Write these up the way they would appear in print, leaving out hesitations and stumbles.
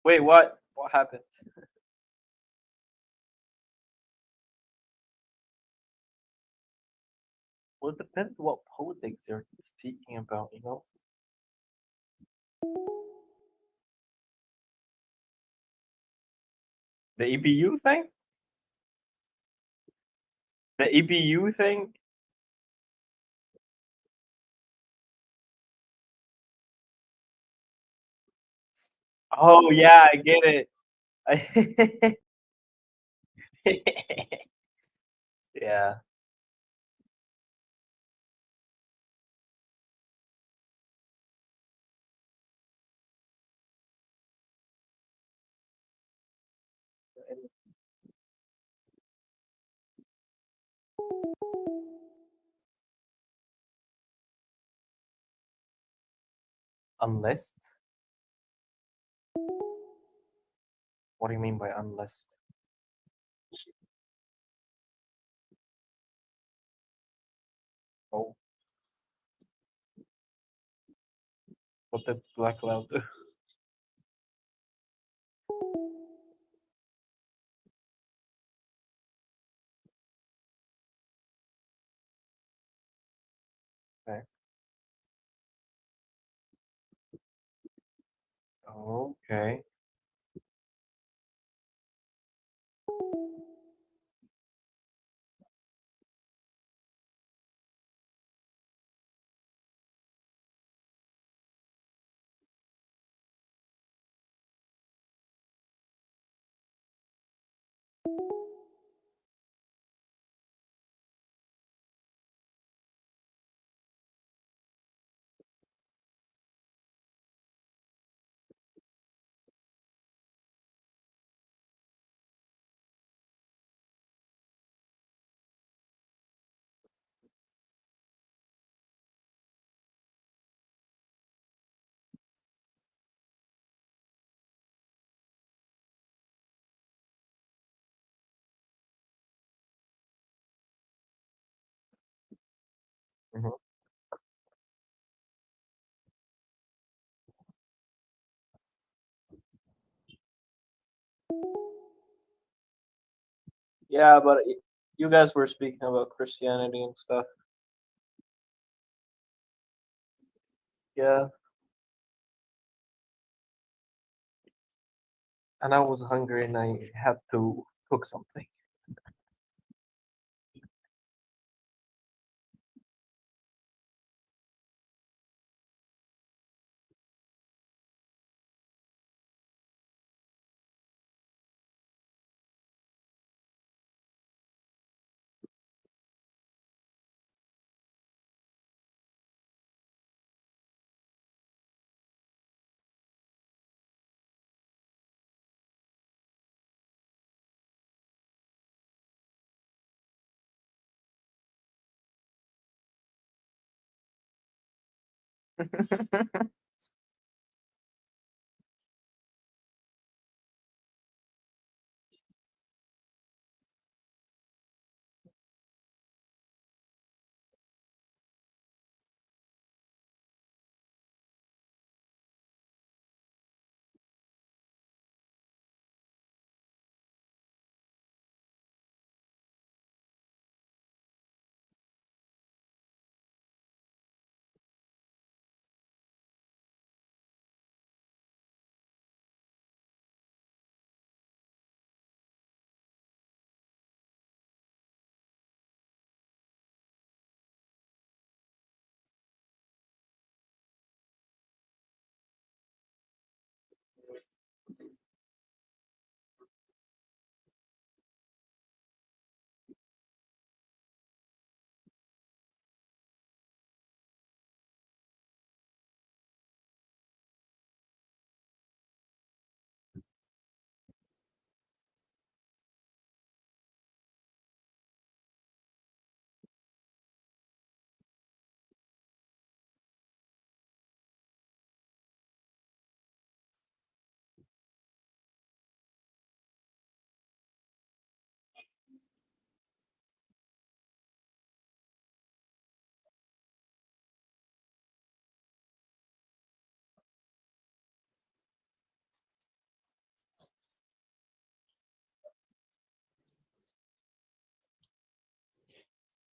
Wait, what? What happened? Well, it depends what politics they're speaking about, you know? The EBU thing? The EBU thing? Oh yeah, I get it. Yeah. Unlist? What do you mean by unlist? Oh, what did Black Cloud do? Okay. Okay. Mhm. Yeah, but you guys were speaking about Christianity and stuff. Yeah, and I was hungry and I had to cook something.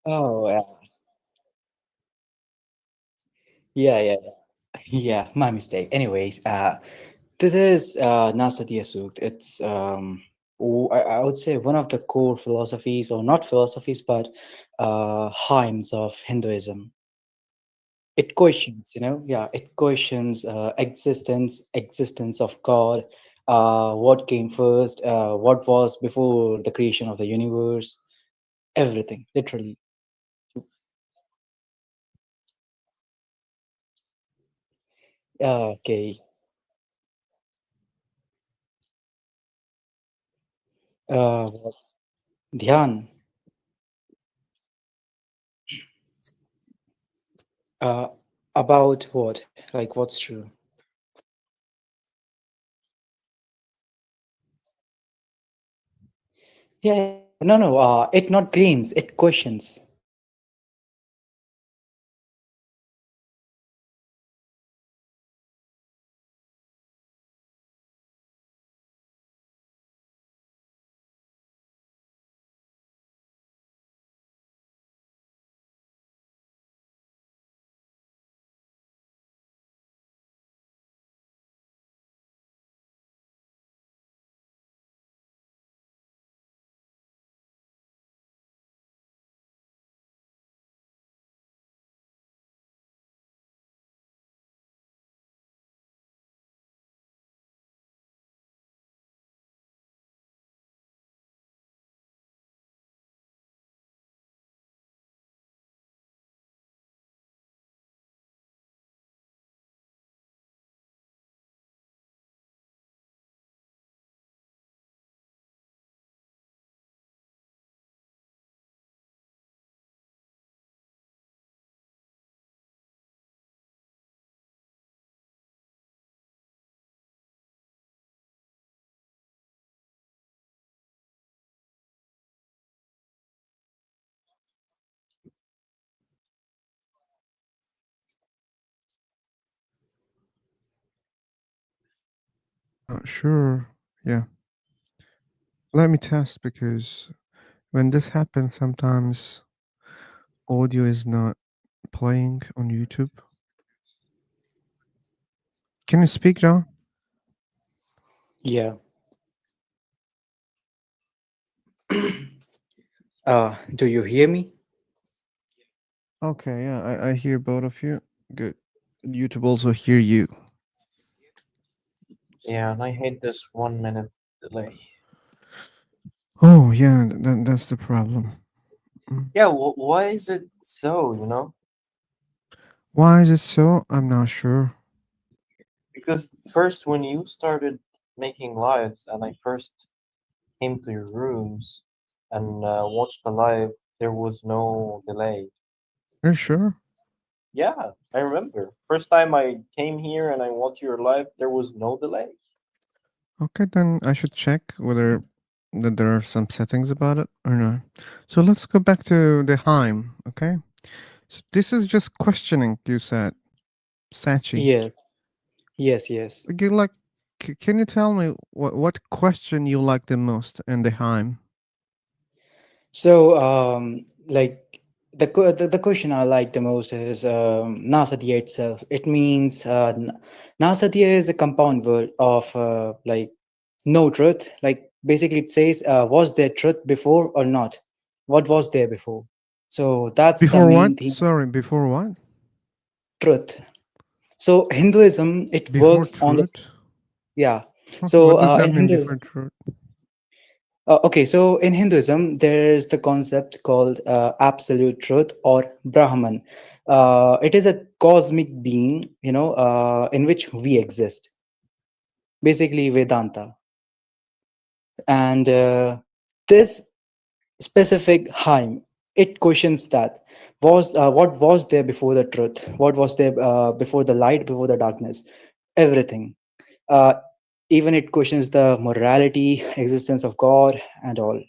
Oh, yeah, yeah, yeah. Yeah, my mistake. Anyways, this is Nasatya Sukt. It's I would say one of the core philosophies, or not philosophies, but hymns of Hinduism. It questions, yeah, it questions existence of God. What came first? What was before the creation of the universe? Everything, literally. Okay. What? Dhyan. Uh, about what? Like, what's true? Yeah, yeah. No, no. It not claims. It questions. Sure. Yeah. Let me test because when this happens, sometimes audio is not playing on YouTube. Can you speak, John? Yeah. Do you hear me? Okay, yeah, I hear both of you. Good. YouTube also hear you. Yeah, and I hate this 1 minute delay. Oh, yeah, that's the problem. Mm. Yeah, why is it so? Why is it so? I'm not sure. Because first, when you started making lives, and I first came to your rooms and watched the live, there was no delay. Are you sure? Yeah, I remember. First time I came here and I watched your live, there was no delay. Okay, then I should check whether that there are some settings about it or not. So let's go back to the Heim, okay? So this is just questioning, you said, Sachi. Yes. Yes, yes. Okay, like, can you tell me what question you like the most in the Heim? So, like the question I like the most is Nasatya itself. It means Nasatya is a compound word of like no truth. Like basically, it says was there truth before or not? What was there before? So that's the Before main what? thing. Sorry, before what? Truth. So Hinduism, it Before works on the, truth? yeah. What So does that in mean, before Hinduism, truth? okay, so in Hinduism, there's the concept called absolute truth or Brahman. It is a cosmic being, in which we exist, basically Vedanta. And this specific hymn, it questions that was what was there before the truth? What was there before the light, before the darkness? Everything. Uh, Even it questions the morality, existence of God, and all.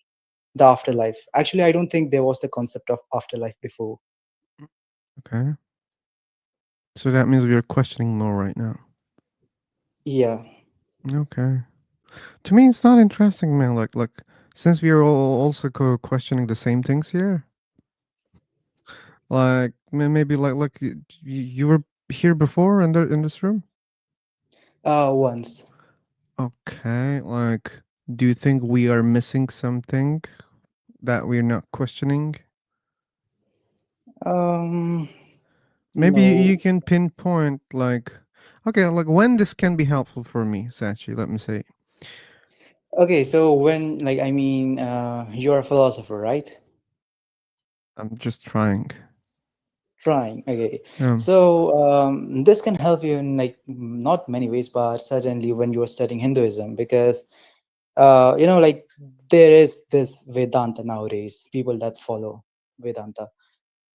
The afterlife. Actually, I don't think there was the concept of afterlife before. Okay. So that means we are questioning more right now. Yeah. Okay. To me, it's not interesting, man. Like, since we are all also questioning the same things here. Like maybe like you were here before in this room? Once. Okay, like do you think we are missing something that we're not questioning? Um, Maybe you no. can pinpoint like okay, like when this can be helpful for me, Sachi, let me say. Okay, so when, like, I mean, you're a philosopher, right? I'm just trying. Trying. Okay. Um So this can help you in like not many ways, but certainly when you are studying Hinduism, because like there is this Vedanta nowadays, people that follow Vedanta.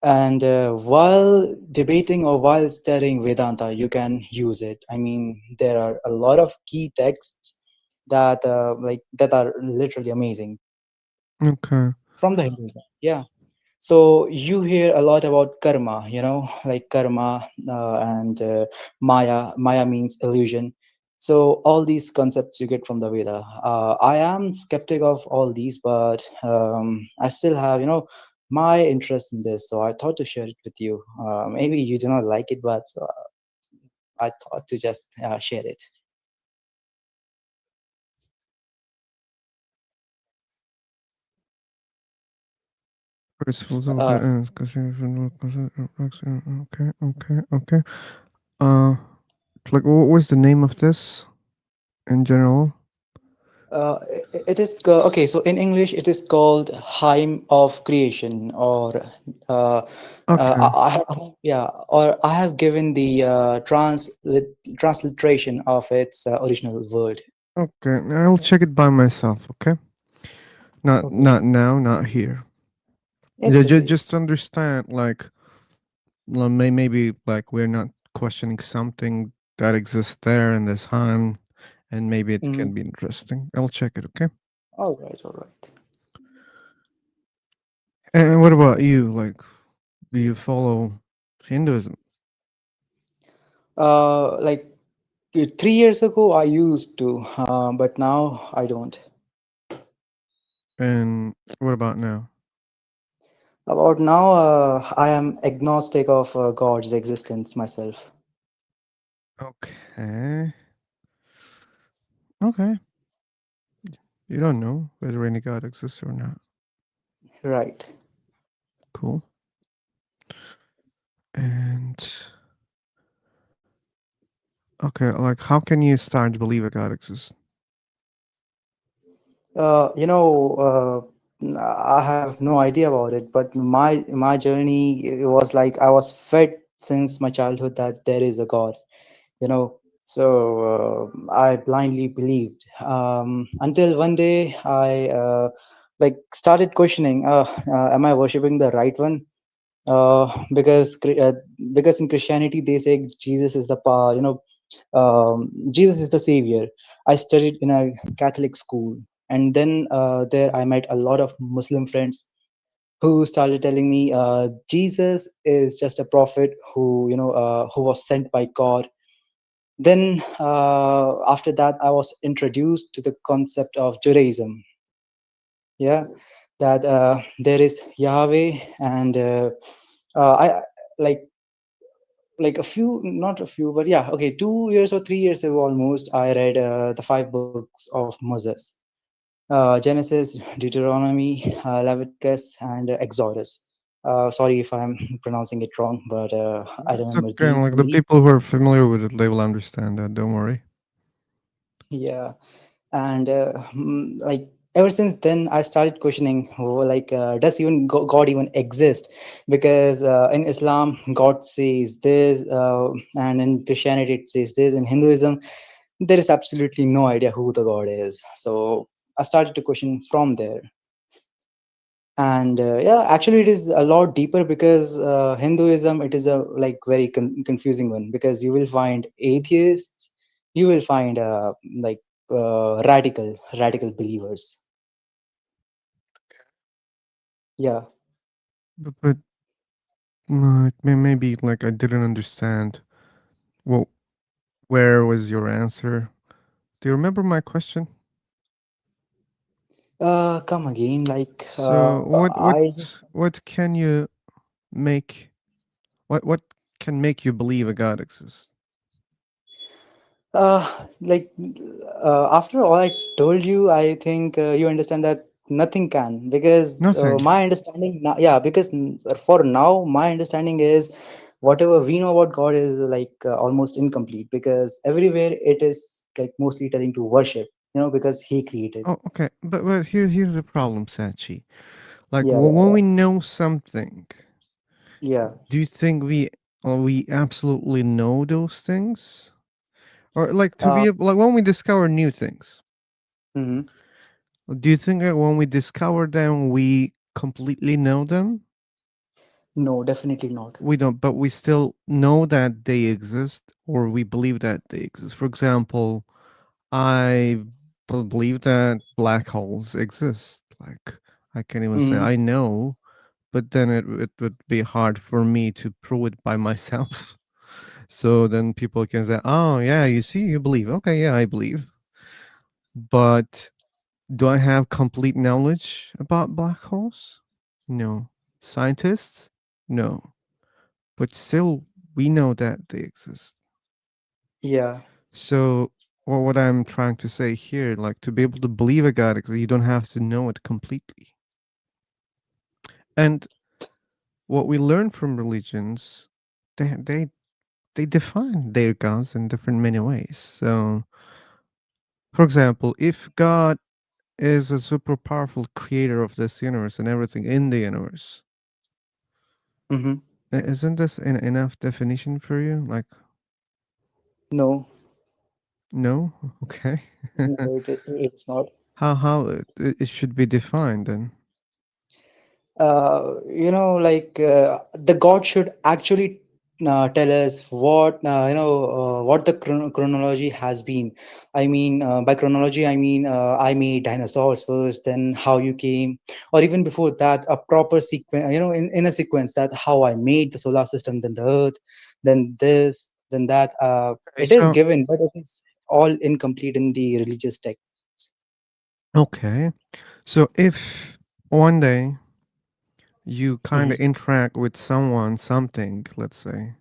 And while debating or while studying Vedanta, you can use it. I mean, there are a lot of key texts that that are literally amazing okay. from the Hinduism. Yeah. So you hear a lot about karma, like karma and Maya. Maya means illusion. So all these concepts you get from the Veda. I am skeptic of all these, but I still have, my interest in this. So I thought to share it with you. Maybe you do not like it, but I thought to just share it. First full okay, Uh, okay. Uh like what was the name of this in general? it is okay. So in English, it is called Hymn of Creation, or Okay. yeah, or I have given the transliteration of its original word. Okay. I'll check it by myself, okay? Not Okay, now, not here. it's okay. Just understand like maybe like we're not questioning something that exists there in this time and maybe it can Mhm. be interesting. I'll check it, okay? All right, all right. And what about you? Like do you follow Hinduism? Like 3 years ago, I used to, but now I don't. And what about now? About now, I am agnostic of God's existence myself. Okay. Okay. You don't know whether any God exists or not. Right. Cool. And okay, like how can you start to believe a God exists? I have no idea about it, but my journey, it was like I was fed since my childhood that there is a God. You know, so I blindly believed until one day I like started questioning, am I worshiping the right one? Because in Christianity they say Jesus is the Jesus is the savior. I studied in a Catholic school, and then there I met a lot of Muslim friends who started telling me Jesus is just a prophet who was sent by God. Then after that, I was introduced to the concept of Judaism. Yeah, that there is Yahweh, and I like like a few, not a few, but yeah, okay, 2 years or 3 years ago almost, I read the five books of Moses: Genesis, Deuteronomy, Leviticus, and Exodus. Sorry if I'm pronouncing it wrong, but I It's remember okay. these Like the only. people who are familiar with it, they will understand that. Don't worry. Yeah. And like ever since then I started questioning, does even God even exist? Because in Islam God says this, and in Christianity it says this, in Hinduism there is absolutely no idea who the God is. So I started to question from there. And yeah, actually it is a lot deeper, because Hinduism, it is a like very confusing one, because you will find atheists, you will find like radical believers. Yeah. But like maybe like I didn't understand. Well, where was your answer? Do you remember my question? Come again, like So I what can you? make what can make you believe a God exists? Like after all I told you, I think you understand that nothing can, because Nothing. my understanding now, yeah, because for now my understanding is whatever we know about God is like almost incomplete, because everywhere it is like mostly telling to worship, because He created. Oh, okay. But here's the problem, Sachi. Like Yeah, when we know something, yeah, do you think we absolutely know those things? Or like to uh, be like when we discover new things, mhm. do you think that when we discover them we completely know them? No, definitely not. We don't, but we still know that they exist, or we believe that they exist. For example, I believe that black holes exist. Like I can't even say Hmm. I know, but then it would be hard for me to prove it by myself. So then people can say, "Oh yeah, you see, you believe. Okay, yeah, I believe." But do I have complete knowledge about black holes? No. Scientists? No. But still, we know that they exist. Yeah, So, well, what I'm trying to say here, like to be able to believe a God exists, you don't have to know it completely. And what we learn from religions, they they they define their gods in different many ways. So, for example, if God is a super powerful creator of this universe and everything in the universe, hmm, isn't this an enough definition for you? Like, no, no, okay. no, it's not. How it should be defined then? Like the god should actually tell us what what the chronology has been. I mean, by chronology I mean I made dinosaurs first, then how you came, or even before that a proper sequence, in a sequence, that how I made the solar system, then the earth, then this, then that. Okay, It is so given, but it is all incomplete in the religious texts. okay, so if one day you kind Hmm. of interact with someone, something, let's say,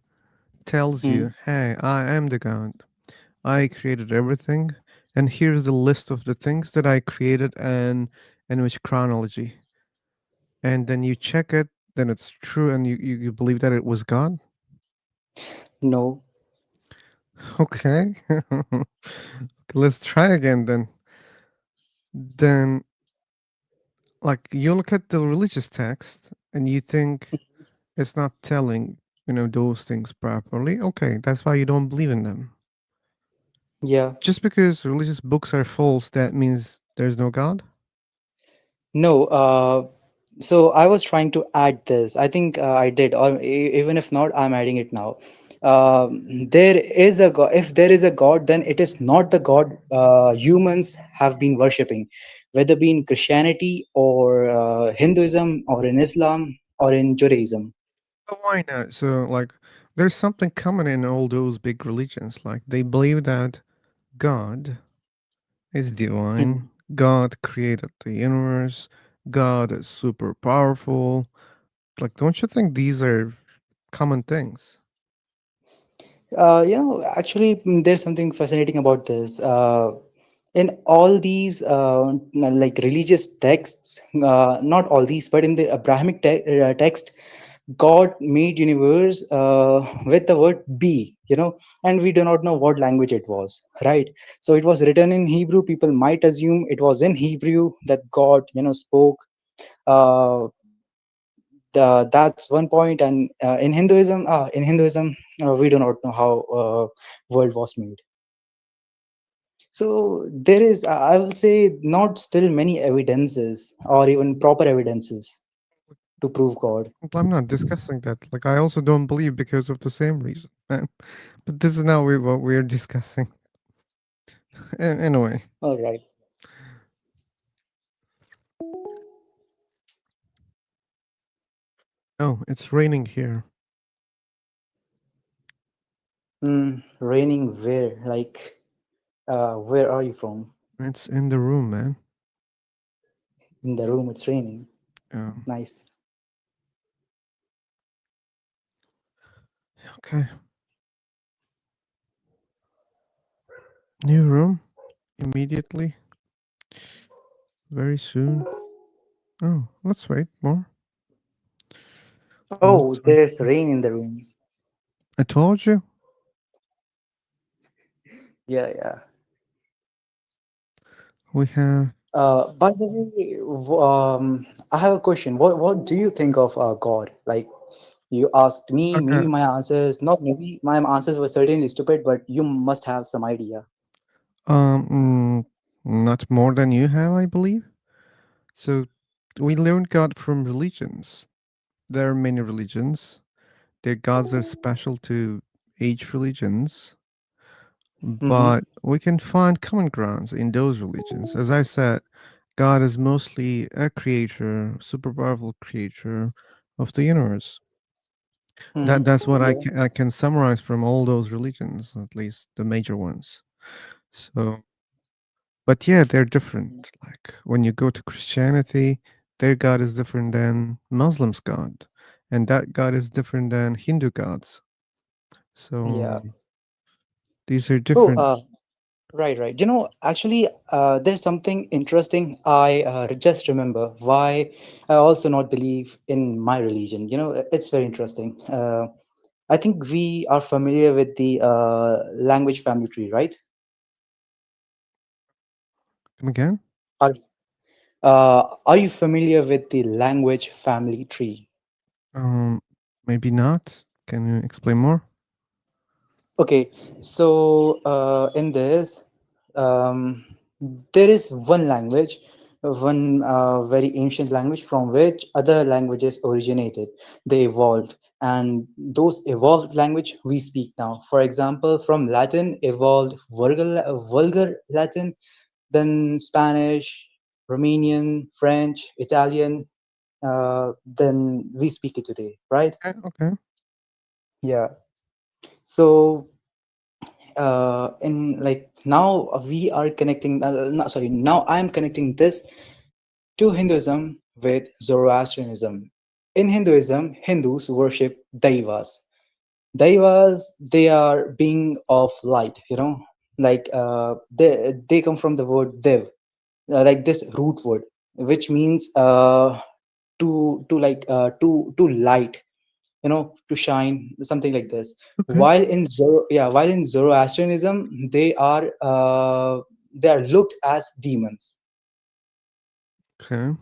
tells you, "Hey, I am the God. I created everything, and here's the list of the things that I created and in which chronology." And then you check it, then it's true, and you believe that it was God. No. Okay, let's try again then. Then, like, you look at the religious text and you think it's not telling, those things properly. Okay, that's why you don't believe in them. Yeah. Just because religious books are false, that means there's no God? No, so I was trying to add this. I think I did, or even if not, I'm adding it now. There is a God. If there is a God, then it is not the God humans have been worshipping, whether be in Christianity or Hinduism or in Islam or in Judaism. But why not? So, like, there's something common in all those big religions. Like, they believe that God is divine, Mhm. God created the universe, God is super powerful. Like, don't you think these are common things? Actually, there's something fascinating about this. In all these like religious texts, not all these, but in the Abrahamic text, God made universe with the word be, and we do not know what language it was, right? So it was written in Hebrew. People might assume it was in Hebrew that God, spoke. Uh, that's one point. And in Hinduism, we do not know how world was made. So there is, I will say, not still many evidences or even proper evidences to prove God. I'm not discussing that. Like, I also don't believe because of the same reason, man. But this is now what we're discussing. Anyway, All right. oh, it's raining here. Raining where? Like, where are you from? It's in the room, man. In the room, it's raining. Um, Nice. Okay. New room immediately. Very soon. Oh, let's wait more. Oh, Let's wait. there's rain in the room. I told you Yeah, yeah. we have. By the way, I have a question. What do you think of God? Like you asked me, Okay. maybe my answers, not maybe my answers were certainly stupid, but you must have some idea. Um, not more than you have, I believe. So we learn God from religions. There are many religions. Their gods are special to each religions, Mm-hmm. but we can find common grounds in those religions. As I said, God is mostly a creator, super powerful creator of the universe. That's Mm-hmm. what Yeah. I can summarize from all those religions, at least the major ones. So, but yeah, they're different. Like when you go to Christianity, their God is different than Muslims' God, and that God is different than Hindu gods. So Yeah. these are Oh, different. right, right. Actually, there's something interesting. I just remember why I also not believe in my religion. It's very interesting. I think we are familiar with the language family tree, right? Come again? Are, are you familiar with the language family tree? Um, maybe not. Can you explain more? Okay, so in this, um, there is one language, one very ancient language from which other languages originated. They evolved, and those evolved language we speak now. For example, from Latin evolved vulgar Latin, then Spanish, Romanian, French, Italian. Then we speak it today, right? Okay. Yeah. So in like now we are connecting no, sorry, now I'm connecting this to Hinduism with Zoroastrianism. In Hinduism, Hindus worship Devas, they are being of light, like they come from the word dev, like this root word, which means to light, to shine, something like this. Okay. While in Zoroastrianism, they are looked as demons. Okay.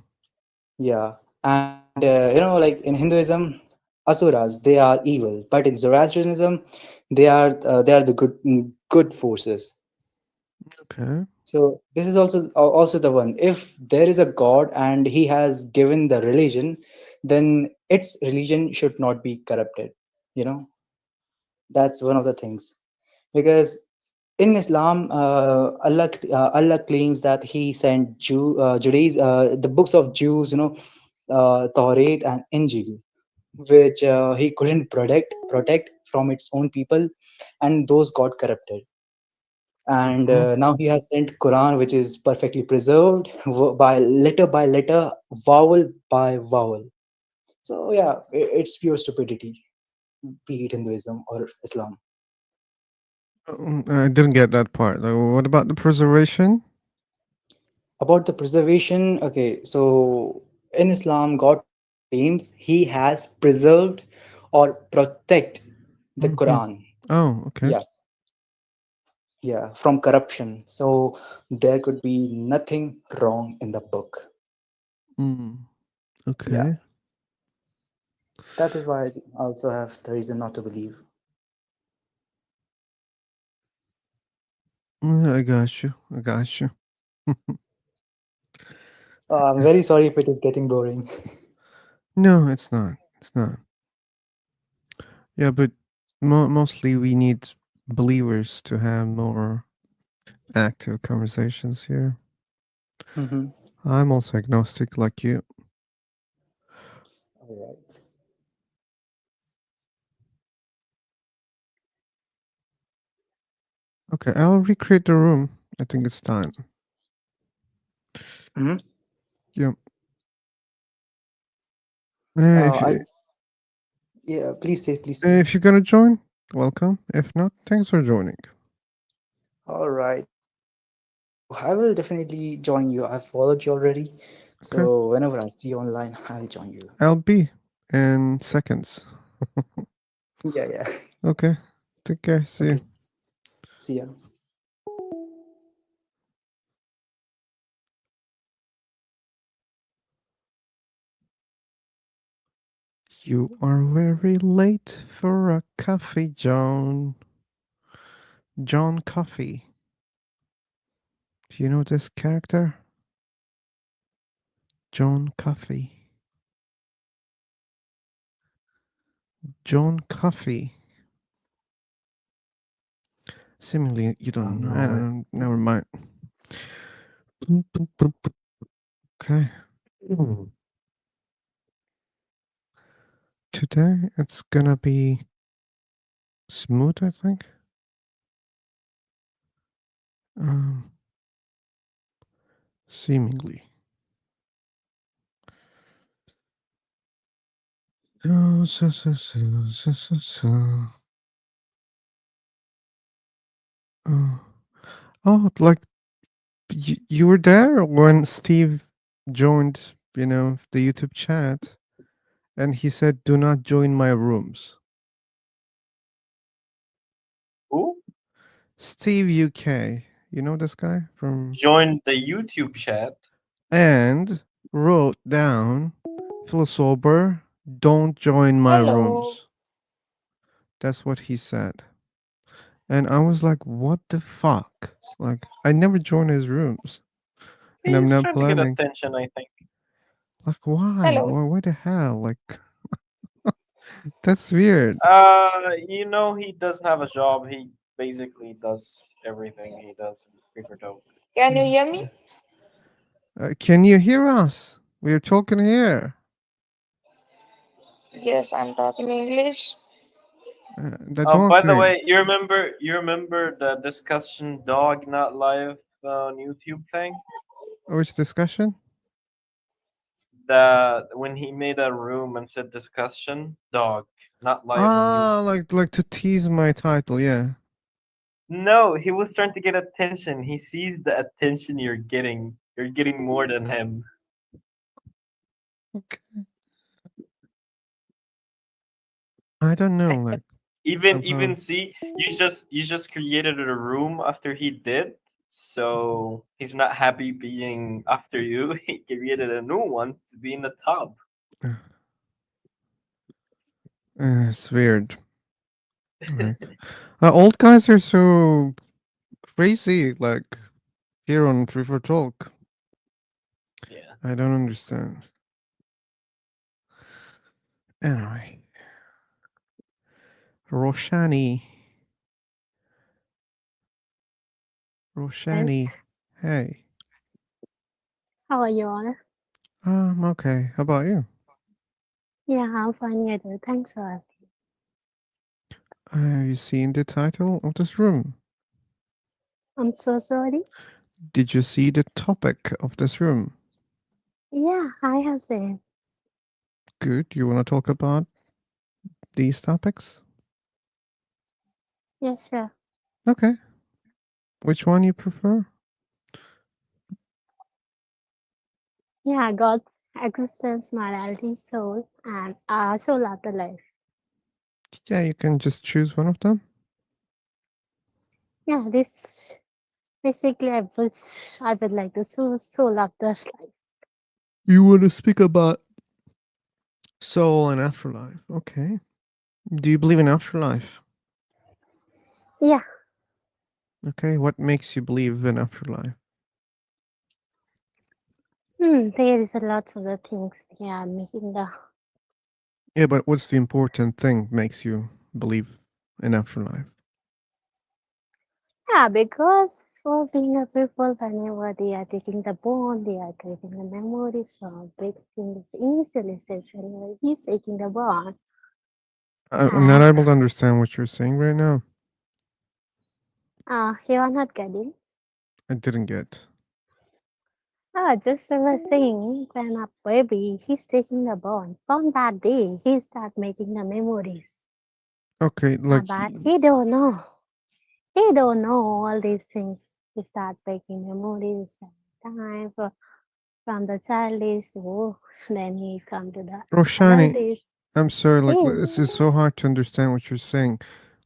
Yeah, and like in Hinduism, asuras, they are evil, but in Zoroastrianism, they are the good forces. Okay. So this is also the one. If there is a God and he has given the religion, then its religion should not be corrupted. You know, that's one of the things. Because in Islam, Allah claims that He sent the books of Jews, Tawrat and Injil, which He couldn't protect from its own people, and those got corrupted. And Oh, now He has sent Quran, which is perfectly preserved by letter, vowel by vowel. So yeah, it's pure stupidity, be it Hinduism or Islam. I didn't get that part. What about the preservation? About the preservation, okay, so in Islam, God claims He has preserved or protect the Hmm. Quran. Oh, okay. Yeah, yeah, from corruption. So there could be nothing wrong in the book. Mm, Yeah, okay. that is why I also have the reason not to believe. I got you. I got you. I'm very sorry if it is getting boring. No, it's not. It's not. Yeah, but mostly we need believers to have more active conversations here. Hmm. I'm also agnostic like you. All right. Okay, I'll recreate the room. I think it's time. Hmm. Yeah. Uh, If I you, Yeah, please say, please say. If you're gonna join, welcome. If not, thanks for joining. All right. So I will definitely join you. I followed you already. Okay, So whenever I see you online, I'll join you. I'll be in seconds. Yeah, yeah. Okay, take care. See you. Okay. See ya. You are very late for a coffee, John. John Coffee. Do you know this character? John Coffee. John Coffee. Seemingly, you don't know. I don't No. know. Never mind. Okay. Hmm. Today it's gonna be smooth, I think. Um, seemingly. Oh, Oh, oh, like you were there when Steve joined, the YouTube chat, and he said, "Do not join my rooms." Who Steve UK, you know this guy from, joined the YouTube chat? and wrote down, "Philosopher, don't join my Hello. rooms." That's what he said, and I was like, "What the fuck?" Like, I never join his rooms, and I'm He's not trying to get planning. attention, I think. Like, why? Hello. Why the hell? Like, that's weird. He does have a job. He basically does everything he does in Freaker Talk. Can you hear me? Can you hear us? We're talking here. Yes, I'm talking English. I don't By the think. way, you remember the discussion dog not live on YouTube thing? Which discussion? That when he made a room and said discussion dog not live on Ah, YouTube. like to tease my title, yeah. No, he was trying to get attention. He sees the attention you're getting. You're getting more than him. Okay. I don't know, like Even somehow. see, you just created a room after he did. So he's not happy being after you. He created a new one to be in the top. It's weird. Like, old guys are so crazy. Like here on Free for Talk, Yeah. I don't understand. Anyway, Roshani, Yes. Roshani, hey. How are you all? I'm okay. How about you? Yeah, I'm fine, Yadu. Thanks for asking. Have you seen the title of this room? I'm so sorry. Did you see the topic of this room? Yeah, I have seen. Good. You want to talk about these topics? Yes, sure. Okay. Which one you prefer? Yeah, God's existence, morality, soul, and soul after life. Yeah, you can just choose one of them. Yeah, this basically I would like to soul after life. You want to speak about soul and afterlife. Okay. Do you believe in afterlife? Yeah. Okay. What makes you believe in afterlife? There is a lots of the things. Yeah, making the Yeah, but what's the important thing makes you believe in afterlife? yeah because for being a people whenever they are taking the bond, they are creating the memories from breaking this initial stage whenever he's taking the bond. I'm not Ah, able to understand what you're saying right now. you are not getting. I didn't get. Just I was saying, when a baby, he's taking the bond. From that day, he start making the memories. Okay, like But he don't know. He don't know all these things. He start making memories at time from the child age to then he come to the adult Roshani, age. I'm sorry, like He, this is so hard to understand what you're saying.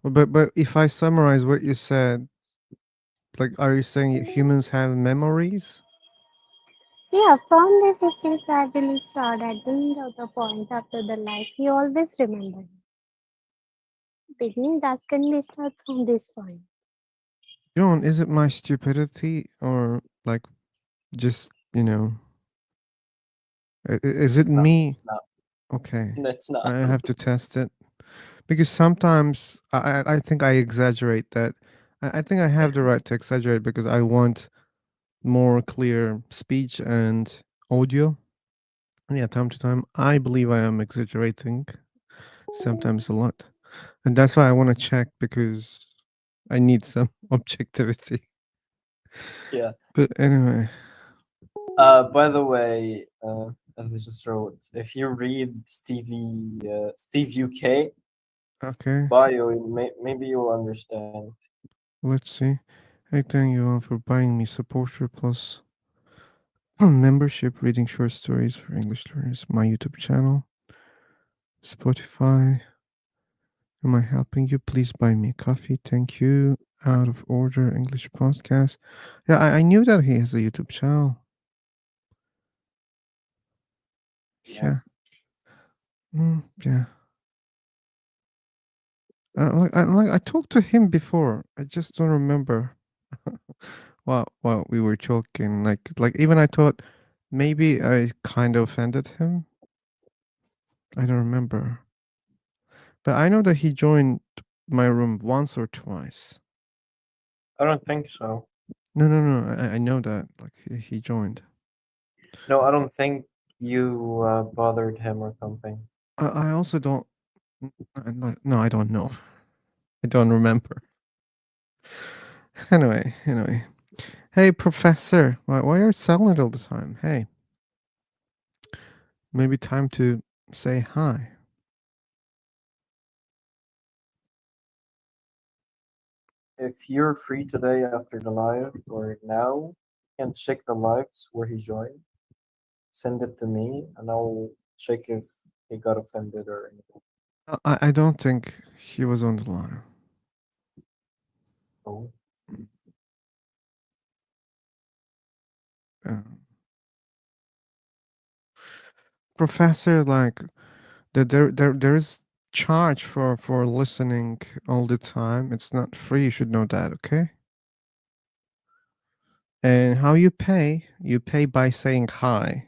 But if I summarize what you said, like are you saying humans have memories? yeah, from this history, I believe saw that during the point after the life, he always remember. Beginning that's can be start from this point. John, is it my stupidity or like just, is it It's not. me? It's not. Okay. It's not. I have to test it because sometimes I think I exaggerate that. I think I have the right to exaggerate because I want more clear speech and audio. Yeah, time to time, I believe I am exaggerating, sometimes a lot. And that's why I want to check because I need some objectivity. Yeah. But anyway, By the way, as I just wrote, if you read Steve UK okay, bio, maybe you'll understand. let's see. Hey, thank you all for buying me Supporter Plus membership, reading short stories for English learners, my YouTube channel, Spotify. Am I helping you? Please buy me a coffee. Thank you. Out of Order English Podcast. Yeah, I knew that he has a YouTube channel. Yeah. Yeah. Yeah. I talked to him before. I just don't remember. While we were talking, like even I thought maybe I kind of offended him. I don't remember, but I know that he joined my room once or twice. I don't think so. No. I know that like he joined. No, I don't think you bothered him or something. I also don't. No, I don't know. I don't remember. Anyway. Hey, Professor, why are you silent all the time? Hey, maybe time to say hi. If you're free today after the live or now, you can check the lives where he joined. Send it to me, and I'll check if he got offended or anything. I don't think he was on the line. Oh, Uh, Professor, like there is charge for listening all the time. It's not free. You should know that, okay? And how you pay? You pay by saying hi.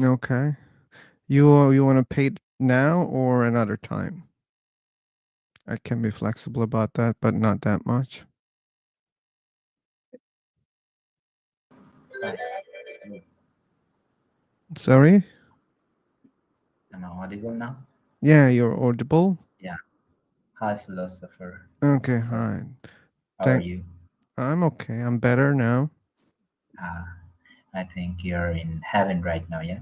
Okay. You want to pay it now or another time? I can be flexible about that, but not that much. Right. Sorry? Am I audible now? Yeah, you're audible. Yeah. Hi, philosopher. Okay, Philosopher. hi. How are Thank. you? I'm okay. I'm better now. Uh, I think you're in heaven right now, yeah?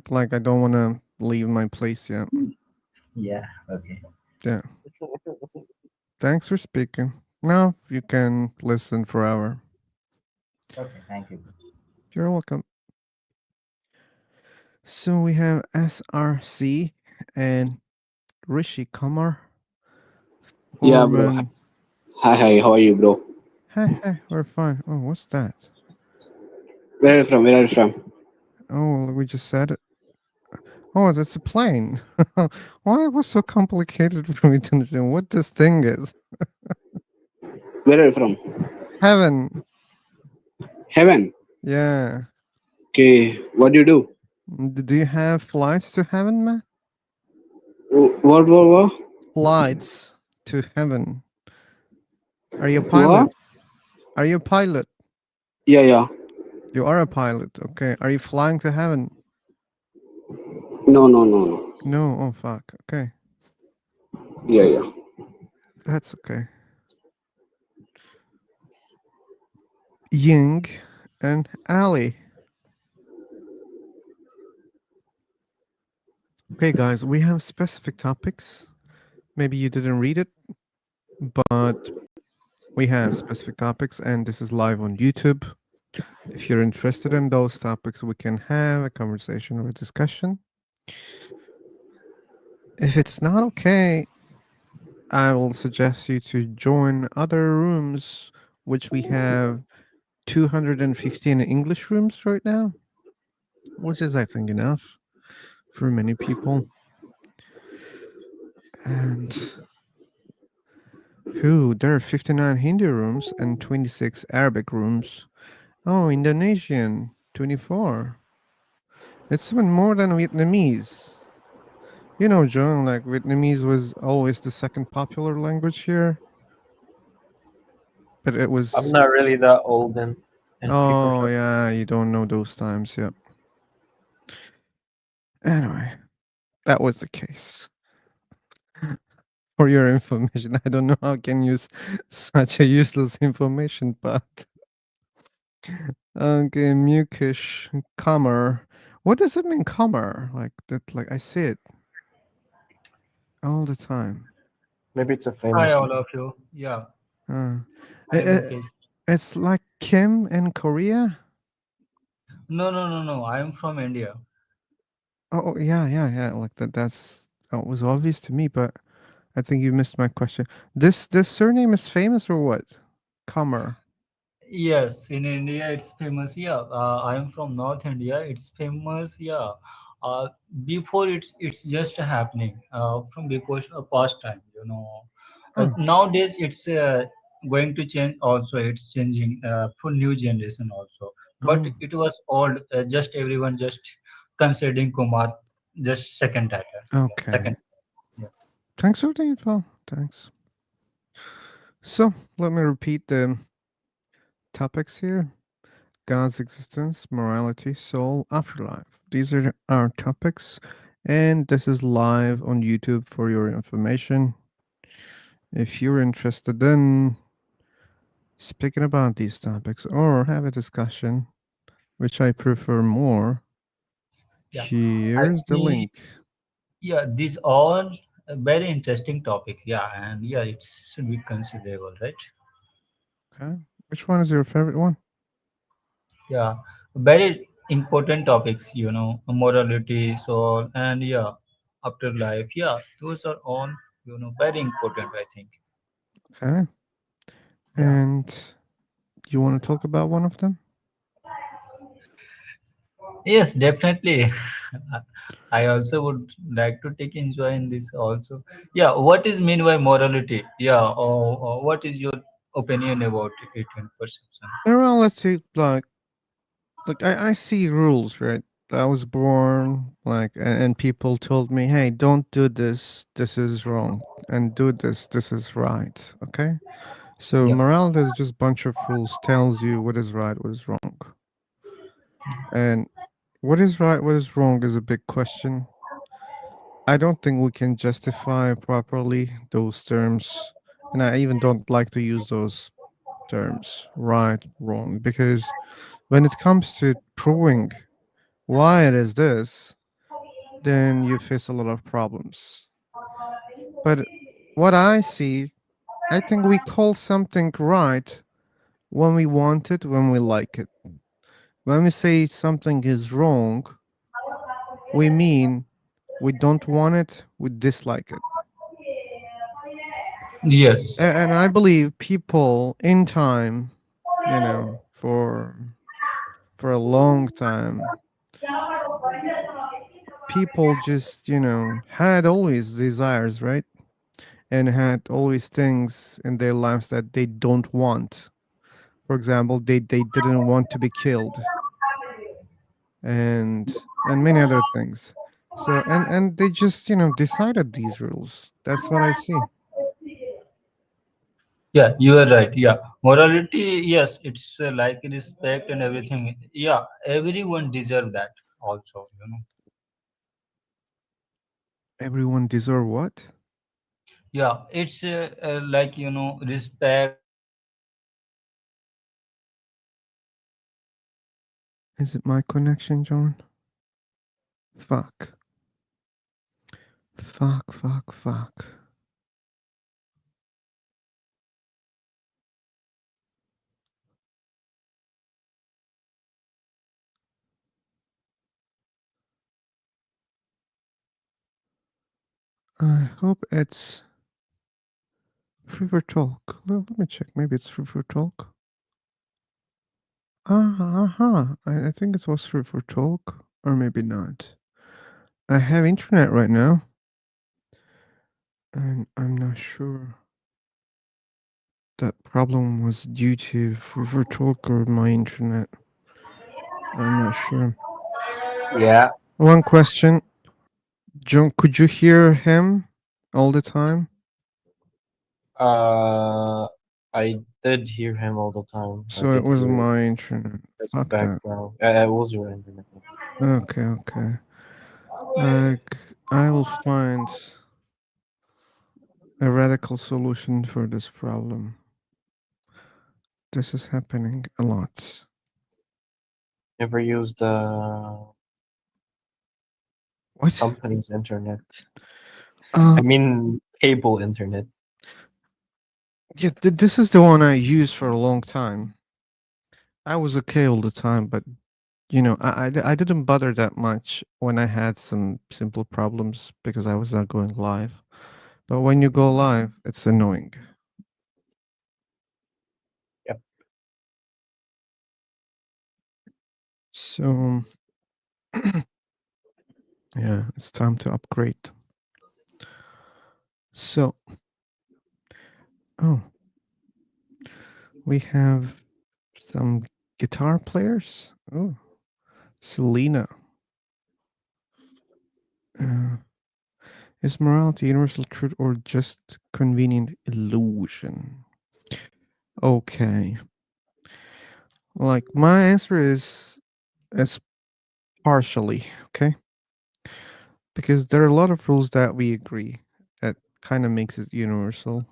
Like I don't want to leave my place yet. Yeah, okay. Yeah. Thanks for speaking. Now you can listen forever. Okay, thank you. You're welcome. So we have SRC and Rishi Kumar. Yeah, bro. Foreman. Hi. How are you, bro? Hey, we're fine. Oh, what's that? Where are you from? Where are you from? Oh, we just said it. Oh, that's a plane. Why it was so complicated for me to understand what this thing is? Where are you from? Heaven. Heaven. Yeah. Okay. What do you do? Do you have flights to heaven, man? What? Flights to heaven. Are you a What? pilot? Are you a pilot? Yeah. You are a pilot. Okay. Are you flying to heaven? No. No. Oh fuck. Okay, Yeah, yeah. that's okay. Ying and Ali. Okay, guys, we have specific topics. Maybe you didn't read it, but we have specific topics, and this is live on YouTube. If you're interested in those topics, we can have a conversation or a discussion. If it's not okay, I will suggest you to join other rooms, which we have 215 English rooms right now, which is, I think, enough for many people. And who? There are 59 Hindi rooms and 26 Arabic rooms. Oh, Indonesian, 24. It's even more than Vietnamese. You know, John, like Vietnamese was always the second popular language here, but it I'm was. not really that old in paper Oh, shop. yeah, you don't know those times. Yeah. Anyway, that was the case. For your information, I don't know how I can use such a useless information, but okay, mukish comer. What does it mean, comer? Like that? Like I see it all the time. Maybe it's a Hi, famous all name. of you. Yeah, Uh, I am it, Mukesh. it's like Kim in Korea. No, no, no, no. I am from India. Oh, yeah, yeah, yeah. Like that. That's that was obvious to me, but I think you missed my question. This surname is famous or what? Comer. Yes, in India it's famous. Yeah, I am from North India. It's famous. Yeah, uh, before it's just happening. From before past time. Oh, Nowadays it's going to change. Also, it's changing for new generation also. But oh. it was old. Just everyone just considering Kumar just second title. Yeah, Okay. second. Yeah. Thanks for the info. Thanks. So let me repeat the topics here: God's existence, morality, soul, afterlife. These are our topics, and this is live on YouTube for your information. If you're interested in speaking about these topics or have a discussion, which I prefer more, Yeah. here's the Actually, link. yeah, these all very interesting topics. Yeah, and yeah, it should be considerable, right? Okay. Which one is your favorite one? Yeah, very important topics. Morality, soul, and yeah, afterlife. Yeah, those are all very important. I think. Okay. Yeah. And you want to talk about one of them? Yes, definitely. I also would like to take enjoy in this also. Yeah, what is mean by morality? Yeah, or what is your opinion about it and perception? Morality, like I see rules, right? I was born like, and people told me, "Hey, don't do this. This is wrong, and do this. This is right." Okay, so Yeah. morality is just bunch of rules, tells you what is right, what is wrong, and what is right, what is wrong is a big question. I don't think we can justify properly those terms, and I even don't like to use those terms, right, wrong, because when it comes to proving why it is this, then you face a lot of problems. But what I see, I think we call something right when we want it, when we like it. When we say something is wrong, we mean we don't want it, we dislike it. Yes. And I believe people in time, for a long time, people just, had always desires, right? And had always things in their lives that they don't want. For example, they didn't want to be killed, and many other things. So and they just decided these rules. That's what I see. Yeah, you are right. Yeah, morality. Yes, it's like respect and everything. Yeah, everyone deserve that. Also. Everyone deserve what? Yeah, it's like respect, Is it my connection, John? Fuck. Fuck, fuck, fuck. I hope it's free for talk. Let me check. Maybe it's free for talk. I think it was free for talk, or maybe not. I have internet right now, and I'm not sure that problem was due to free for talk or my internet. I'm not sure. Yeah. One question, John, could you hear him all the time? Uh, I did hear him all the time. I So it did was hear my internet. his Fuck that. background. It was your internet. Okay, okay. I will find a radical solution for this problem. This is happening a lot. Never used the What? company's internet. Uh, I mean, cable internet. yeah, this is the one I used for a long time. I was okay all the time, but I didn't bother that much when I had some simple problems because I was not going live. But when you go live, it's annoying. Yep. So, yeah, it's time to upgrade. So, oh, we have some guitar players. Oh, Selena. Uh, is morality universal truth or just convenient illusion? Okay. Like my answer is partially, okay? Because there are a lot of rules that we agree that kind of makes it universal,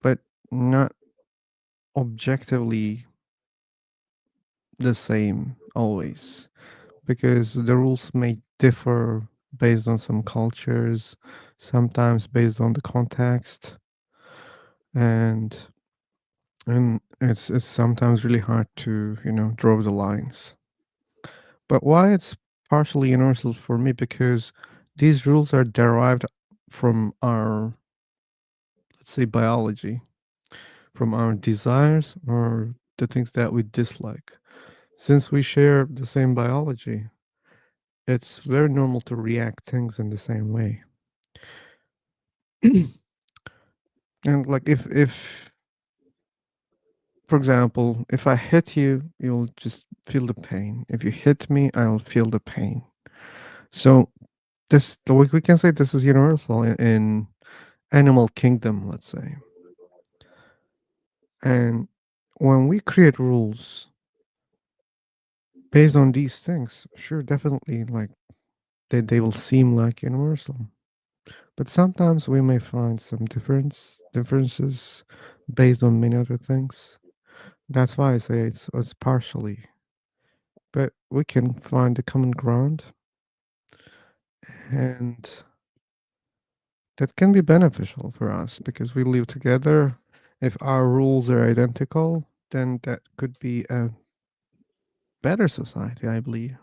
but not objectively the same always. Because the rules may differ based on some cultures, sometimes based on the context, and it's sometimes really hard to draw the lines. But why it's partially universal for me? Because these rules are derived from our, let's say, biology, from our desires or the things that we dislike. Since we share the same biology, it's very normal to react things in the same way. And like if for example, if I hit you, you'll just feel the pain. If you hit me, I'll feel the pain. So we can say this is universal in animal kingdom, let's say. And when we create rules based on these things, sure, definitely, like they will seem like universal. But sometimes we may find some differences based on many other things. That's why I say it's partially. But we can find a common ground, and that can be beneficial for us because we live together. If our rules are identical, then that could be a better society, I believe.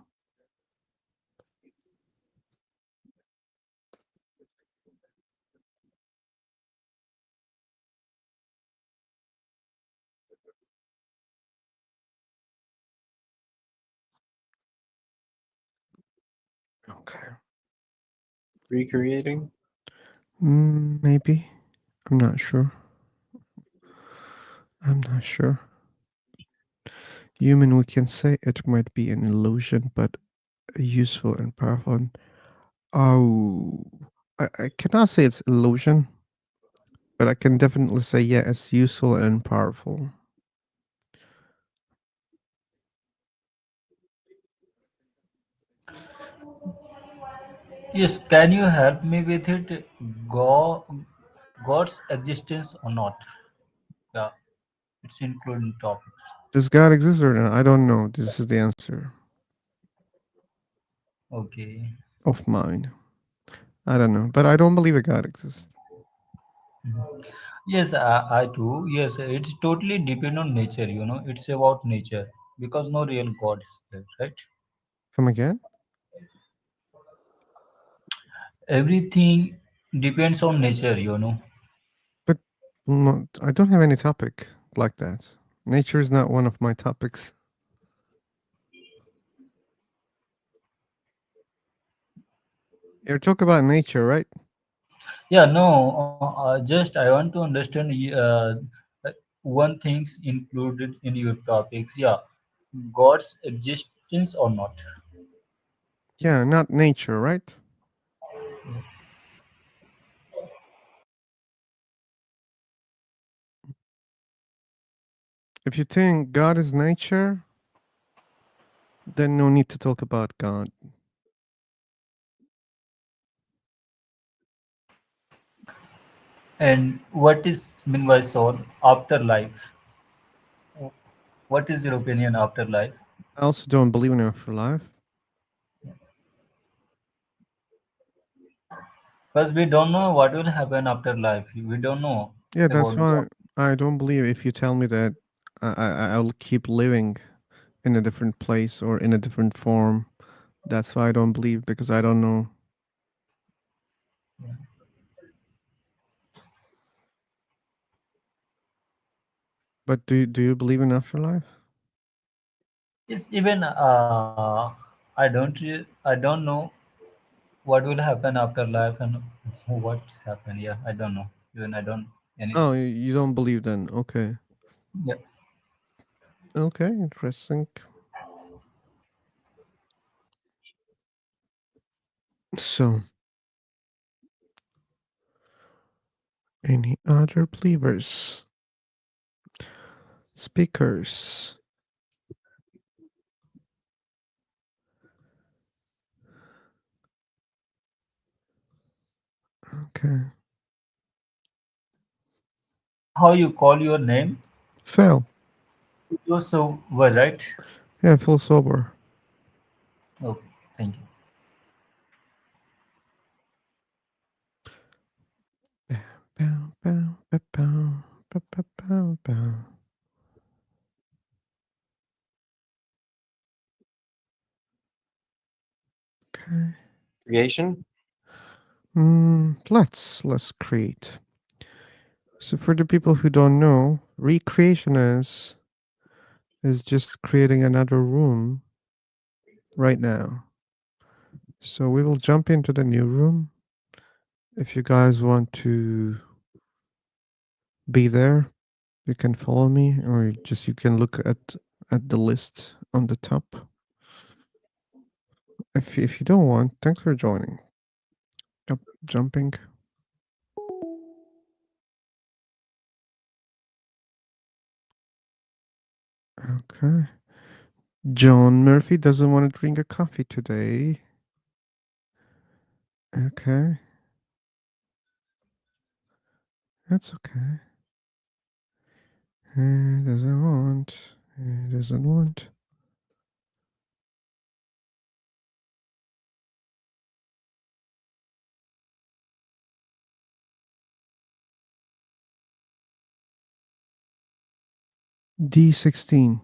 Okay. Recreating. Maybe. I'm not sure. I'm not sure. Human, we can say it might be an illusion, but useful and powerful. Oh, I cannot say it's illusion, but I can definitely say, yeah, it's useful and powerful. Yes, can you help me with it? God, God's existence or not? Yeah, it's including topics. Does God exist or not? I don't know. This is the answer Okay. of mine. I don't know, but I don't believe a God exists. Yes, I too. Yes, it's totally depend on nature. It's about nature because no real God is there, right? Come again? Everything depends on nature. But I don't have any topic like that. Nature is not one of my topics. You're talking about nature, right? Yeah, no. Just I want to understand uh, one things included in your topics. Yeah, God's existence or not. Yeah, not nature, right? If you think God is nature, then no need to talk about God. And what is mean by soul? Afterlife. What is your opinion afterlife? I also don't believe in afterlife. Because we don't know what will happen after life. We don't know Yeah, that's about God. why I don't believe if you tell me that I'll keep living in a different place or in a different form. That's why I don't believe because I don't know. But do you believe in afterlife? It's even I don't know what will happen after life and what's happened. Yeah, I don't know. Even I don't Oh, anything. you don't believe then. Okay. Yeah. Okay, interesting. So, any other believers, speakers? Okay. How you call your name? Phil. You so well, right? Yeah, Phil sober. Okay, thank you. Bow, bow, bow, bow, bow, bow, bow, bow, bow. Okay. Creation. Let's create. So for the people who don't know, recreation is just creating another room right now. So we will jump into the new room. If you guys want to be there, you can follow me, or just you can look at the list on the top. If you don't want, thanks for joining. Yep, jumping. Okay. John Murphy doesn't want to drink a coffee today. Okay, that's okay. He doesn't want. He doesn't want. D16.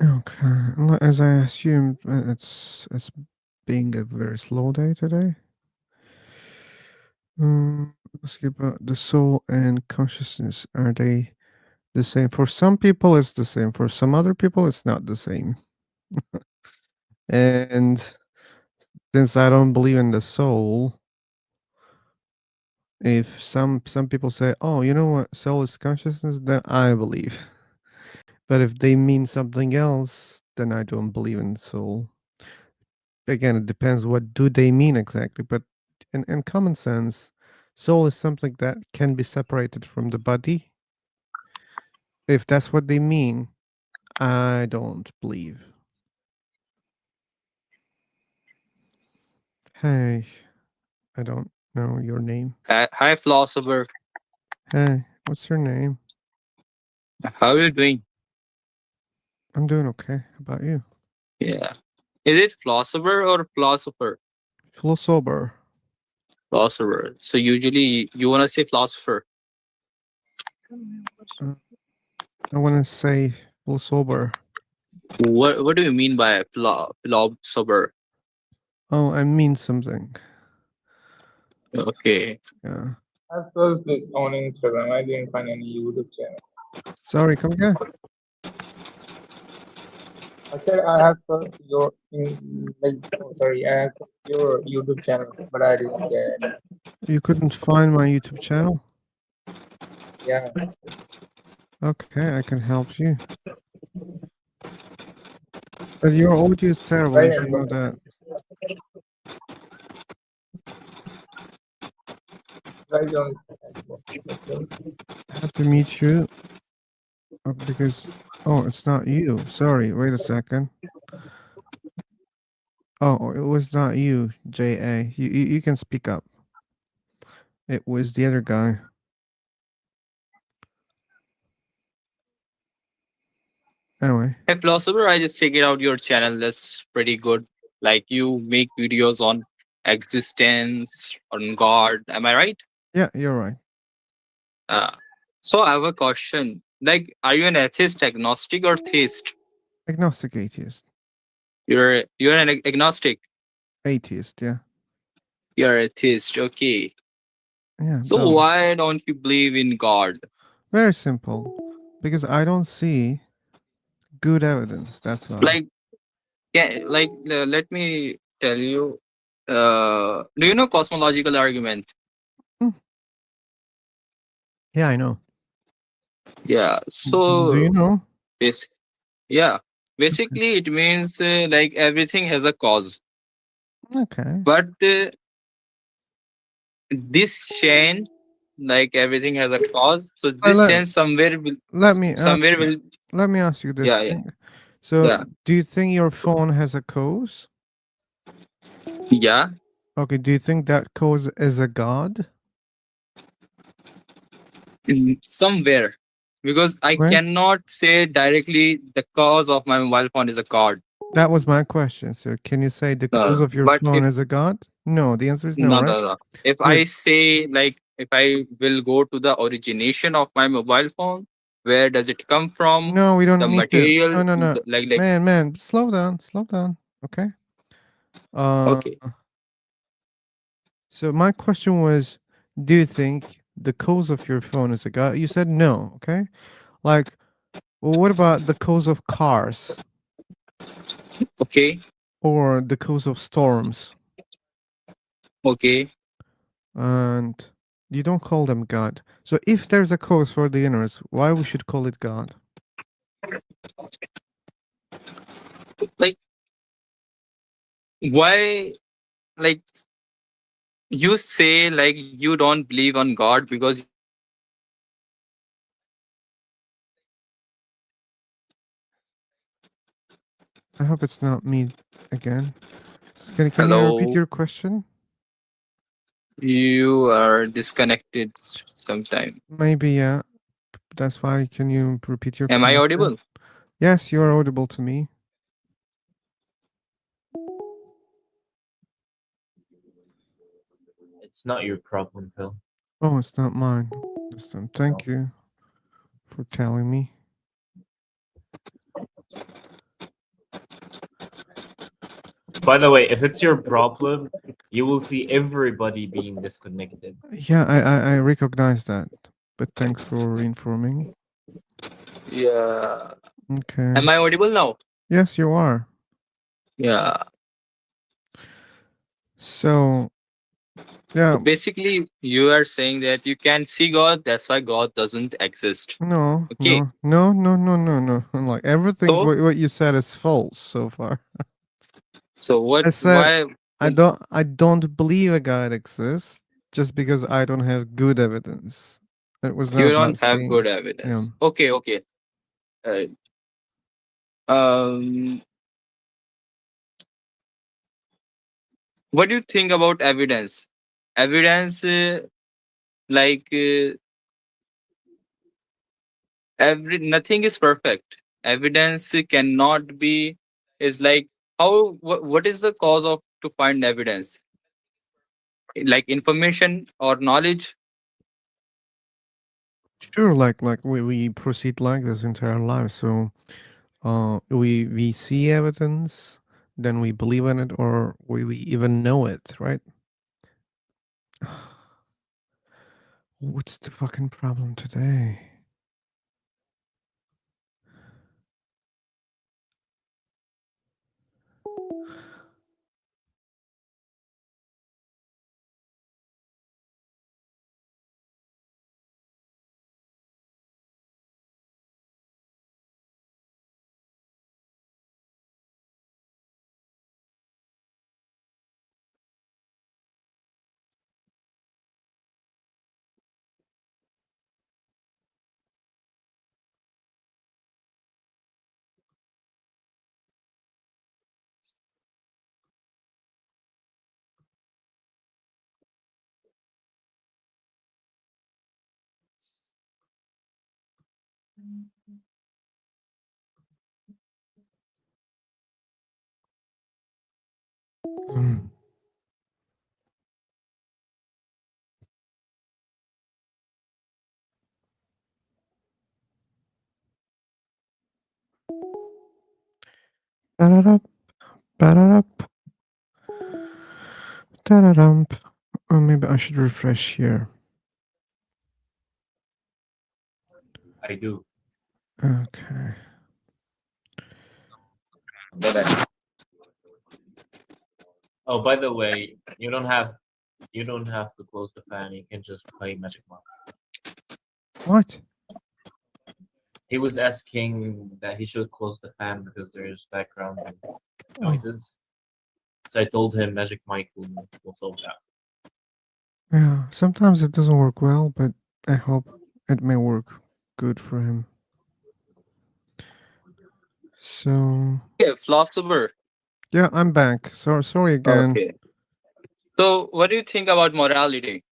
Okay, as I assumed, it's being a very slow day today. Ask you about the soul and consciousness. Are they the same? For some people, it's the same. For some other people, it's not the same. And since I don't believe in the soul, If some people say, "Oh, you know what, soul is consciousness," then I believe. But if they mean something else, then I don't believe in soul. Again, it depends what do they mean exactly. But in common sense, soul is something that can be separated from the body. If that's what they mean, I don't believe. Hey, I don't know your name. Hi, philosopher. Hey, what's your name? How are you doing? I'm doing okay. How about you? Yeah. Is it philosopher or philosopher? Philosopher. Philosopher. So usually you want to say philosopher. I want to say philosopher. What do you mean by philosopher? Oh, I mean something. Okay. Yeah. I searched this on Instagram. I didn't find any YouTube channel. Sorry, come again. I said I have searched your I have searched your YouTube channel, but I didn't get any. You couldn't find my YouTube channel? Yeah. Okay, I can help you. But your audio is terrible, Right. you should know that. Right on. Okay. I have to meet you because it's not you. Sorry, wait a second. Oh, it was not you, J.A. You can speak up. It was the other guy. Anyway. Hey, philosopher, I just checked out your channel. That's pretty good. Like you make videos on existence, on God. Am I right? Yeah, you're right. So I have a question. Like, are you an atheist, agnostic, or theist? Agnostic atheist. You're an agnostic. Atheist, yeah. You're a theist. Okay. Yeah. So Both. why don't you believe in God? Very simple. Because I don't see good evidence. That's why. Like, yeah, like let me tell you. Do you know cosmological argument? Yeah, I know. Yeah. So Do you know? yeah. Basically, it means like everything has a cause. Okay. But this chain, like everything has a cause. So this chain somewhere will let me ask you this Yeah, yeah. thing. So Yeah. do you think your phone has a cause? Yeah. Okay, do you think that cause is a god? Somewhere. Because I Where? cannot say directly the cause of my mobile phone is a god. That was my question. So can you say the cause of your But phone if is a god? No, the answer is no, no, right? no, no. If Good. I say like if I will go to the origination of my mobile phone, where does it come from? No, we don't The need to. material, No. like Man, slow down. Okay. okay. So my question was, do you think the cause of your phone is a god? You said no, okay? Like, well, what about the cause of cars? Okay. Or the cause of storms? Okay. And you don't call them God. So if there's a cause for the universe, why we should call it God? Like why like you say like you don't believe on God because I hope it's not me again. Can you repeat hello, your question? you are disconnected sometime. Maybe, yeah. That's why. Can you repeat your Am I question? audible? Yes, you are audible to me. It's not your problem, Phil. Oh, it's not mine this time. Thank you for telling me. By the way, if it's your problem, you will see everybody being disconnected. Yeah, I recognize that, but thanks for informing. Yeah. Okay. Am I audible now? Yes, you are. Yeah. So, Yeah, So basically, you are saying that you can see God, that's why God doesn't exist. no, Okay. no, no, no, no, no, no. Like everything So, what you said is false so far. so what? I said Why I don't believe a God exists just because I don't have good evidence. It was not you about don't have seeing. good Yeah. evidence? Okay, okay. Uh, um, what do you think about evidence? Evidence, like every nothing is perfect. Evidence cannot be is like how what is the cause of to find evidence? Like information or knowledge? Sure, like we proceed like this entire life. So we see evidence, then we believe in it, or we even know it, right? What's the fucking problem today? Mm. Ba-da-da, ba-da-da, da-da-dum. Oh, maybe I should refresh here. I do. Okay. Oh, by the way, you don't have to close the fan. You can just play Magic Mark. What? He was asking that he should close the fan because there's background Oh, noises. So I told him Magic Mike will solve that. yeah. Sometimes it doesn't work well, but I hope it may work good for him. So Okay, philosopher. yeah, I'm back. Sorry again. Okay. So what do you think about morality?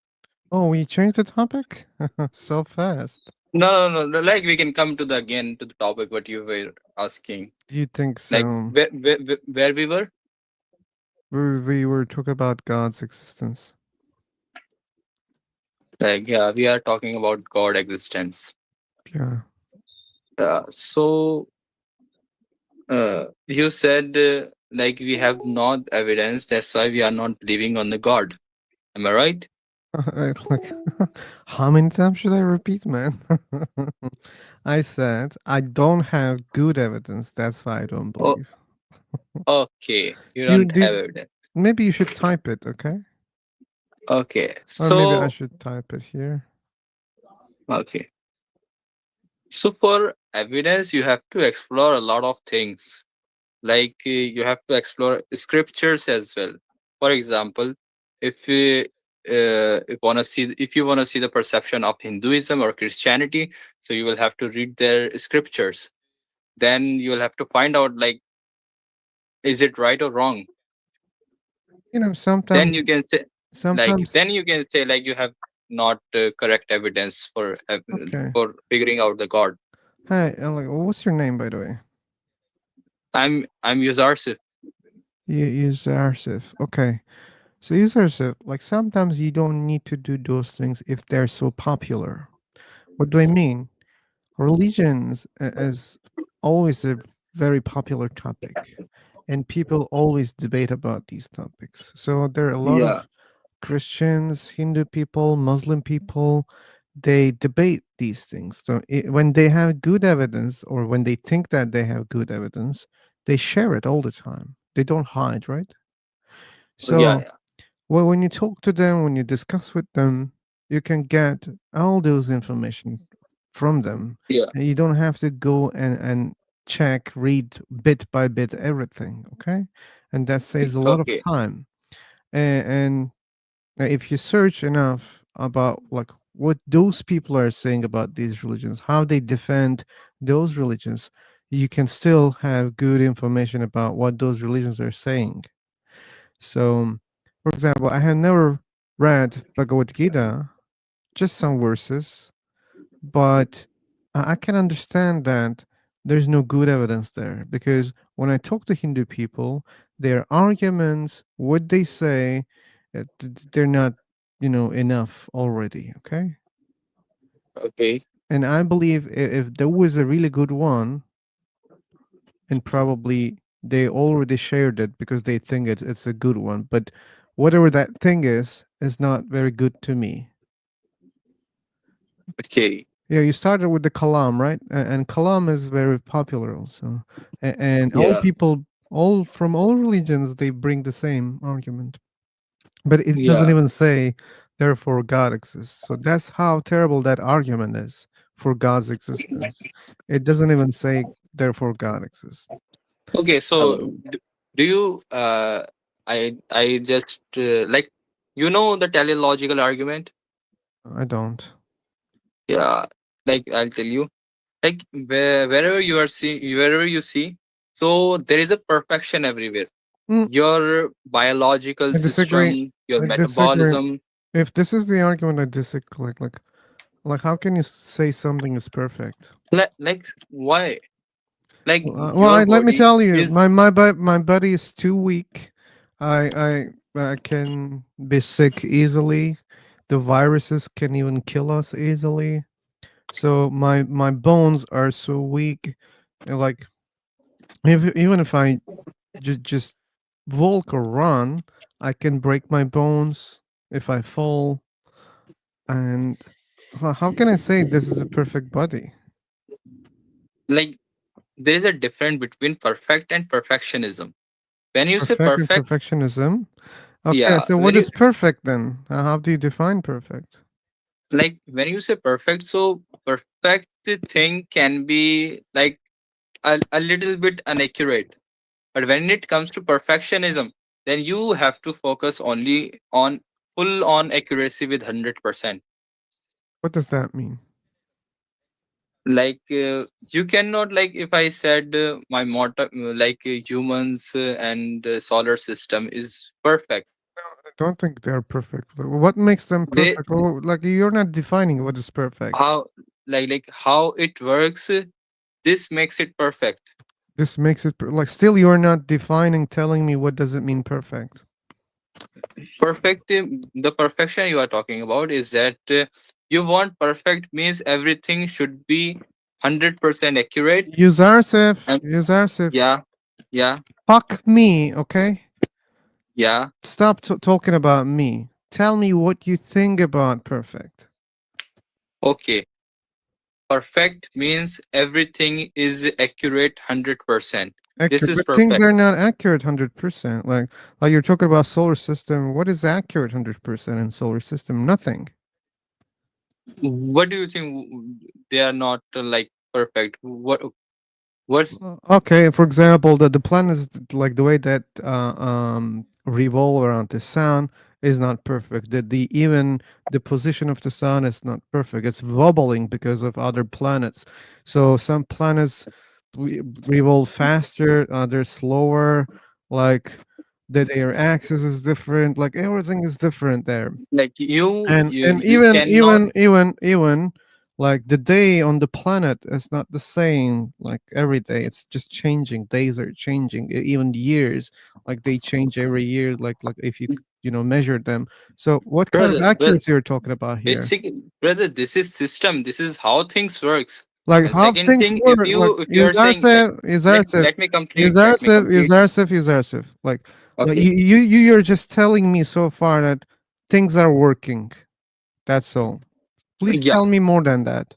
Oh, we changed the topic so fast. No. Like we can come to the again to the topic what you were asking. Do you think Like so? where we were? We were talking about God's existence. Like yeah, we are talking about God existence. Yeah. So you said like we have not evidence. That's why we are not believing on the God. Am I right? Like, how many times should I repeat, man? I said I don't have good evidence. That's why I don't Oh, believe. okay. You Do you don't do? have evidence. Maybe you should type it, okay? Okay. Or maybe I So should type it here. okay. So for evidence, you have to explore a lot of things. Like you have to explore scriptures as well. For example, if you want to see the perception of Hinduism or Christianity, so you will have to read their scriptures. Then you will have to find out like is it right or wrong. You know, Then you can say sometimes. like you have not correct evidence Okay. for figuring out the God. Hey, like, what's your name, by the way? I'm Yuzarsu. Usarsif. Okay. So Usarsif, like sometimes you don't need to do those things if they're so popular. What do I mean? Religions is always a very popular topic, and people always debate about these topics. So there are a lot Yeah. of Christians, Hindu people, Muslim people, they debate these things. So when they have good evidence, or when they think that they have good evidence, they share it all the time. They don't hide, right? Yeah. So Yeah. Well, when you talk to them, when you discuss with them, you can get all those information from them. Yeah. And you don't have to go and check, read bit by bit everything. Okay, and that saves a lot of Okay. time. And if you search enough about like what those people are saying about these religions, how they defend those religions, you can still have good information about what those religions are saying. So, for example, I have never read Bhagavad Gita, just some verses, but I can understand that there's no good evidence there because when I talk to Hindu people, their arguments, what they say, they're not, enough already. Okay. Okay. And I believe if there was a really good one, and probably they already shared it because they think it's a good one, but whatever that thing is not very good to me. Okay. Yeah, you started with the kalam, right? And kalam is very popular also. And all Yeah. people, all from all religions, they bring the same argument. But it doesn't Yeah. even say, therefore God exists. So that's how terrible that argument is for God's existence. It doesn't even say, therefore God exists. Okay. So Hello. do you I just like the teleological argument? I don't. Yeah. Like I'll tell you. Like wherever you see, so there is a perfection everywhere. Mm, Your biological I disagree. system, your I disagree. metabolism. If this is the argument, I disagree. Like, how can you say something is perfect? Like why? Like Well, your let me body tell you, is my body is too weak. I can be sick easily. The viruses can even kill us easily. So my bones are so weak. Like even if I just walk or run, I can break my bones if I fall. And how can I say this is a perfect body? like there is a difference between perfect and perfectionism. When you say Perfect and perfect, perfectionism. Okay, yeah, so when what you is perfect then? How do you define perfect? when you say perfect, so perfect thing can be like a little bit inaccurate. But when it comes to perfectionism, then you have to focus only on full on accuracy with 100%. What does that mean? Like you cannot, like if I said my motto, humans and solar system is perfect. I don't think they're perfect. What makes them They perfect? Oh, like you're not defining what is perfect. how how it works, this makes it perfect. This makes it like still you're not defining, telling me what does it mean perfect. Perfect, the perfection you are talking about is that you want perfect means everything should be 100% accurate. Use ourself, And use ourself. yeah, yeah, Fuck me, okay? yeah. Stop talking about me. Tell me what you think about perfect. Okay, perfect means everything is accurate 100%. This Accurate, is but things perfect. are not accurate 100%. Like you're talking about solar system. What is accurate 100% in solar system? Nothing. What do you think they are not like perfect? What's Okay, for example, the planets like the way that revolve around the sun is not perfect. The even the position of the sun is not perfect. It's wobbling because of other planets. So some planets revolve faster, others slower. Like that their axis is different. Like everything is different there. like And you cannot. even like the day on the planet is not the same like every day. It's just changing. Days are changing, even years, like they change every year, like if you measure them. So what kind of Brother, accuracy you're talking about here? basic, brother, this is system, this is how things works. Like And how second things thing, work? Like if you are saying like, let me complete, let me complete. use ourselves. Like Okay. you're just telling me so far that things are working. That's all. Please Yeah, tell me more than that.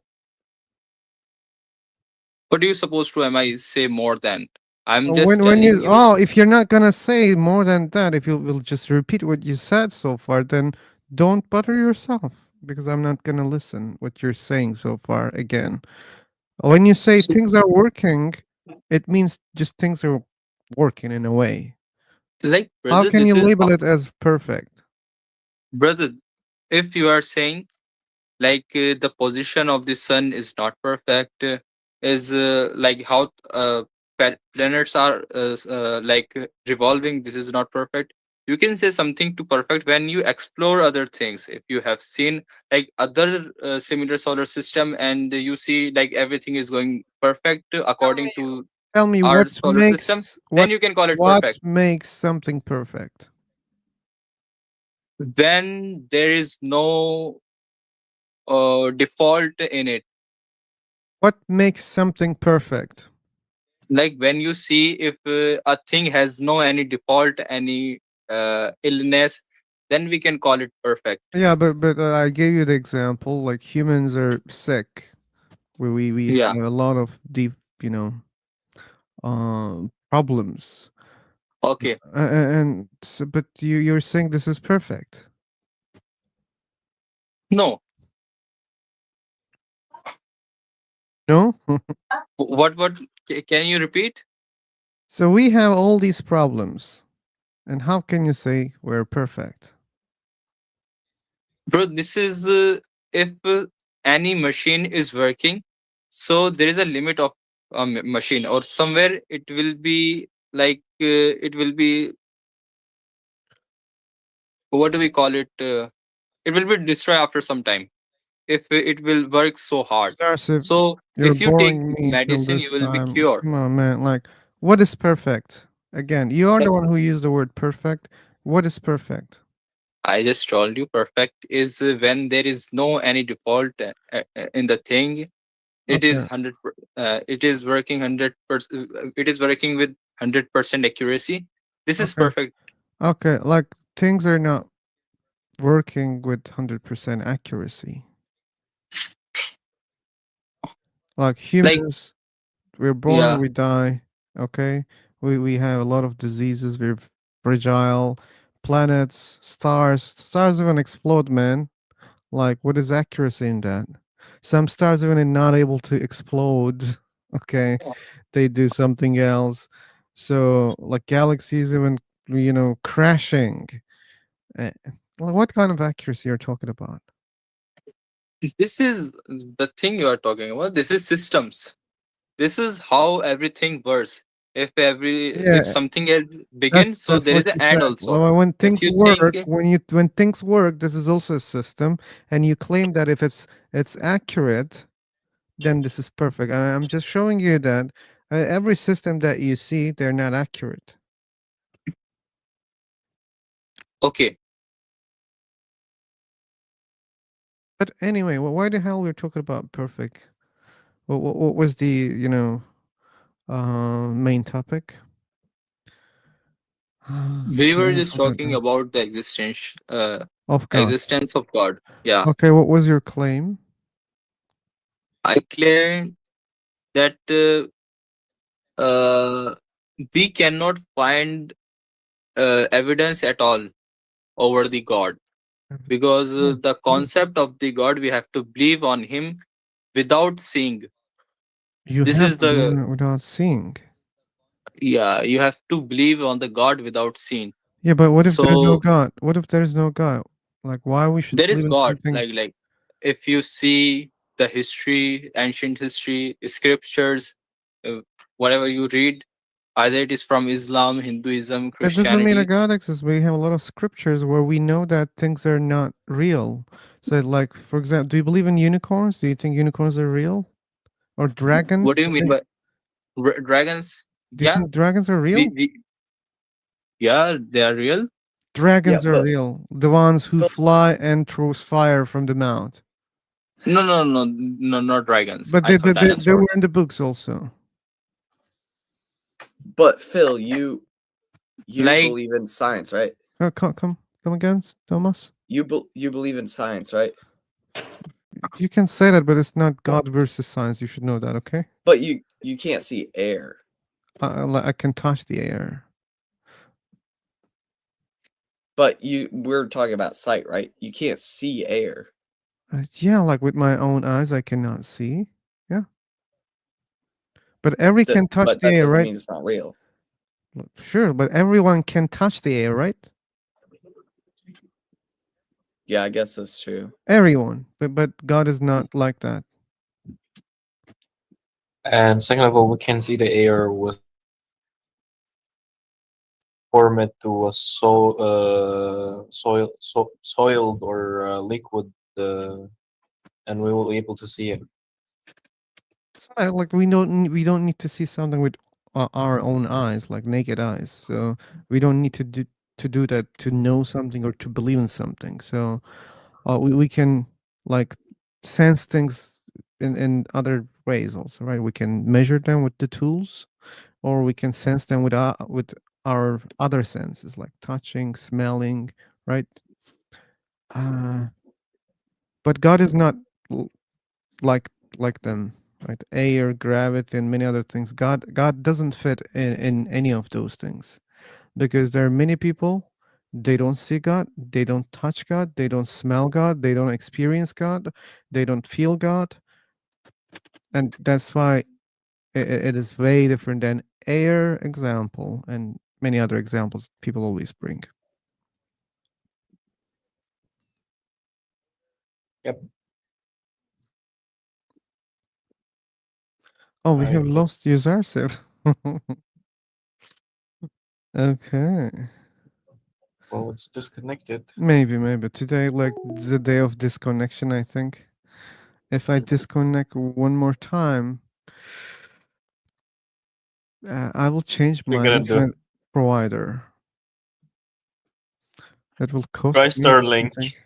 what do you supposed to am I say more than? I'm just When telling you you. if you're not gonna say more than that, if you will just repeat what you said so far, then don't butter yourself because I'm not gonna listen what you're saying so far again. When you say So, things are working, it means just things are working in a way. like, How brother, can this you is label it as perfect? brother. If you are saying like the position of the sun is not perfect, is like how planets are like revolving, this is not perfect. You can say something to perfect when you explore other things. If you have seen like other similar solar system and you see like everything is going perfect according to Tell me our solar system, then you can call it what perfect. makes something perfect? When there is no default in it, What makes something perfect? like when you see if a thing has no any default, any illness, then we can call it perfect. Yeah, but I gave you the example. Like humans are sick, where we Yeah. have a lot of deep, problems. Okay. And so, but you're saying this is perfect. No. No. What can you repeat? So we have all these problems, and how can you say we're perfect? Bro, this is if any machine is working, so there is a limit of a machine, or somewhere it will be like it will be, what do we call it, it will be destroyed after some time if it will work so hard. Starsif, So you're if you take boring me till medicine, you this will be time. cured. Come on, man. Like, what is perfect? Again, you are Like, the one who used the word perfect. What is perfect? I just told you, perfect is when there is no any default in the thing. It is Okay, 100. It is working 100%. It is working with 100% accuracy. This is okay, perfect. okay. Like things are not working with 100% accuracy. Like Like, humans, we're born, yeah. we die. Okay, we have a lot of diseases. We're fragile. Planets, stars even explode, man. Like, what is accuracy in that? Some stars even are not able to explode. Okay, they do something else. So, like galaxies even, crashing. Eh, well, what kind of accuracy are you talking about? This is the thing you are talking about. This is systems. This is how everything works. If Yeah, something else begins, that's so that's there what is an you end said. also. Well, when If things you think, work, when things work, this is also a system, and you claim that if it's accurate, then this is perfect. And I'm just showing you that every system that you see, they're not accurate. okay, But anyway, why the hell we're talking about perfect? What was the main topic? we I were even just forgot talking now. about the Of God. existence of God. Yeah, Okay, what was your claim? I claim that uh, we cannot find evidence at all over the God, because Oh, the concept of the God, we have to believe on Him without seeing. you This have is to believe the, in it without seeing. yeah, you have to believe on the God without seeing. Yeah, but what if there's no So God? What if there's no God? Like, why we should there is believe in God. something? Like if you see the history, ancient history, scriptures, uh, whatever you read, either it is from Islam, Hinduism, That doesn't mean a Christianity. God exists. We have a lot of scriptures where we know that things are not real. So, like, for example, do you believe in unicorns? Do you think unicorns are real? Or What dragons? do you mean by dragons? Do you Yeah, think dragons are real? we yeah, they are real. Dragons Yeah, are but real. The ones who Phil, fly and throws fire from the mouth. No, no, no, no, not dragons. But I thought they were dinosaurs. in the books also. but Phil, you Like, believe in science, right? Come again, Thomas? You believe in science, right? You can say that, but it's not God versus science. You should know that, okay? But you can't see air. I can touch the air. But we're talking about sight, right? You can't see air. Yeah, like with my own eyes, I cannot see. Yeah. But every can touch But the that air, doesn't right? mean it's not real. Sure, but everyone can touch the air, right? Yeah, I guess that's true. Everyone. But God is not like that. And second of all, we can see the air was formed to a soiled or liquid, and we will be able to see it. So, like we don't need to see something with our own eyes, like naked eyes. So we don't need to do that to know something or to believe in something. So we can like sense things in other ways also, right? We can measure them with the tools, or we can sense them with our other senses, like touching, smelling, right? But God is not l- like like them, right? Air, gravity, and many other things. God doesn't fit in any of those things, because there are many people, they don't see God, they don't touch God, they don't smell God, they don't experience God, they don't feel God, and that's why it is way different than air example and many other examples people always bring. Yep. Oh, we I have agree. lost Yuzarsev. Okay. Well, it's disconnected. Maybe today, like the day of disconnection, I think. If I disconnect one more time, I will change You're my gonna do. internet provider. That will cost Try me, I Starlink. think.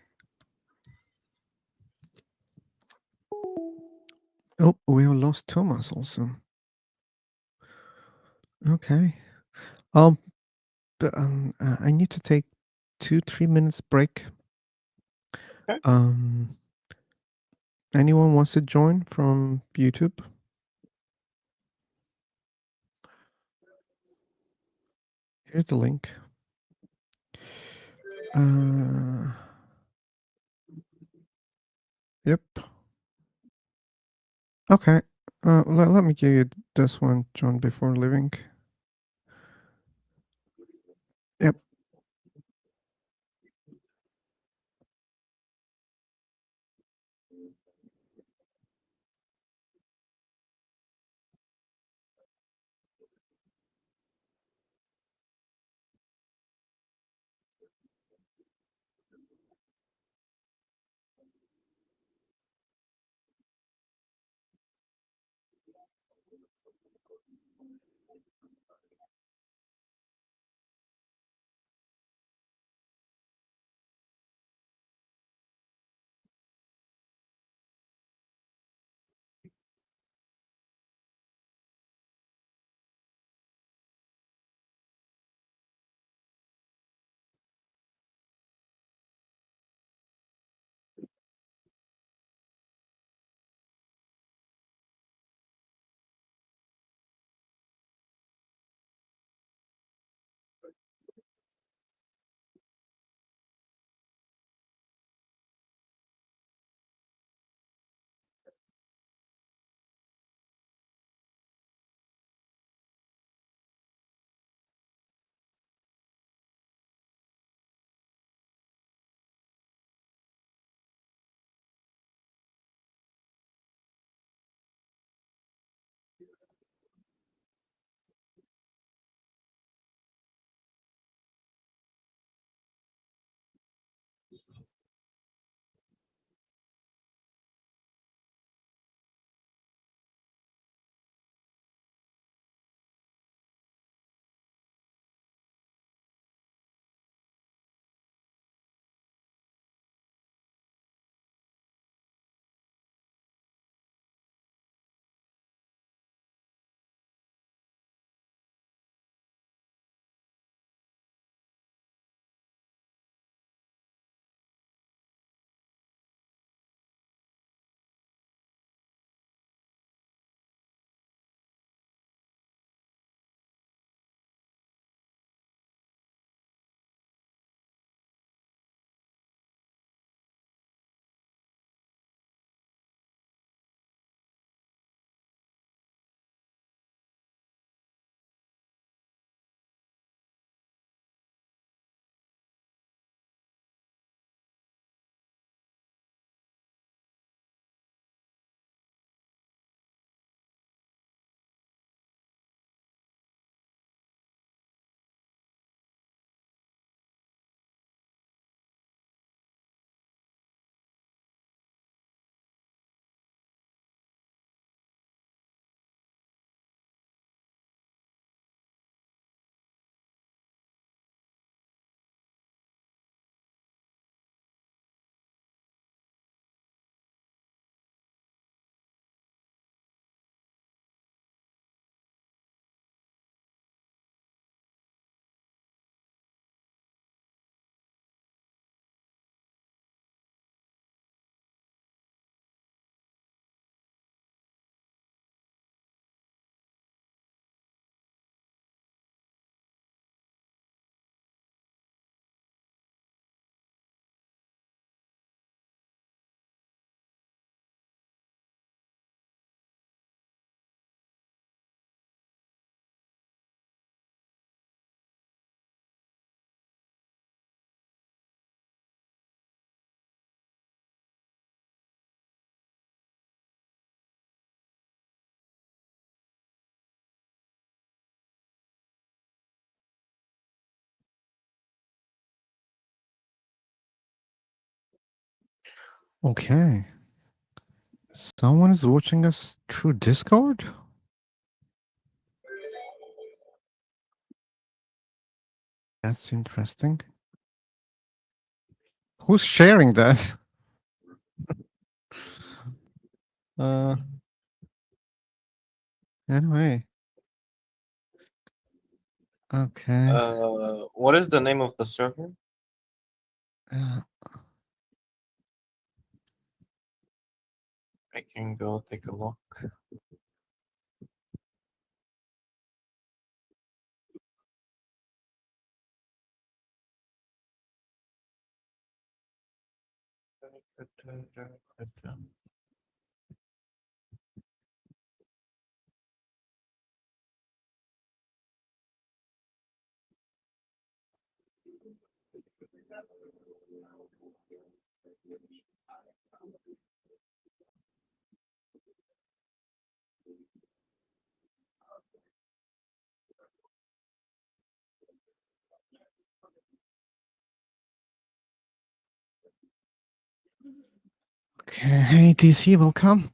Oh, we have lost Thomas also. Okay. Um, I need to take 2-3 minutes break. Okay. Anyone wants to join from YouTube? Here's the link. Yep. Okay. Let me give you this one, John, before leaving. Yep. Okay. Someone is watching us through Discord? That's interesting. Who's sharing that? uh anyway. Okay. What is the name of the server? Uh, I can go take a look. okay. Hey DC, welcome.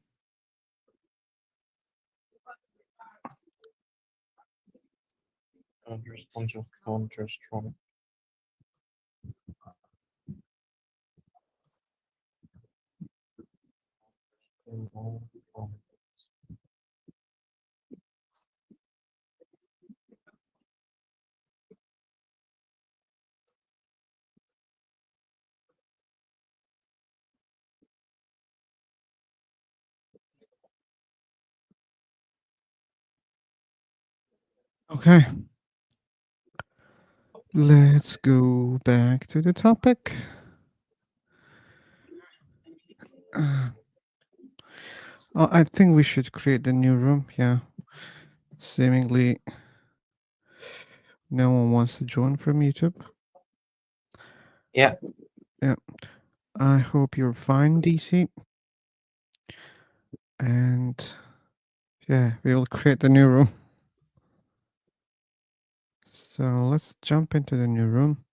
There's a bunch of Counter Strike. Okay. Let's go back to the topic. I think we should create a new room. Yeah. Seemingly, no one wants to join from YouTube. Yeah. Yeah. I hope you're fine, DC. And yeah, we'll create the new room. So let's jump into the new room.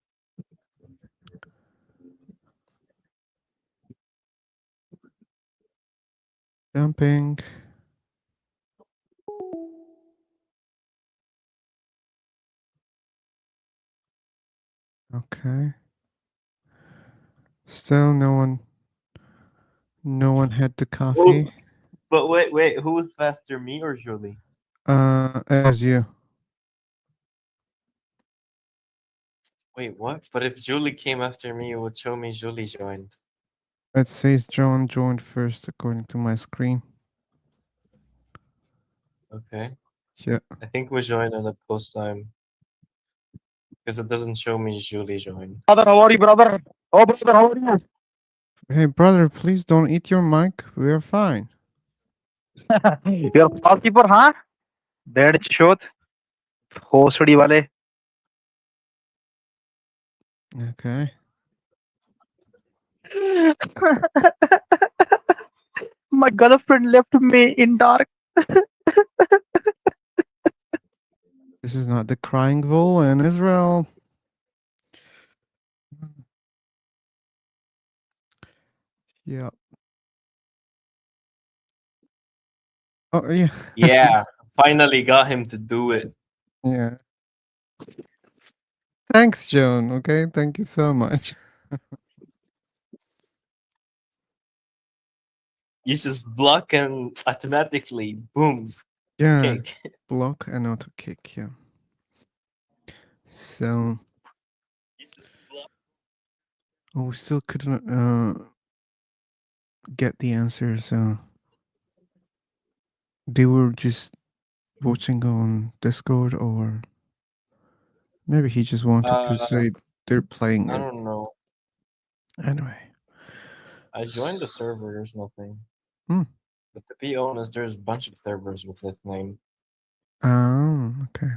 Jumping. Okay. Still no one had the coffee. But wait, who was faster, me or Julie? As you. Wait, what? But if Julie came after me, it would show me Julie joined. It says John joined first according to my screen. Okay. Yeah. I think we joined at a post time. Because it doesn't show me Julie joined. Brother, how are you, brother? Oh, brother, how are you? Hey brother, please don't eat your mic. We're fine. You're a housekeeper, huh? Dead shot. Hosty wale. Okay. My girlfriend left me in dark. This is not the crying bull in Israel. Yeah. Oh yeah. Yeah, finally got him to do it. Yeah. Thanks, Joan. Okay, thank you so much. You just block and automatically, boom. Yeah. Kick. Block and auto kick, yeah. So we still couldn't get the answers. They were just watching on Discord, or maybe he just wanted to say they're playing I it. don't know. Anyway. I joined the server, there's nothing. Hmm. But to be honest, there's a bunch of servers with this name. Oh, okay.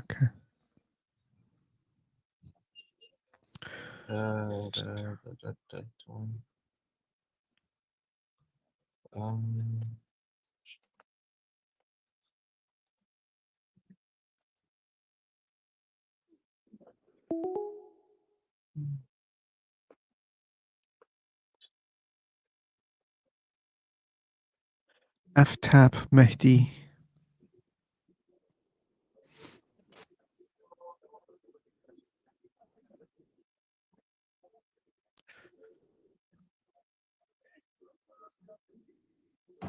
That one. Um, F-tap Mehdi.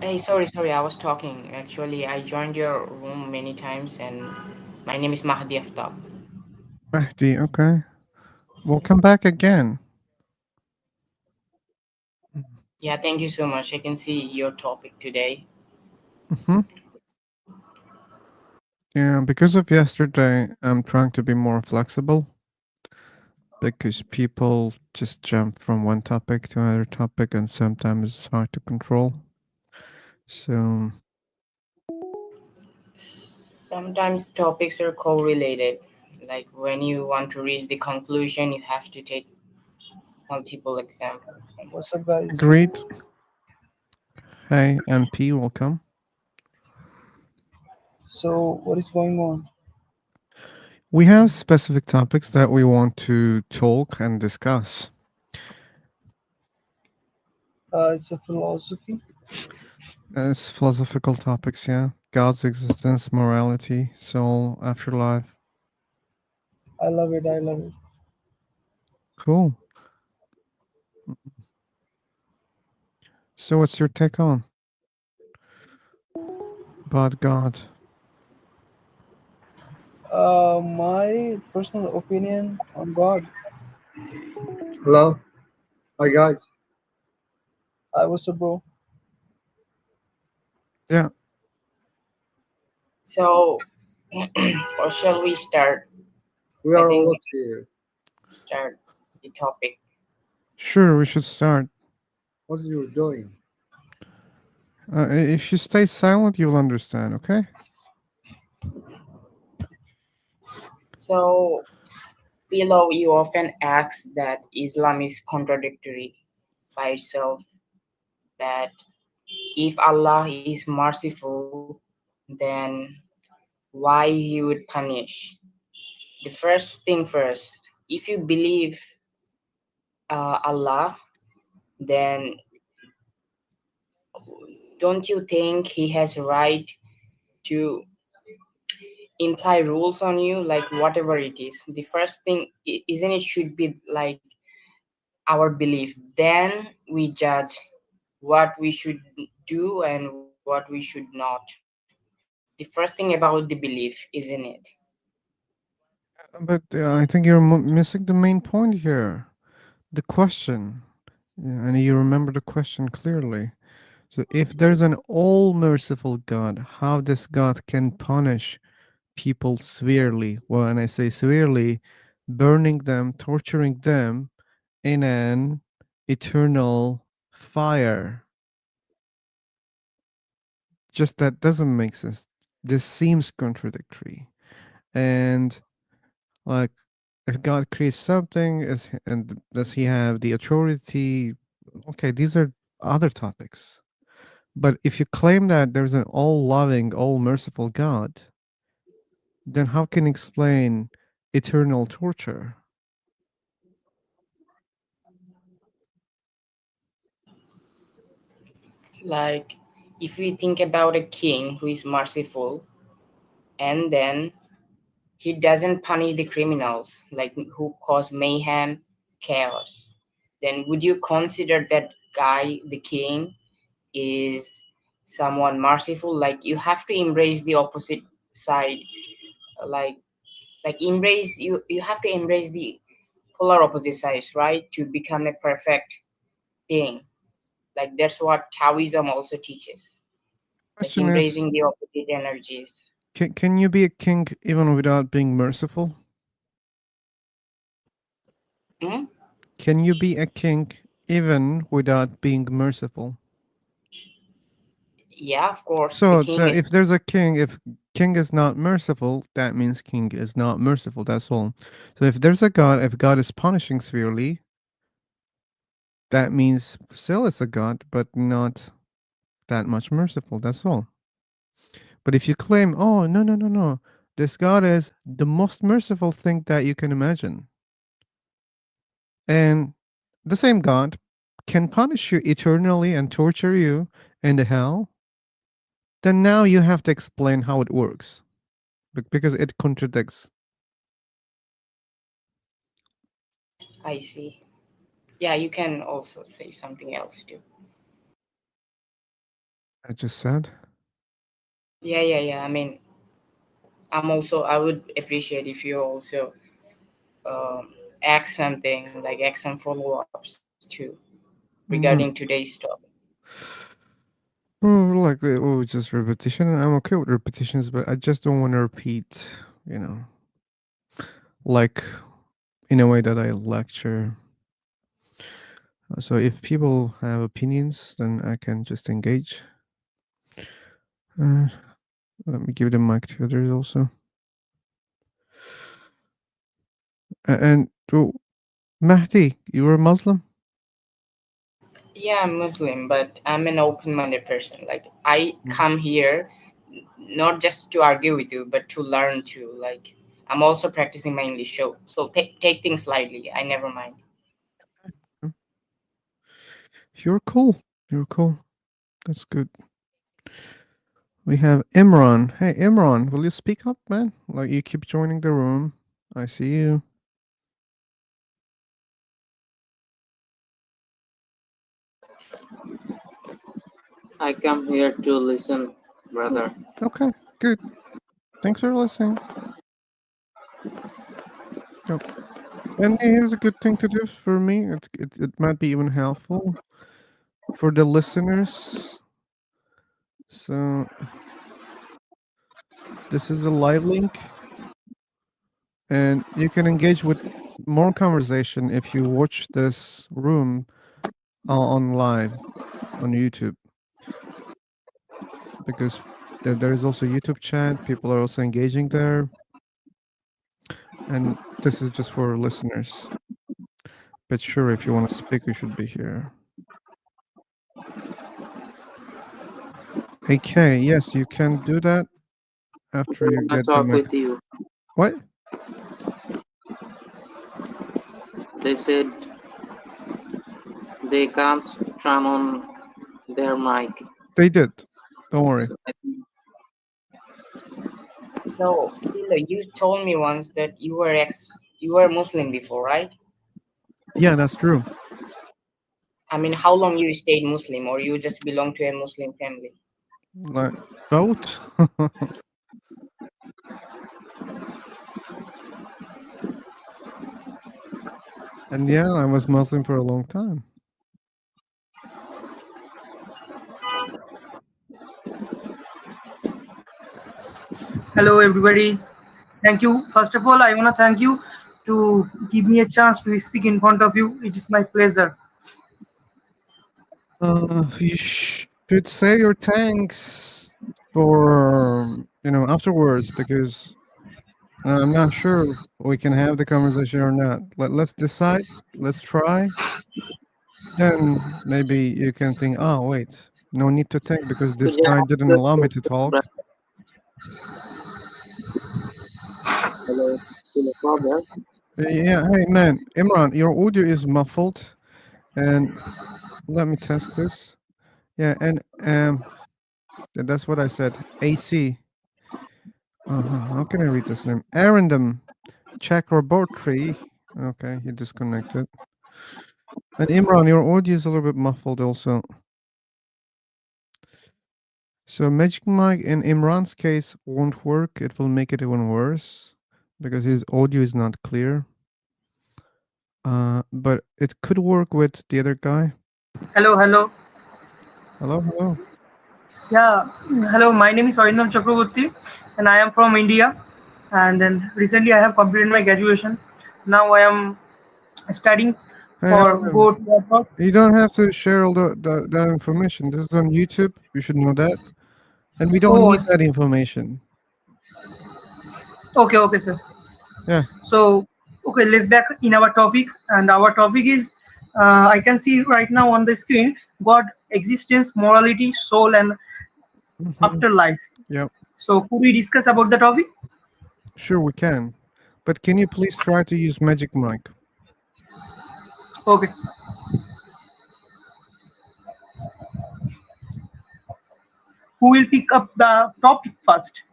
Hey, sorry, I was talking. Actually, I joined your room many times, and my name is Mahdi Aftab. Mehdi, okay. We'll come back again. Yeah, thank you so much. I can see your topic today. Mm-hmm. Yeah, because of yesterday, I'm trying to be more flexible because people just jump from one topic to another topic, and sometimes it's hard to control. So, Sometimes topics are correlated. Like when you want to reach the conclusion, you have to take multiple examples. What's up, guys? great. Hey, MP, welcome. So, what is going on? We have specific topics that we want to talk and discuss. It's a philosophy. It's philosophical topics, yeah. God's existence, morality, soul, afterlife. I love it. I love it. Cool. So, what's your take on about God? My personal opinion on God. Hello. Hi, guys. I was a bro. Yeah. So, or shall we start? We I are think all we up here. can start the topic. Sure, we should start. What's you doing? If you stay silent, you'll understand, okay? So, below you often ask that Islam is contradictory by itself, that if Allah is merciful, then why he would punish? The first thing first, if you believe Allah, then don't you think he has right to imply rules on you, like whatever it is? The first thing, isn't it, should be like our belief. Then we judge what we should do and what we should not. The first thing about the belief, isn't it? But I think you're missing the main point here. The question. Yeah, and you remember the question clearly. So if there's an all-merciful God, how this God can punish people severely? Well, and I say severely, burning them, torturing them in an eternal fire. Just that doesn't make sense. This seems contradictory. And like if God creates something and does he have the authority? Okay, these are other topics. But if you claim that there's an all-loving, all-merciful God, then how can you explain eternal torture? Like, if we think about a king who is merciful and then he doesn't punish the criminals, like who cause mayhem, chaos, then would you consider that guy, the king, is someone merciful? Like, you have to embrace the opposite side, like embrace, you have to embrace the polar opposite sides, right, to become a perfect thing. Like, that's what Taoism also teaches, like Question is, embracing the opposite energies. can you be a king even without being merciful? Hmm? Can you be a king even without being merciful? Yeah, of course, the So king is. if there's a king, if king is not merciful, that means king is not merciful. That's all. So if there's a God, if God is punishing severely, that means still it's a God, but not that much merciful. That's all. But if you claim, oh, no, no, no, no, this God is the most merciful thing that you can imagine, and the same God can punish you eternally and torture you in the hell, then now you have to explain how it works, because it contradicts. I see. Yeah, you can also say something else too. I just said. Yeah. I mean, I would appreciate if you also ask something, like ask some follow-ups too regarding Mm, today's topic. like just repetition. I'm okay with repetitions, but I just don't want to repeat. You know, like in a way that I lecture. So if people have opinions, then I can just engage. Let me give the mic to others also. And oh, Mahdi, you were a Muslim? Yeah, I'm Muslim, but I'm an open-minded person. Like I come here not just to argue with you, but to learn too. Like I'm also practicing my English, so take things lightly. I never mind. You're cool. You're cool. That's good. We have Imran. Hey, Imran, will you speak up, man? Like, you keep joining the room. I see you. I come here to listen, brother. Okay, good. Thanks for listening. Yep. And here's a good thing to do for me. It might be even helpful for the listeners. So this is a live link, and you can engage with more conversation if you watch this room on live on YouTube, because there is also YouTube chat. People are also engaging there, and this is just for listeners. But sure, if you want to speak, you should be here. Okay, yes, you can do that after I you wanna get the talk mic. with you. What? They said they can't turn on their mic. They did. Don't worry. So I think So, Philo, you told me once that you were Muslim before, right? Yeah, that's true. I mean, how long you stayed Muslim, or you just belong to a Muslim family? Like both. And yeah, I was Muslim for a long time. Hello, everybody. Thank you. First of all, I want to thank you to give me a chance to speak in front of you. It is my pleasure. You should say your thanks for afterwards, because I'm not sure we can have the conversation or not. Let's decide. Let's try. Then maybe you can think, oh wait, no need to thank because so this yeah, guy didn't allow me to talk. hello, brother. Yeah, hey man, Imran, your audio is muffled, and let me test this. Yeah, and that's what I said. AC. How can I read this name? Arendam Chakraborty. Okay, he disconnected. And Imran, your audio is a little bit muffled also. So Magic Mic in Imran's case won't work. It will make it even worse because his audio is not clear. But it could work with the other guy. Hello, hello. Hello. Yeah, hello. My name is Arindam Chakraborty, and I am from India. And then recently, I have completed my graduation. Now I am studying Hey, for Arendam, go to abroad. you don't have to share all that information. This is on YouTube. You should know that. And we don't Oh, need that information. okay, sir. Yeah. So, okay, let's back in our topic, and our topic is I can see right now on the screen God, existence, morality, soul, and afterlife. Yep. So, could we discuss about the topic? Sure, we can. But can you please try to use Magic Mic? Okay. who will pick up the topic first?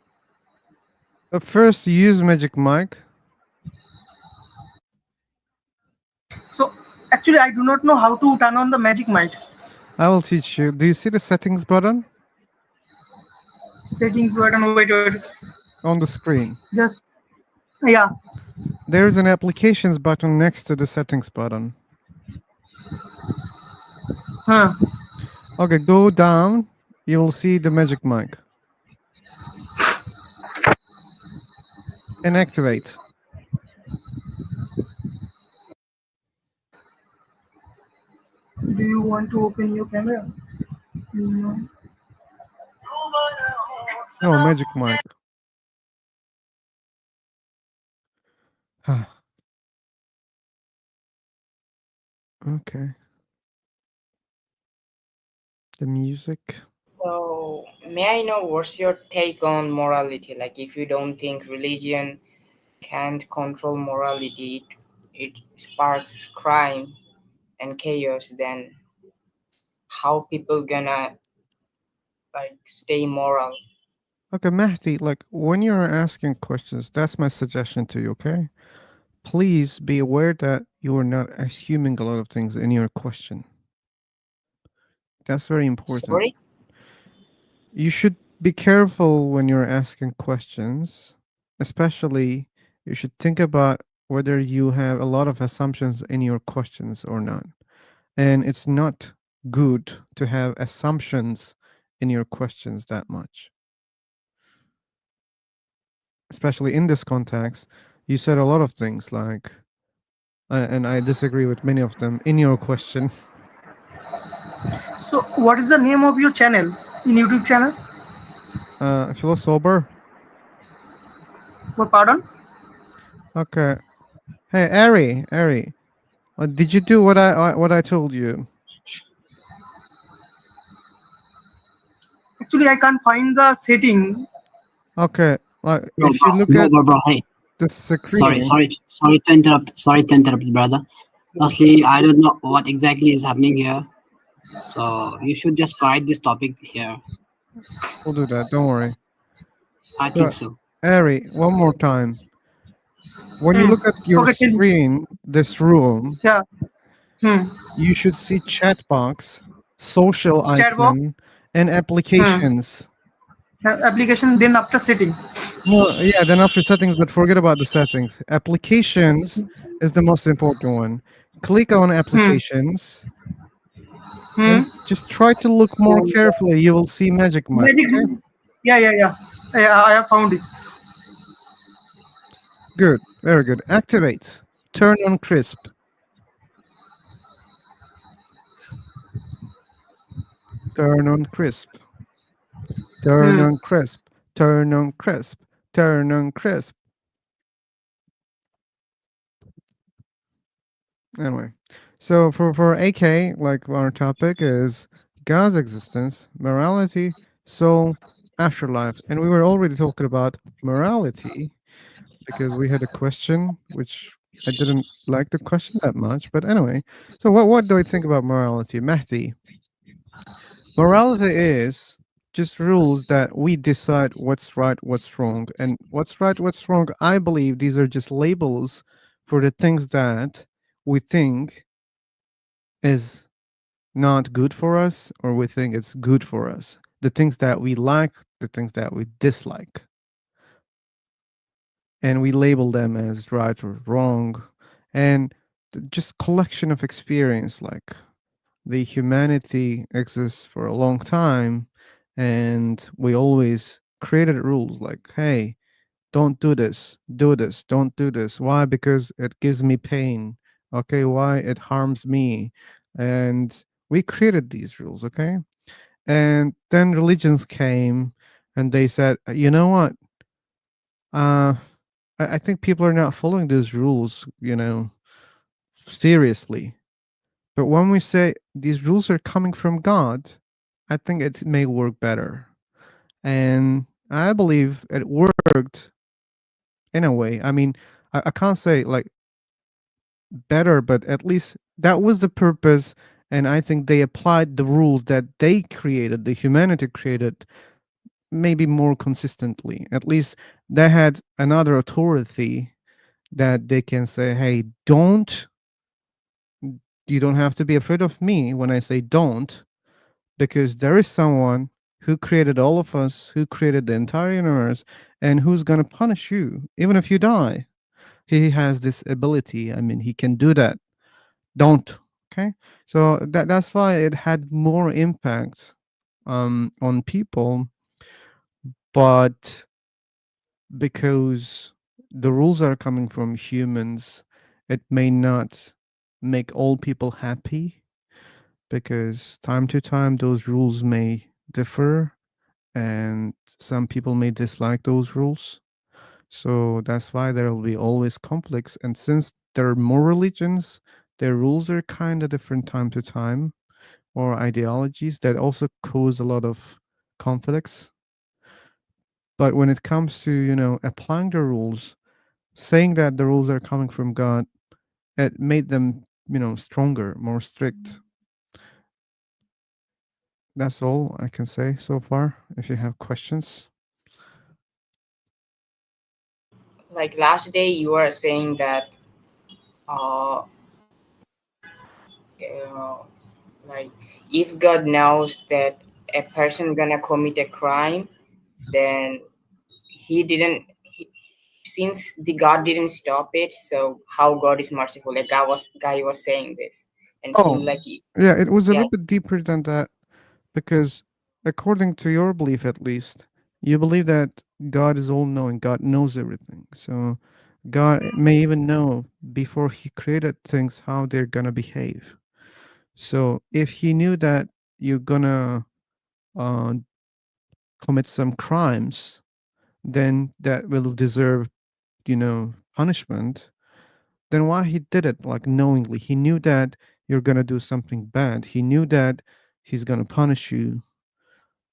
First, use Magic Mic. So actually, I do not know how to turn on the magic mic. I will teach you. Do you see the settings button Settings button. Wait. on the screen? Just yeah. There is an applications button next to the settings button. Huh. Okay, go down. You will see the Magic Mic. And activate. Do you want to open your camera? No. No, Magic Mic. Okay. The music. So, may I know what's your take on morality? Like, if you don't think religion can't control morality, it sparks crime and chaos, then how people gonna like stay moral? Okay, Mahdi, like when you're asking questions, that's my suggestion to you, okay? Please be aware that you are not assuming a lot of things in your question. That's very important. Sorry? You should be careful when you're asking questions, especially you should think about whether you have a lot of assumptions in your questions or not. And it's not good to have assumptions in your questions that much. Especially in this context, you said a lot of things like, and I disagree with many of them in your question. So what is the name of your channel in YouTube channel? Feel sober? What pardon? Okay. Hey, Ari, did you do what I told you? Actually, I can't find the setting. Okay, like Bro, if you look at hey. the screen. Sorry to interrupt. Sorry to interrupt, brother. Firstly, I don't know what exactly is happening here. So you should just guide this topic here. We'll do that. Don't worry. I think so. Ari, one more time. When you look at your screen, this room, yeah, you should see chat box, social Chat box? icon, and applications. Application, then after setting. No, yeah, then after settings, but forget about the settings. Applications is the most important one. Click on applications. And just try to look more carefully. You will see Magic Mic. Okay? Yeah. I have found it. Good. Very good. Activate. Turn on crisp. Turn on crisp. Turn on crisp. Turn on crisp. Turn on crisp. Anyway, so for AK, like our topic is God's existence, morality, soul, afterlife, and we were already talking about morality because we had a question which I didn't like the question that much, but anyway. So what do I think about morality, Mahdi? Morality is just rules that we decide what's right, what's wrong, and what's right, what's wrong. I believe these are just labels for the things that we think is not good for us or we think it's good for us. The things that we like, the things that we dislike. And we label them as right or wrong. And just collection of experience, like the humanity exists for a long time and we always created rules like, hey, don't do this, don't do this. Why? Because it gives me pain. Okay, why? It harms me. And we created these rules, okay? And then religions came and they said, you know what? I think people are not following those rules, seriously. But when we say these rules are coming from God, I think it may work better. And I believe it worked in a way. I mean, I can't say like better, but at least that was the purpose. And I think they applied the rules that they created, the humanity created maybe more consistently. At least they had another authority that they can say, hey, don't, you don't have to be afraid of me when I say don't, because there is someone who created all of us, who created the entire universe, and who's going to punish you, even if you die. He has this ability. I mean, he can do that. Don't. Okay. So that's why it had more impact on people, but because the rules are coming from humans, it may not make all people happy, because time to time those rules may differ and some people may dislike those rules. So that's why there will be always conflicts. And since there are more religions, their rules are kind of different time to time, or ideologies that also cause a lot of conflicts. But when it comes to, applying the rules, saying that the rules are coming from God, it made them, stronger, more strict. That's all I can say so far. If you have questions. Like last day, you were saying that uh, uh like if God knows that a person gonna commit a crime, then he didn't. Since the God didn't stop it, so how God is merciful? A guy was saying this, and it Oh, seemed like yeah, it was a yeah, little bit deeper than that, because according to your belief, at least, you believe that God is all knowing, God knows everything. So God may even know before he created things how they're gonna behave. So if he knew that you're gonna uh, commit some crimes, then that will deserve, punishment. Then why he did it, like, knowingly? He knew that you're gonna do something bad. He knew that he's gonna punish you.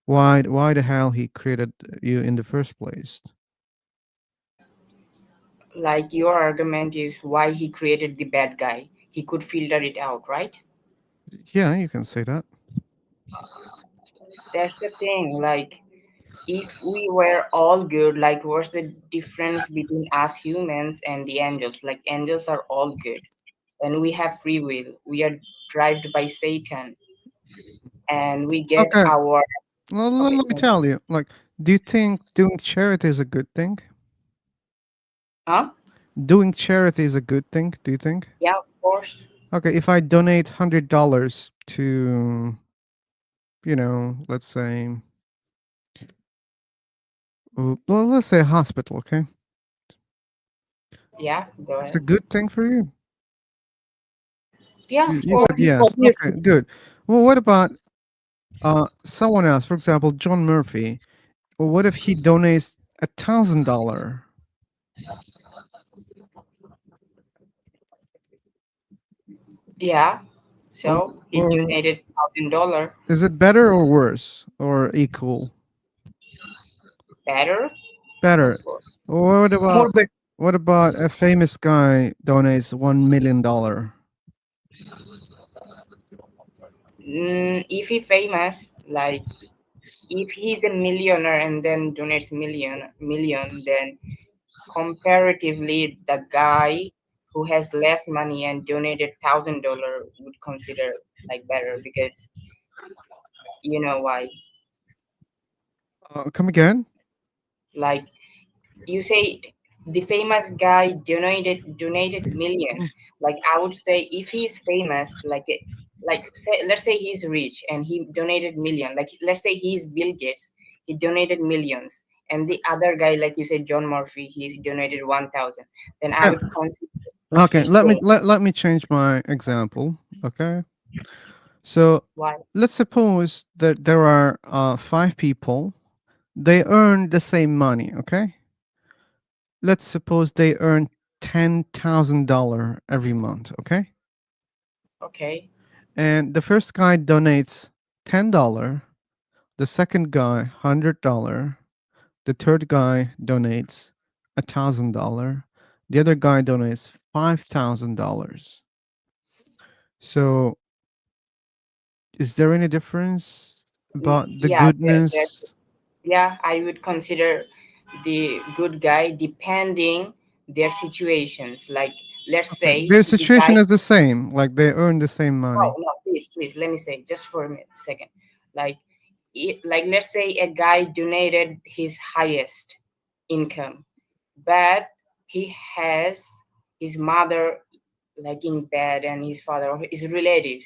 Why the hell he created you in the first place? like your argument is why he created the bad guy. He could filter it out, right? Yeah, you can say that. That's the thing. Like if we were all good, like what's the difference between us humans and the angels? Like angels are all good, and we have free will. We are driven by Satan, and we get Okay, our well, okay. let me tell you. Like, do you think doing charity is a good thing? Huh? Doing charity is a good thing, do you think? Yeah, of course. Okay, if I donate $100 to, let's say, well, let's say a hospital, okay? Yeah, go It's a ahead. good thing for you. Yeah, You, of you course. said yes. Obviously. Okay, good. Well, what about someone else? For example, John Murphy. Well, what if he donates $1,000? Yeah. Well, So he well, donated $1,000. is it better or worse or equal? Better, of Better. course. What More about better. what about a famous guy donates $1 million? If he famous, like if he's a millionaire and then donates million, then comparatively the guy who has less money and donated $1,000 would consider like better because you know why. Come again? Like you say the famous guy donated million. Like I would say if he's famous, like say let's say he's rich and he donated million. Like let's say he's Bill Gates, he donated millions, and the other guy, like you said, John Murphy, he's donated 1,000. Then I Yeah. would consider Okay, the same. let me change my example. Okay. So Why? let's suppose that there are 5 people. They earn the same money. Okay. Let's suppose they earn $10,000 every month. Okay. Okay. And the first guy donates $10. The second guy $100. The third guy donates $1,000. The other guy donates $5,000. So, is there any difference about the Yeah, goodness? Yeah, I would consider the good guy depending their situations. Like, let's Okay, say their the guy. situation is the same. Like they earn the same No, money. no, please, let me say just for a second. Like, like let's say a guy donated his highest income, but he has his mother like in bed and his father or his relatives,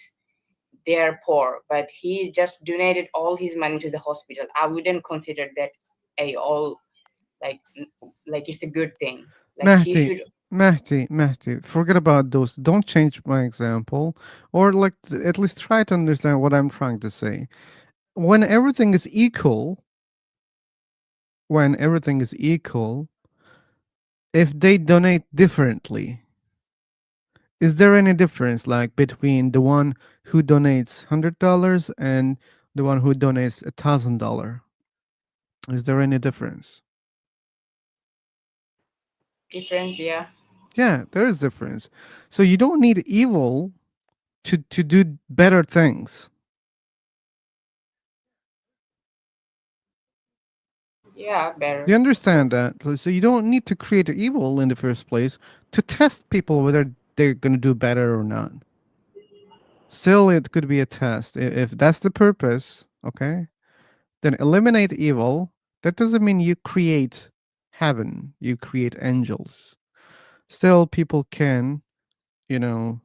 they are poor, but he just donated all his money to the hospital. I wouldn't consider that a all like like it's a good thing. Like he Mahdi, should. Mahdi, forget about those. Don't change my example, or like at least try to understand what I'm trying to say. When everything is equal, when everything is equal, if they donate differently, is there any difference like between the one who donates $100 and the one who donates $1,000? Is there any difference? Difference, yeah. Yeah, there is difference. So you don't need evil to do better things. Yeah, better. You understand that? So you don't need to create evil in the first place to test people whether they're going to do better or not. Still, it could be a test. If that's the purpose, okay, then eliminate evil. That doesn't mean you create heaven, you create angels. Still, people can, you know,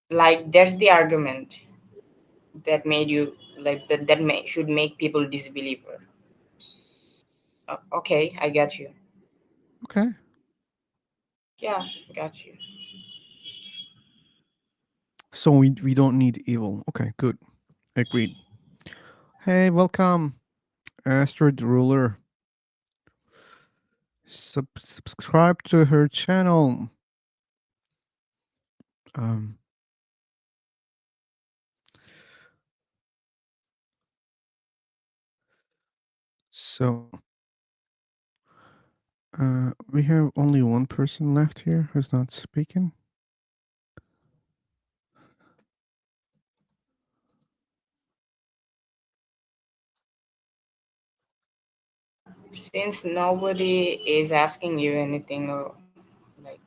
Like there's the argument that made you like that should make people disbeliever. Okay, I got you. okay. Yeah, got you. So we don't need evil. Okay, good. Agreed. Hey, welcome, Asteroid Ruler. Subscribe to her channel. Um, so we have only one person left here who's not speaking. Since nobody is asking you anything or like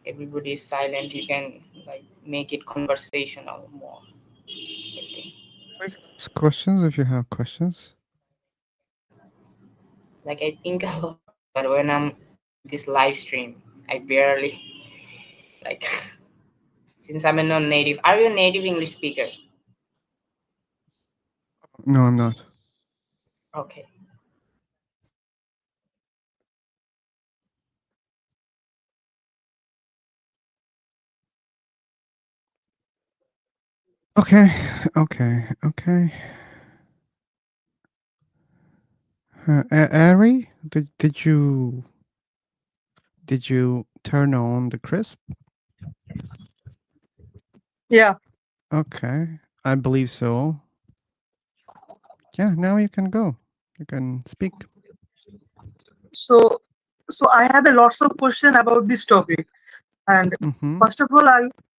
everybody is silent, you can like make it conversational more. I think. We can ask questions if you have questions. Like I think a lot, but when I'm in this live stream, I barely like since I'm a non-native. Are you a native English speaker? No, I'm not. Okay. Okay, okay. Ari, did you turn on the crisp? Yeah. Okay, I believe so. Yeah, now you can go. You can speak. So, I have a lots of question about this topic, and Mm-hmm. first of all,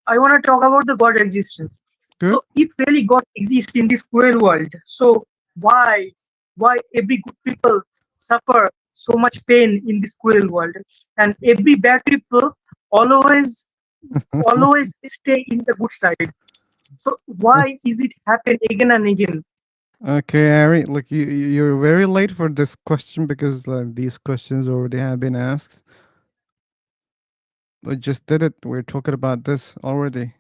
I want to talk about the God existence. Good. So, if really God exists in this cruel world, so why every good people suffer so much pain in this cruel world, and every bad people always stay in the good side. So, why is it happen again and again? Okay, Ari, look, you're very late for this question because these questions already have been asked. We just did it. We're talking about this already,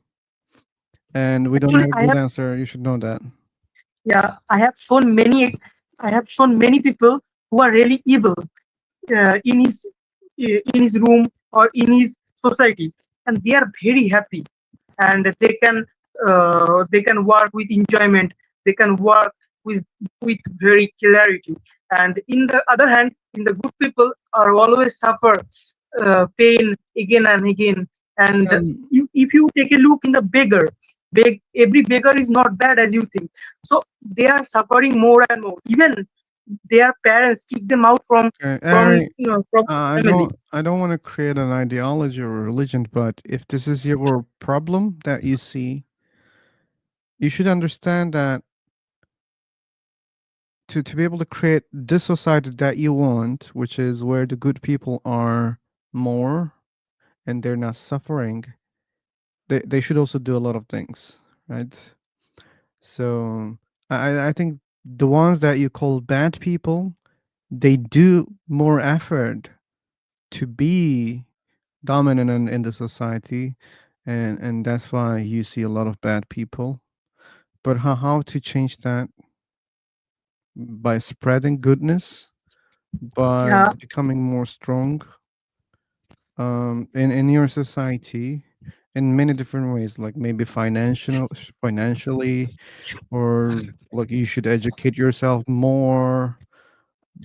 and we don't Actually, have a I good have answer. You should know that. yeah, I have shown many people who are really evil in his room or in his society, and they are very happy, and they can work with enjoyment, they can work with very clarity, and in the other hand, in the good people are always suffer pain again and again. And if you take a look in the every beggar is not bad as you think, so they are suffering more and more. Even their parents kick them out Okay, from Ari, from family. I don't want to create an ideology or a religion, but if this is your problem that you see, you should understand that to be able to create this society that you want, which is where the good people are more and they're not suffering, they should also do a lot of things, right? So I think the ones that you call bad people, they do more effort to be dominant in the society, and that's why you see a lot of bad people. But how to change that? By spreading goodness, by Yeah, becoming more strong in your society in many different ways, like maybe financially, or like you should educate yourself more,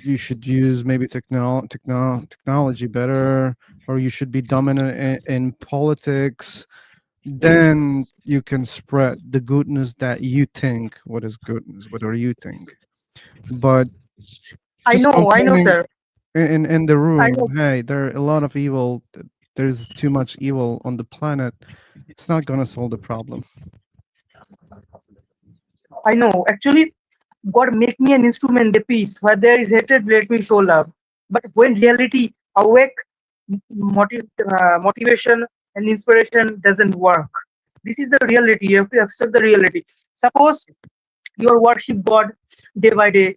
you should use maybe technology better, or you should be dominant in politics. Then you can spread the goodness that you think, what is goodness, whatever you think. But I just know, complaining sir. in the I room, know, hey, there are a lot of evil, there's too much evil on the planet, it's not gonna solve the problem. I know. Actually, God make me an instrument, the peace. Where there is hatred, let me show love. But when reality awake, motivation and inspiration doesn't work. This is the reality. You have to accept the reality. Suppose you worship God day by day,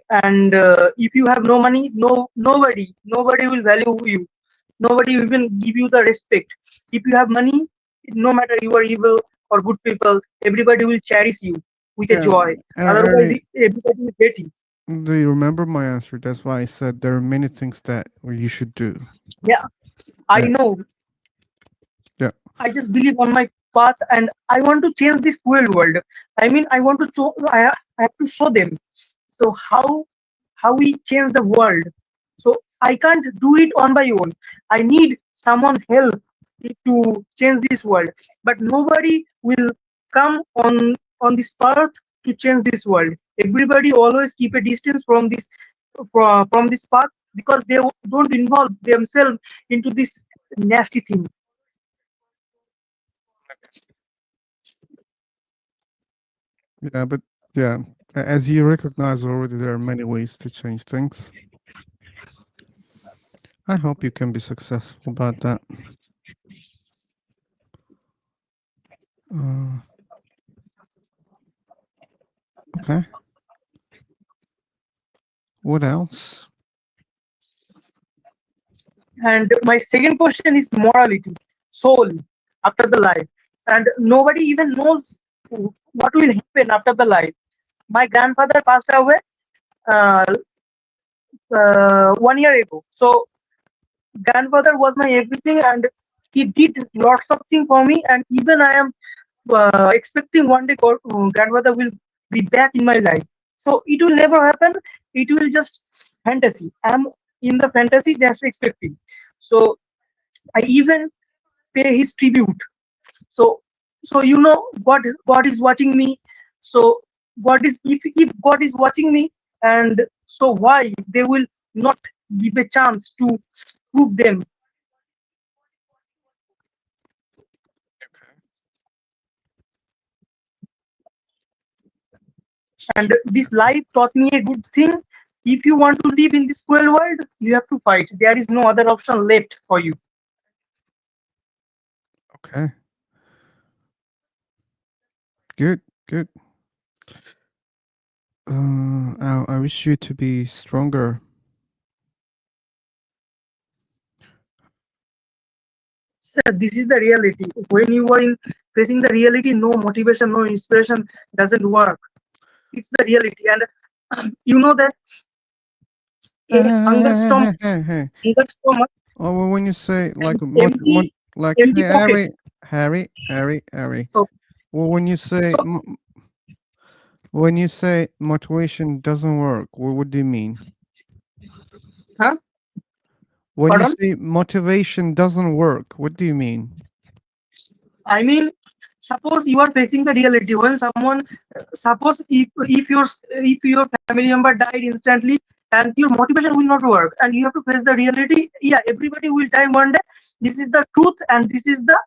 and if you have no money, nobody will value you. Nobody will even give you the respect. If you have money, no matter you are evil or good people, everybody will cherish you with a Yeah, joy. Otherwise, Ari, everybody will hate you. do you remember my answer? That's why I said there are many things that you should do. Yeah, I Yeah, know. yeah. I just believe on my path, and I want to change this cruel world. I mean, I want to show. I have to show them. So how we change the world? So I can't do it on my own. I need someone help to change this world. But nobody will come on this path to change this world. Everybody always keep a distance from this path because they don't involve themselves into this nasty thing. Yeah, but yeah, as you recognize already, there are many ways to change things. I hope you can be successful about that. Uh, okay. What else? And my second question is morality, soul after the life. And nobody even knows what will happen after the life. My grandfather passed away uh, 1 year ago. So grandfather was my everything, and he did lots of things for me. And even I am expecting one day grandfather will be back in my life. So it will never happen. It will just fantasy. I'm in the fantasy just expecting. So I even pay his tribute. So God is watching me. So God is if God is watching me, and so why they will not give a chance to prove them. And this life taught me a good thing. If you want to live in this cruel world, you have to fight. There is no other option left for you. Okay. Good, good. I wish you to be stronger. Sir, this is the reality. When you are in facing the reality, no motivation, no inspiration doesn't work. It's the reality, and you know that a hunger storm, Hey. hunger storm, Oh, well, when you say like empty, like empty hey, pocket. Harry. So, Well, when you say motivation doesn't work, what do you mean? huh? When you Pardon? say motivation doesn't work, what do you mean? I mean, suppose you are facing the reality when someone, suppose if your family member died instantly, and your motivation will not work, and you have to face the reality. Yeah, everybody will die one day. This is the truth, and this is the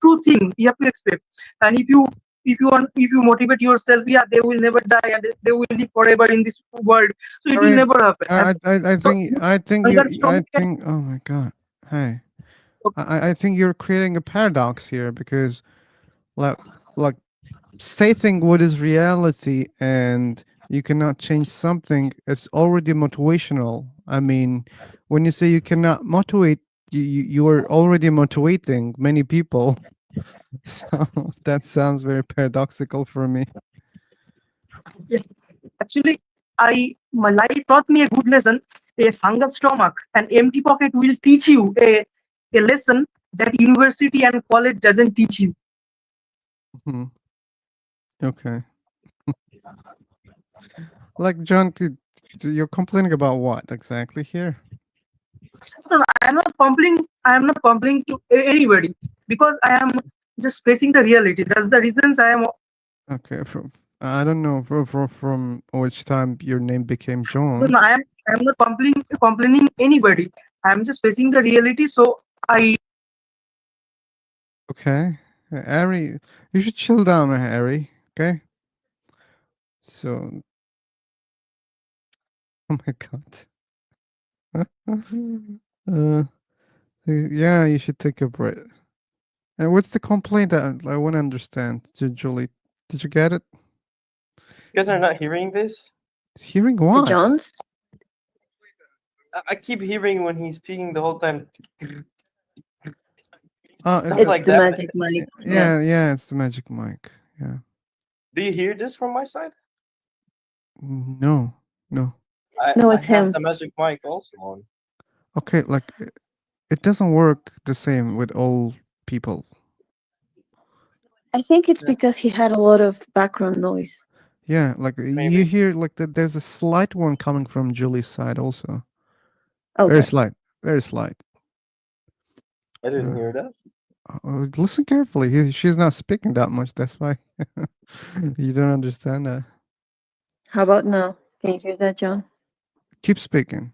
true thing you have to expect. And if you motivate yourself, yeah, they will never die and they will live forever in this world. So it will Sorry, never happen. I So think hunger strong can. oh my god, hey, I think you're creating a paradox here because like like stating what is reality and you cannot change something, it's already motivational. I mean, when you say you cannot motivate, you are already motivating many people. So that sounds very paradoxical for me. Yes. Actually, my life taught me a good lesson. A hunger stomach, an empty pocket will teach you a lesson that university and college doesn't teach you. Mhm. Okay. Like John, you're complaining about what exactly here? No, no, I am not complaining. I am not complaining to anybody because I am just facing the reality. That's the reasons I am. Okay, I don't know from which time your name became No, John. no, I am not complaining anybody. I am just facing the reality. So I. Okay, Harry, you should chill down, Harry. Okay. So, oh my god. Yeah, you should take a break. And what's the complaint that I want to understand, Julie? Did you get it? You guys are not hearing this? Hearing what? John's? I keep hearing when he's speaking the whole time. Oh, Stuff like The that. magic mic. yeah, it's the magic mic. Yeah. Do you hear this from my side? No, no. No, I it's have him. the magic mic also on. Okay, like it doesn't work the same with all people. I think it's because he had a lot of background noise. Yeah, like you hear like there's a slight one coming from Julie's side also. Very Okay. slight, very slight. I didn't hear that. Listen carefully. She's not speaking that much. That's why you don't understand that. How about now? Can you hear that, John? Keep speaking.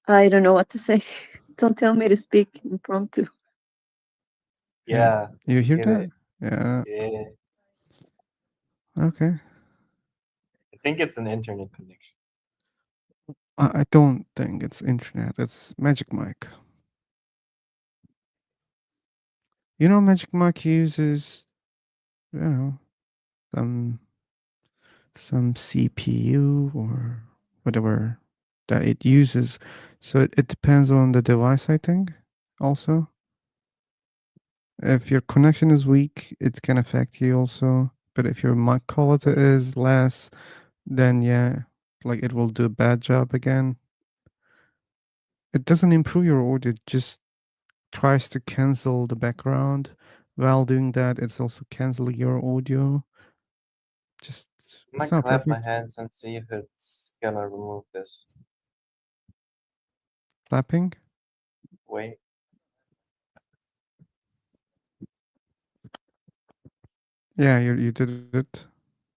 I don't know what to say. Don't tell me to speak impromptu. Yeah. You hear get that? it. Yeah. Yeah. Okay. I think it's an internet connection. I don't think it's internet. It's Magic Mic. You know, Magic Mic uses, you know, some CPU or whatever that it uses. So it depends on the device, I think, also. If your connection is weak, it can affect you also. But if your mic quality is less, then yeah, like it will do a bad job again. It doesn't improve your audio, it just tries to cancel the background. While doing that, it's also canceling your audio. Just I it's might not clap my perfect. hands and see if it's gonna remove this. Clapping. Wait. Yeah, you did it,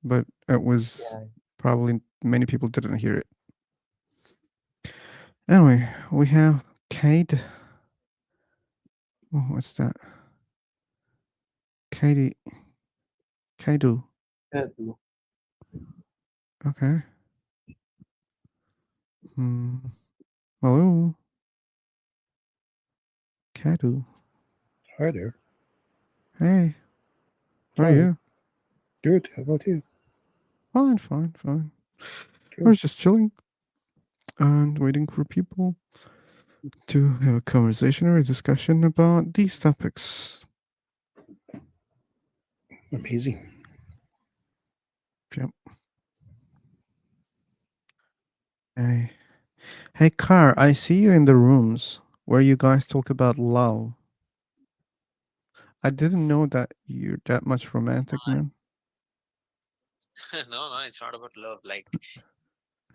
but it was Yeah. probably many people didn't hear it. Anyway, we have Kate. Oh, what's that? Katie. Kaidu. Kaidu. Okay. Hello. Kaidu. Hi there. Hey. How are Hi. you? Good. How about you? Fine, fine, fine. I Good. was just chilling and waiting for people to have a conversation or a discussion about these topics. Amazing. Yep. Hey, Car, I see you in the rooms where you guys talk about love. I didn't know that you're that much romantic, man. No, it's not about love. Like,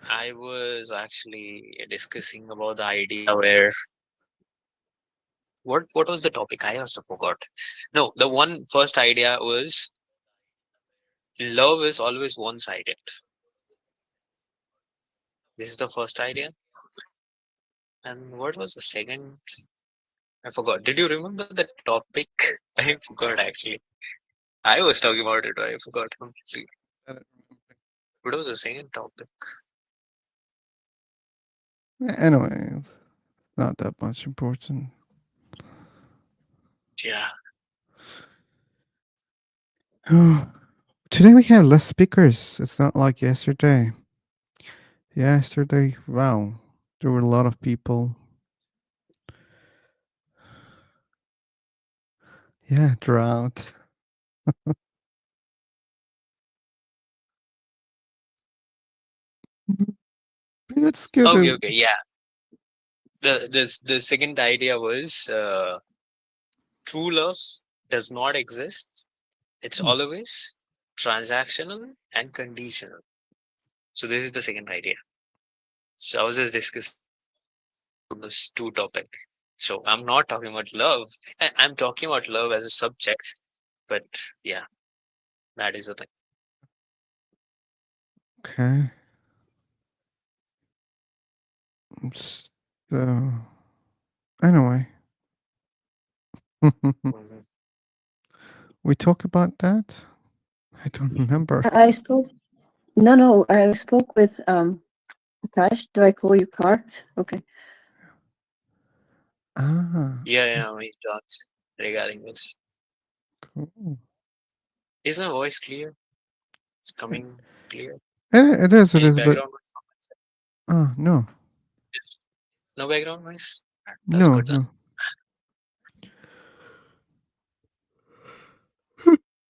I was actually discussing about the idea where what was the topic? I also forgot. No, the one first idea was love is always one-sided. This is the first idea. And what was the second? I forgot. Did you remember the topic? I forgot actually. I was talking about it, but I forgot completely. What was the second topic? Anyway, it's not that much important. Yeah. Today we have less speakers. It's not like yesterday. Yesterday, wow, there were a lot of people. Yeah, drought. Let's go Okay, to. okay, yeah. The second idea was true love does not exist. It's always transactional and conditional. So this is the second idea. So I was just discussing those two topics. So I'm not talking about love. I'm talking about love as a subject. But yeah, that is the thing. Okay. So, anyway. Mhm. We talk about that? I don't remember. I spoke. No, I spoke with Akash. Do I call you Car? Okay. Ah, Yeah, we talked regarding this. cool. Is my voice clear? It's coming clear. It is, Any but. background noise? No. Yes. No background noise? That's No, good then. no.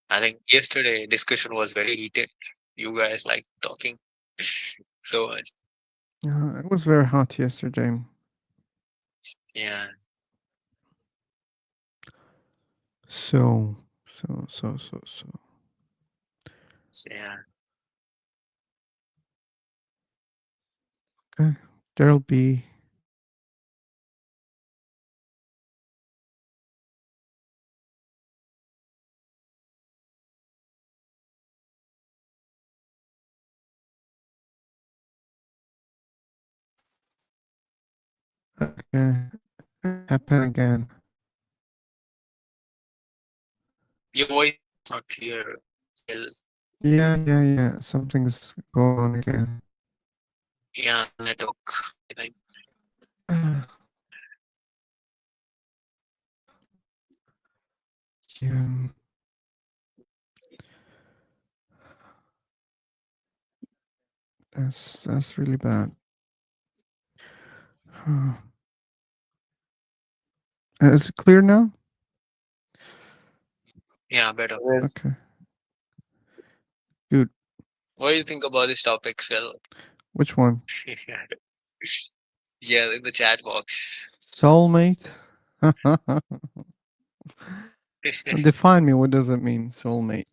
I think yesterday discussion was very heated. You guys like talking so much. It was very hot yesterday. Yeah. So. Yeah. Okay. There'll be. Okay. Happen again. Your voice is not clear. Still. Yeah. Something's going on again. Yeah, network. I think. Yeah. That's really bad. Is it clear now? Yeah, better. Okay. Good. What do you think about this topic, Phil? Which one? Yeah, in the chat box. Soulmate? Define me. What does it mean, soulmate?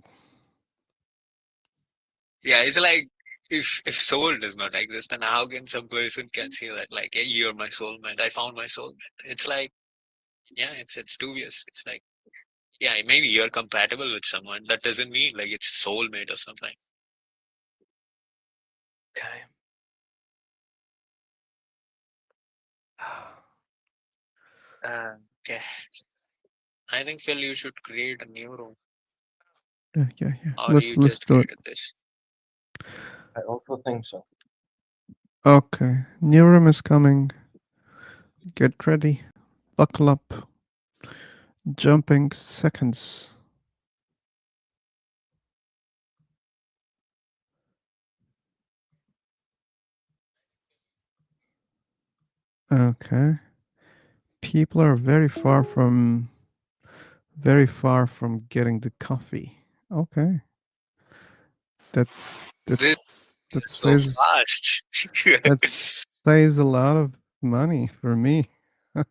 Yeah, it's like if soul does not exist, then how can some person can say that like, hey, you're my soulmate, I found my soulmate? It's like, yeah, it's dubious. It's like, yeah, maybe you're compatible with someone. That doesn't mean like it's soulmate or something. Okay. Okay. I think Phil, you should create a new room. Yeah. Or Let's you do just it. created this. I also think so. Okay. New room is coming. Get ready. Buckle up. Jumping seconds. Okay. People are very far from getting the coffee. Okay. That This is so says fast. that saves a lot of money for me. This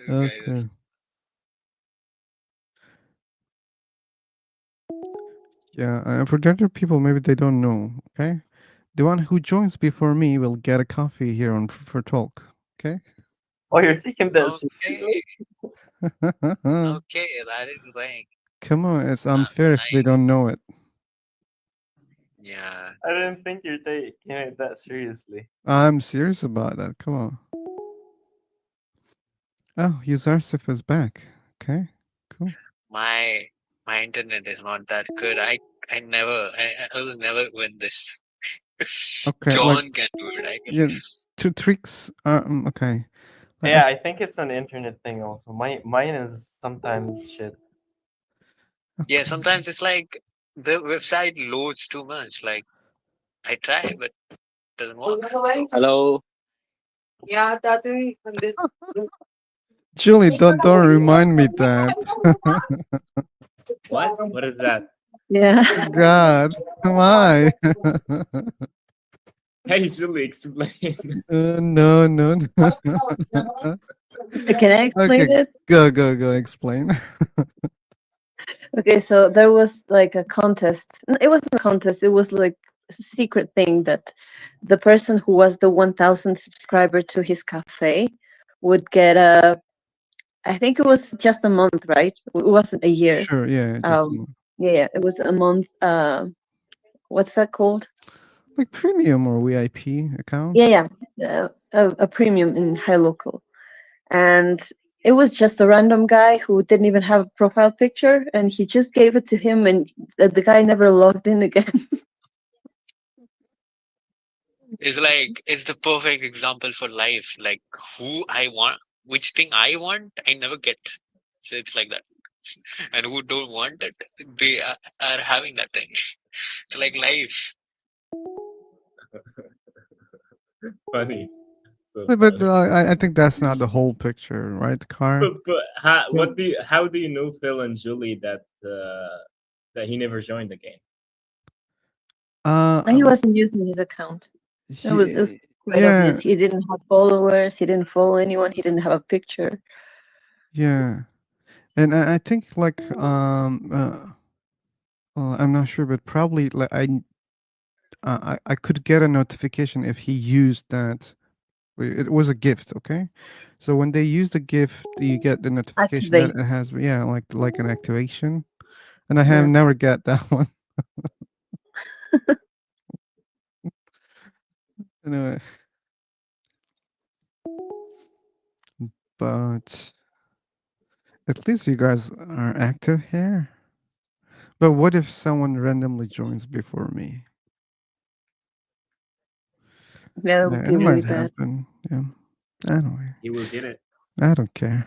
guy Okay. is. Yeah, and for the other people, maybe they don't know. Okay, the one who joins before me will get a coffee here on for talk. Okay. Oh, you're taking that Okay. seriously? Okay, that is the thing. Come on, it's unfair if they don't know it. Yeah. I didn't think you're taking it that seriously. I'm serious about that. Come on. Oh, Yuzarsif is back. Okay, cool. My My internet is not that good. I will never win this. Okay, John can do it, I yeah, guess. two tricks. Okay. Yeah, I think it's an internet thing also. Mine is sometimes shit. Yeah, sometimes it's like the website loads too much. Like I try, but it doesn't work. So. Hello. Julie, don't remind me that. What? What is that? Yeah. God, why? Hey, Julie, explain. No, no, no. Can I explain Okay, it? go, explain. Okay, so there was like a contest. It wasn't a contest. It was like a secret thing that the person who was the 1,000 subscriber to his cafe would get a. I think it was just a month, right? It wasn't a year. Sure, yeah, just Yeah, it was a month. What's that called? like premium or VIP account. Yeah, a premium in High Local, and it was just a random guy who didn't even have a profile picture, and he just gave it to him, and the guy never logged in again. It's the perfect example for life. Like who I want, which thing I want, I never get. So it's like that. And who don't want it, they are having that thing. It's like life. Funny. So But funny. I think that's not the whole picture, right, Car? But how do you know Phil and Julie that that he never joined the game? He wasn't using his account. It was quite obvious. He didn't have followers. He didn't follow anyone. He didn't have a picture. Yeah, and I think like I'm not sure, but probably like I could get a notification if he used that. It was a gift, okay? So when they use the gift, you get the notification that Activate. it has, yeah, like an activation, and I have never get that one. Anyway, but at least you guys are active here. But what if someone randomly joins before me? That would Yeah, be it really might bad. happen. Yeah, anyway, He will get it. I don't care.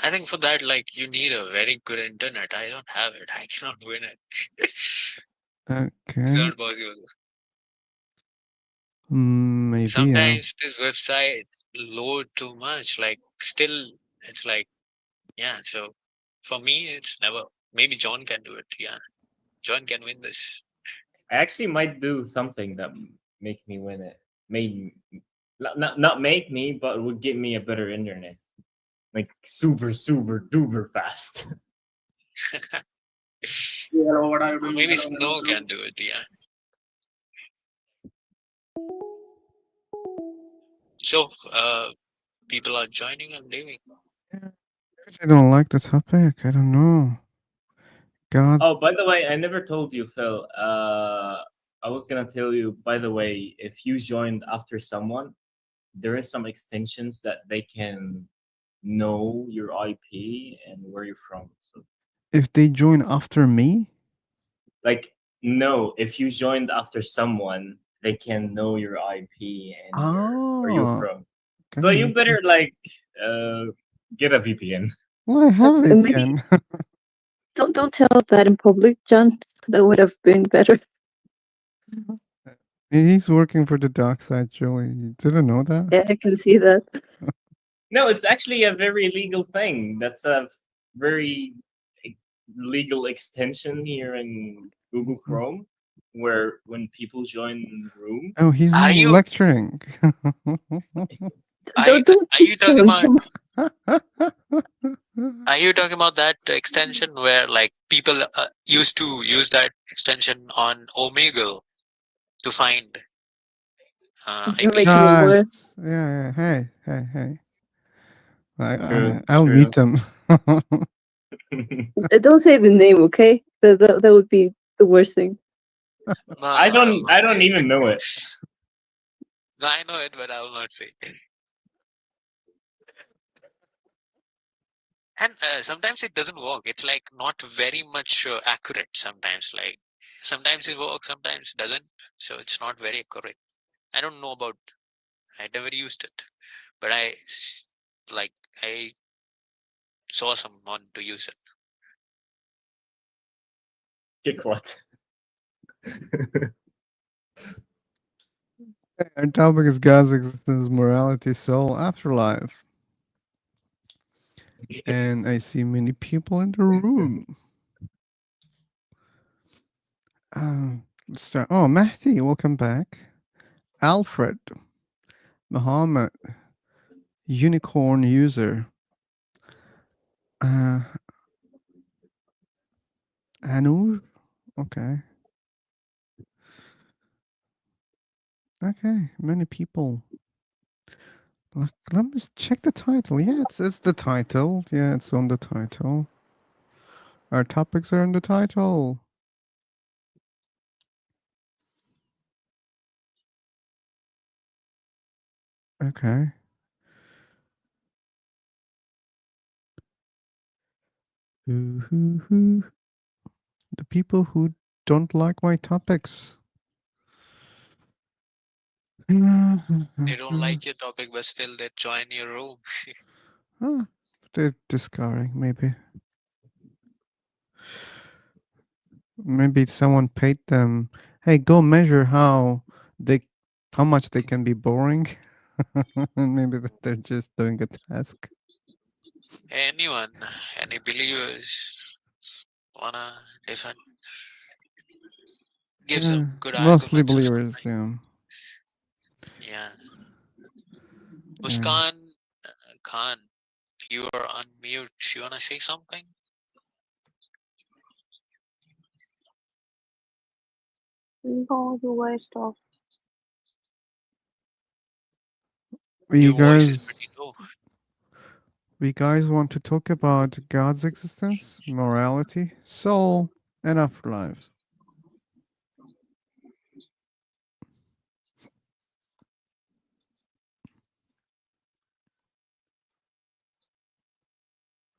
I think for that, like you need a very good internet. I don't have it. I cannot win it. It's Okay, not possible. maybe. Sometimes this website load too much. Like still, it's like yeah. So for me, it's never. Maybe John can do it. Yeah, John can win this. I actually might do something that make me win it. Not make me, but would give me a better internet, like super duper fast. Maybe Snow can do it. Yeah. So people are joining and leaving. I don't like the topic. I don't know. God, Oh, by the way, I never told you, Phil. I was gonna tell you. By the way, if you joined after someone, there is some extensions that they can know your IP and where you're from. So, if they join after me, like, no, if you joined after someone, they can know your IP and where you're oh, from. okay, So you makes better like get a VPN. well, I have it Maybe again. don't tell that in public, John. That would have been better. He's working for the dark side, Joey. You didn't know that? Yeah, I can see that. No, it's actually a very legal thing. That's a very legal extension here in Google Chrome, where when people join the room, Oh, he's Are not you lecturing. are Don't you talking telling about him. are you talking about that extension where like people used to use that extension on Omegle to find You're making it IPs? Guys, worse. yeah. Hey. true, I'll true. meet them. Don't say the name, okay? That would be the worst thing. No, I no, I will not. don't even know it. No, I know it, but I will not say. And sometimes it doesn't work. It's like not very much accurate sometimes. Like sometimes it works, sometimes it doesn't. So it's not very accurate. I don't know about. I never used it, but like I saw someone to use it. Kick what? Our topic is God's existence, morality, soul, afterlife. And I see many people in the room. Let's start. Oh, Mahdi, welcome back. Alfred, Muhammad, unicorn user. Anur? Okay. Okay, many people. Let me check the title. Yeah, it's the title. Yeah, it's on the title. Our topics are in the title. Okay. The people who don't like my topics. They don't like your topic, but still they join your room. They're discarding, maybe. Maybe someone paid them. Hey, go measure how much they can be boring. And maybe that they're just doing a task. Anyone, any believers wanna defend? Give some good Mostly arguments or believers, something. yeah. Yeah. Yeah. Muskan, Khan, you are on mute. You wanna say something? No, you were stopped. We Your voice is pretty guys, low. we guys want to talk about God's existence, morality, soul, and afterlife.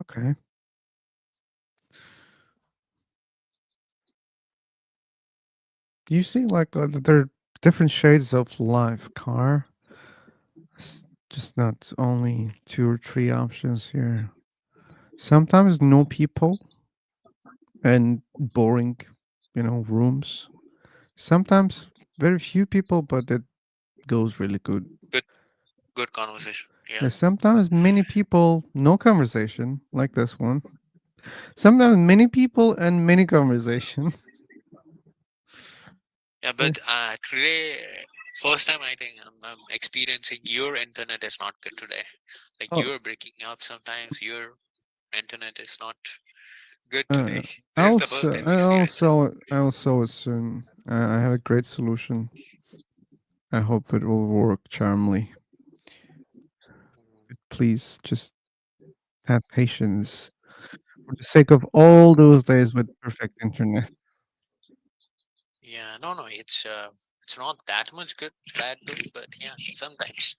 Okay. You see, like there are different shades of life, Car. It's just not only 2 or 3 options here. Sometimes no people and boring, rooms. Sometimes very few people, but it goes really good. Good conversation. Yeah. Yeah, sometimes many people, no conversation, like this one. Sometimes many people and many conversation. Yeah, but today, first time I think I'm experiencing your internet is not good today. Like Oh. you're breaking up sometimes. Your internet is not good Uh, today. This is the first time experience. I will solve it soon. I have a great solution. I hope it will work charmly. Please just have patience for the sake of all those days with perfect internet. Yeah, no, it's not that much good, bad too, but yeah, sometimes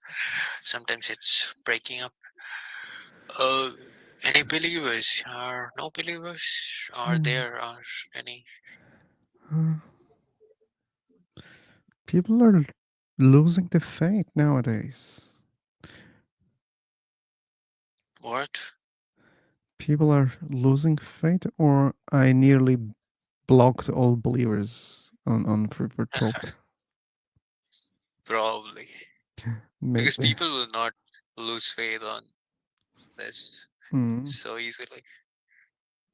it's breaking up. Uh, any believers or no believers? Are there are any? Uh, People are losing the faith nowadays. What? People are losing faith, or I nearly blocked all believers on Freeport Talk. Probably. Because Maybe. people will not lose faith on this Mm. so easily.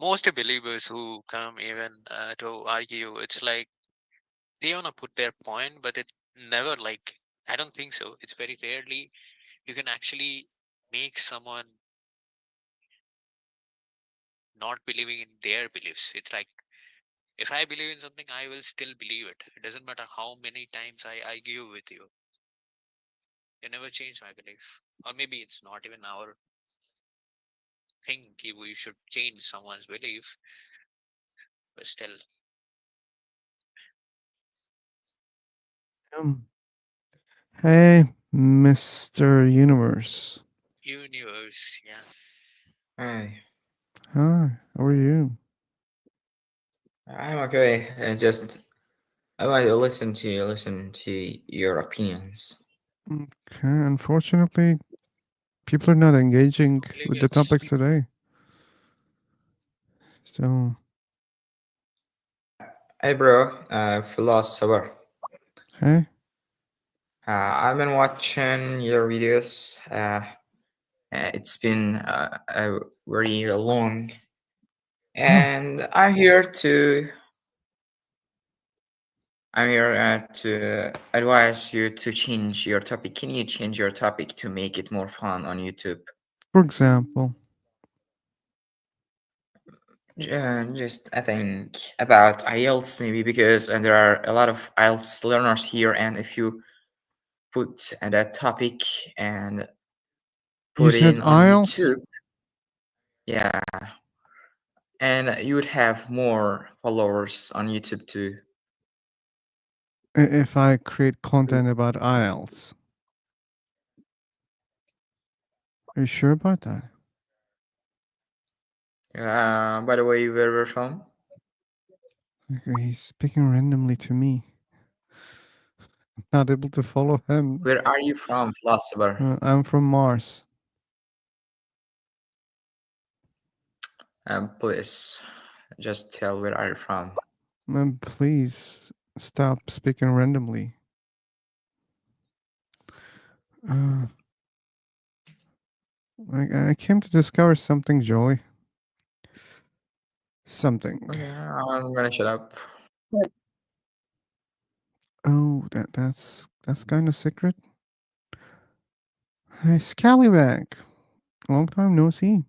Most believers who come even to argue, it's like they want to put their point, but it never like, I don't think so. It's very rarely you can actually make someone not believing in their beliefs. It's like, if I believe in something, I will still believe it. It doesn't matter how many times I argue with you. You never change my belief. Or maybe it's not even our thing. We should change someone's belief, but still. Hey, Mr. Universe. Universe, yeah. Hi. Hi, how are you? I'm okay. And just I want to listen to your opinions. Okay, unfortunately, people are not engaging with the topics today. So, Hey, bro, philosopher. hey, I've been watching your videos. It's been very long, and I'm here to advise you to change your topic. Can you change your topic to make it more fun on YouTube? for example, Just I think about IELTS maybe because there are a lot of IELTS learners here, and if you put that topic and you put said in on IELTS? YouTube, yeah, and you would have more followers on YouTube too. If I create content about IELTS. Are you sure about that? By the way, where we're from? Okay, he's speaking randomly to me. Not able to follow him. Where are you from, philosopher? I'm from Mars. Please, just tell where are you from. Please stop speaking randomly. I came to discover something, Joey. Something. Okay, I'm gonna shut up. Oh, that's kind of secret. Hey, Scallywag. Long time no see.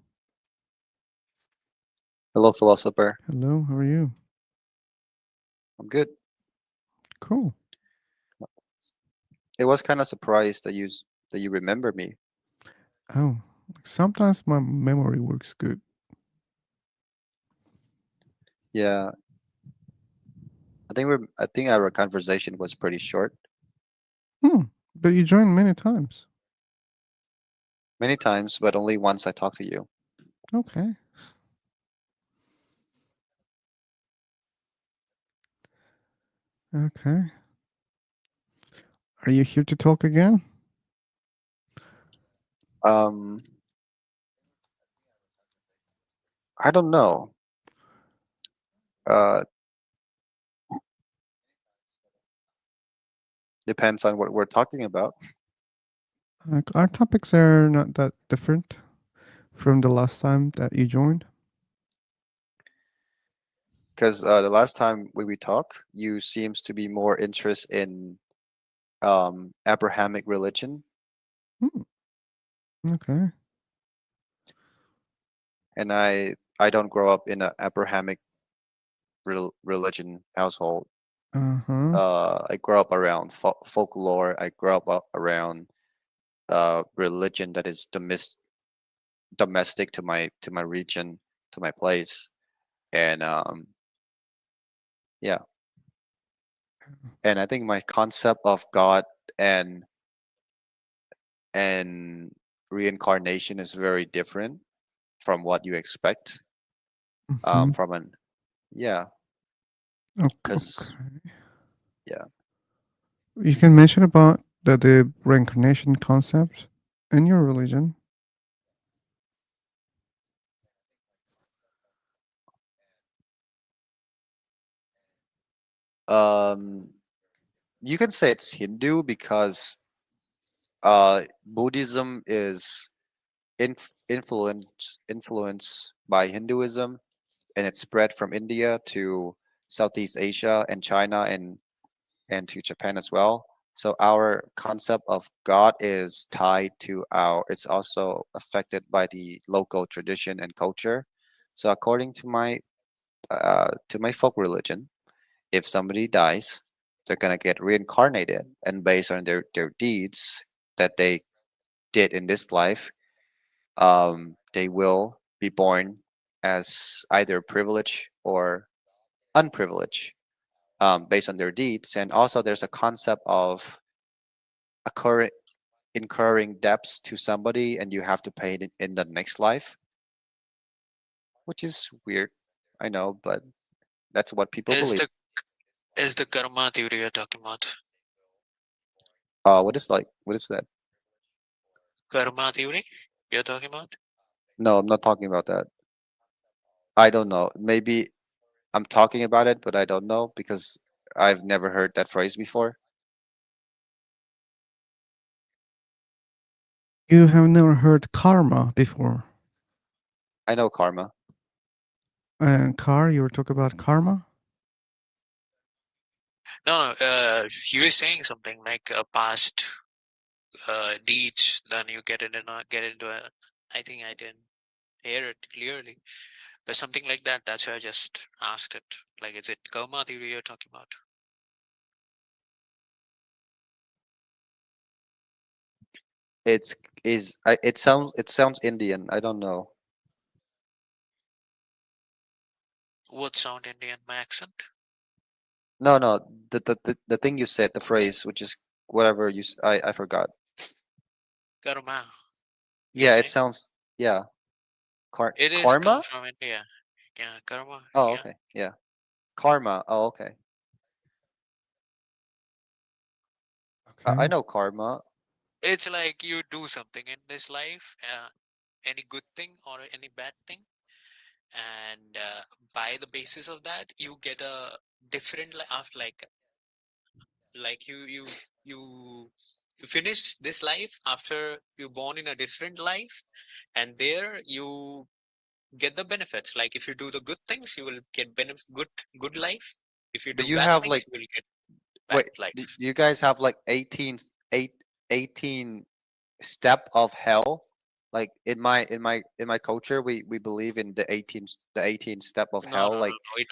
Hello, philosopher. Hello, how are you? I'm good. Cool. It was kind of surprised that you remember me. Oh, sometimes my memory works good. Yeah, I think our conversation was pretty short. But you joined many times. Many times, but only once I talked to you. Okay. Okay. Are you here to talk again? I don't know. Depends on what we're talking about. Our topics are not that different from the last time that you joined. Because the last time we talked, you seems to be more interested in Abrahamic religion, Okay. and I don't grow up in an Abrahamic religion household. Uh-huh. I grew up around folklore. I grew up around religion that is domestic to my region, to my place, and yeah. And I think my concept of God and and reincarnation is very different from what you expect. From an yeah, because yeah. You can mention about the reincarnation concept in your religion. You can say it's Hindu because Buddhism is influenced by Hinduism, and it spread from India to Southeast Asia and China and to Japan as well. So our concept of God is tied to it's also affected by the local tradition and culture. So according to my folk religion, if somebody dies, they're gonna get reincarnated, and based on their deeds that they did in this life, they will be born as either privileged or unprivileged, based on their deeds. And also, there's a concept of occurring incurring debts to somebody, and you have to pay it in the next life. which is weird. I know, but that's what people Is believe. the karma theory you're talking about? What is that? Karma theory you're talking about? No, I'm not talking about that. I don't know. Maybe I'm talking about it, but I don't know because I've never heard that phrase before. You have never heard karma before. I know karma. Car, you were talking about karma? No, no. You were saying something like past deeds, then you get into a. I think I didn't hear it clearly, but something like that. That's why I just asked it. Like, is it karma theory you're talking about? It's it sounds Indian. I don't know. What sound Indian? My accent? No, no. The thing you said, the phrase, which is whatever I forgot. Karma. You're Yeah, it saying sounds yeah. it is Karma? comes from India. Yeah, karma. Oh, Yeah. okay. Yeah. Karma. Oh, okay. I Okay. know karma. It's like you do something in this life, any good thing or any bad thing, and by the basis of that, you get a different after like you you finish this life after you born in a different life, and there you get the benefits. Like if you do the good things, you will get good life. If you Do do you bad have things, like you will get bad wait, do life. you guys have like 18 step of hell? Like in my culture, we believe in the 18 step of No, no, hell. no, Like no. I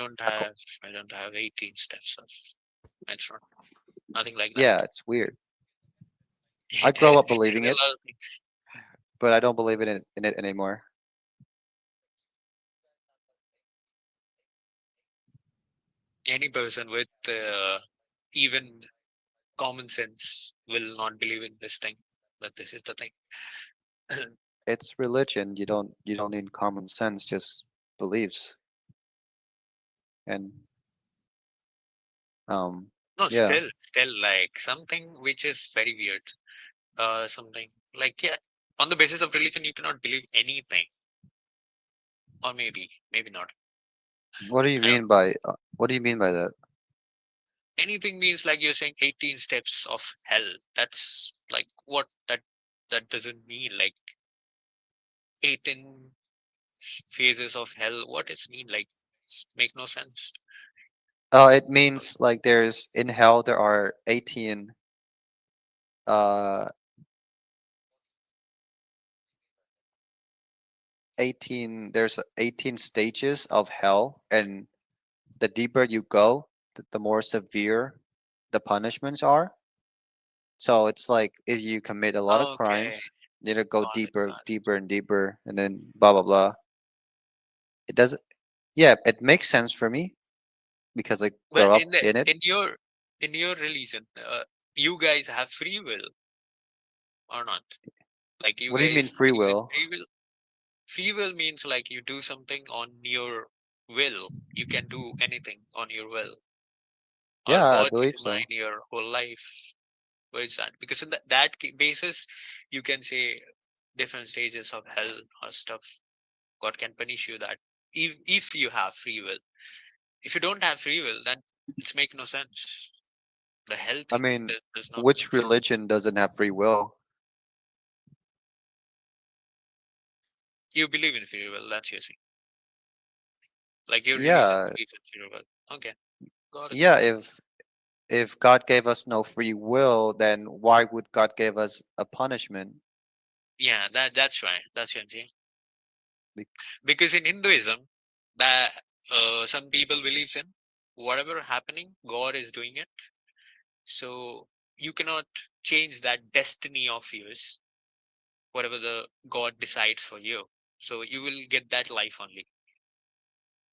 don't have 18 steps of. It's not nothing like that. yeah, it's weird. I It grow is up believing a it, lot of things. but I don't believe in it anymore. Any person with even common sense will not believe in this thing. But this is the thing. It's religion. You don't need common sense, just beliefs. And No, yeah. still like something which is very weird. Something like yeah, on the basis of religion, you cannot believe anything, or maybe not. What do you I don't. mean by what do you mean by that? Anything means like you're saying 18 steps of hell. That's like what that doesn't mean. Like 18 phases of hell. What does mean? Like make no sense. It means like there's in hell there are uh 18 there's 18 stages of hell, and the deeper you go, the more severe the punishments are. So it's like if you commit a lot of Okay, crimes, you need to go got it, deeper, got it. deeper and deeper, and then blah blah blah. It doesn't. Yeah, it makes sense for me because I Well, grow up in it. in your religion, you guys have free will or not? Like you What do you mean guys free believe in will? free will? Free will means like you do something on your will. You can do anything on your will, or Yeah, I God believe determine so. your whole life. Where is that? Because in basis, you can say different stages of hell or stuff. God can punish you that if you have free will. If you don't have free will, then it's make no sense. The hell I thing mean, does not which make sense. religion doesn't have free will? You believe in free will, that's your thing. Like your religion Yeah, believes in free will. Okay, got it. yeah. If God gave us no free will, then why would God give us a punishment? Yeah, that's right. That's your thing. Be- Because in Hinduism, that some people believes in whatever happening, God is doing it. So you cannot change that destiny of yours, whatever the God decides for you. So you will get that life only.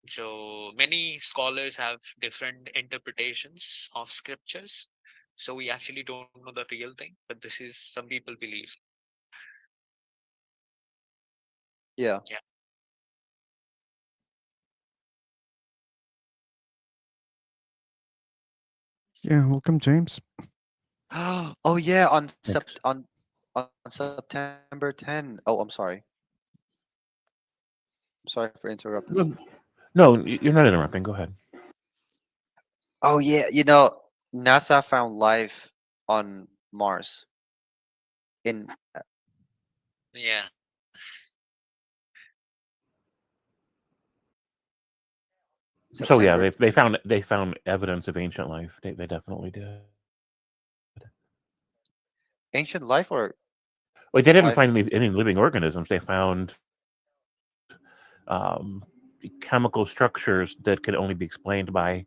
So many scholars have different interpretations of scriptures. So we actually don't know the real thing, but this is some people believe. Yeah. Yeah. Yeah, welcome, James. Oh yeah, on September 10. Oh, I'm sorry. Sorry for interrupting. No, you're not interrupting. Go ahead. Oh yeah, NASA found life on Mars in Yeah. So yeah, September. they found evidence of ancient life. They definitely did. Ancient life or Like they didn't life? find any living organisms. They found um, chemical structures that could only be explained by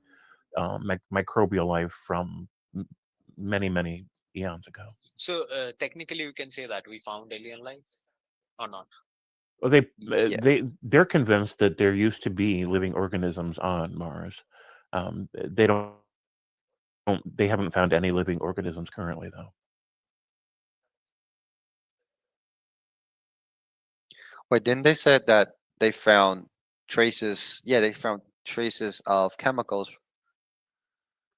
microbial life from many eons ago. So technically, you can say that we found alien life or not. Well, they're convinced that there used to be living organisms on Mars. They haven't found any living organisms currently though. Wait, didn't they said that they found traces? Yeah, they found traces of chemicals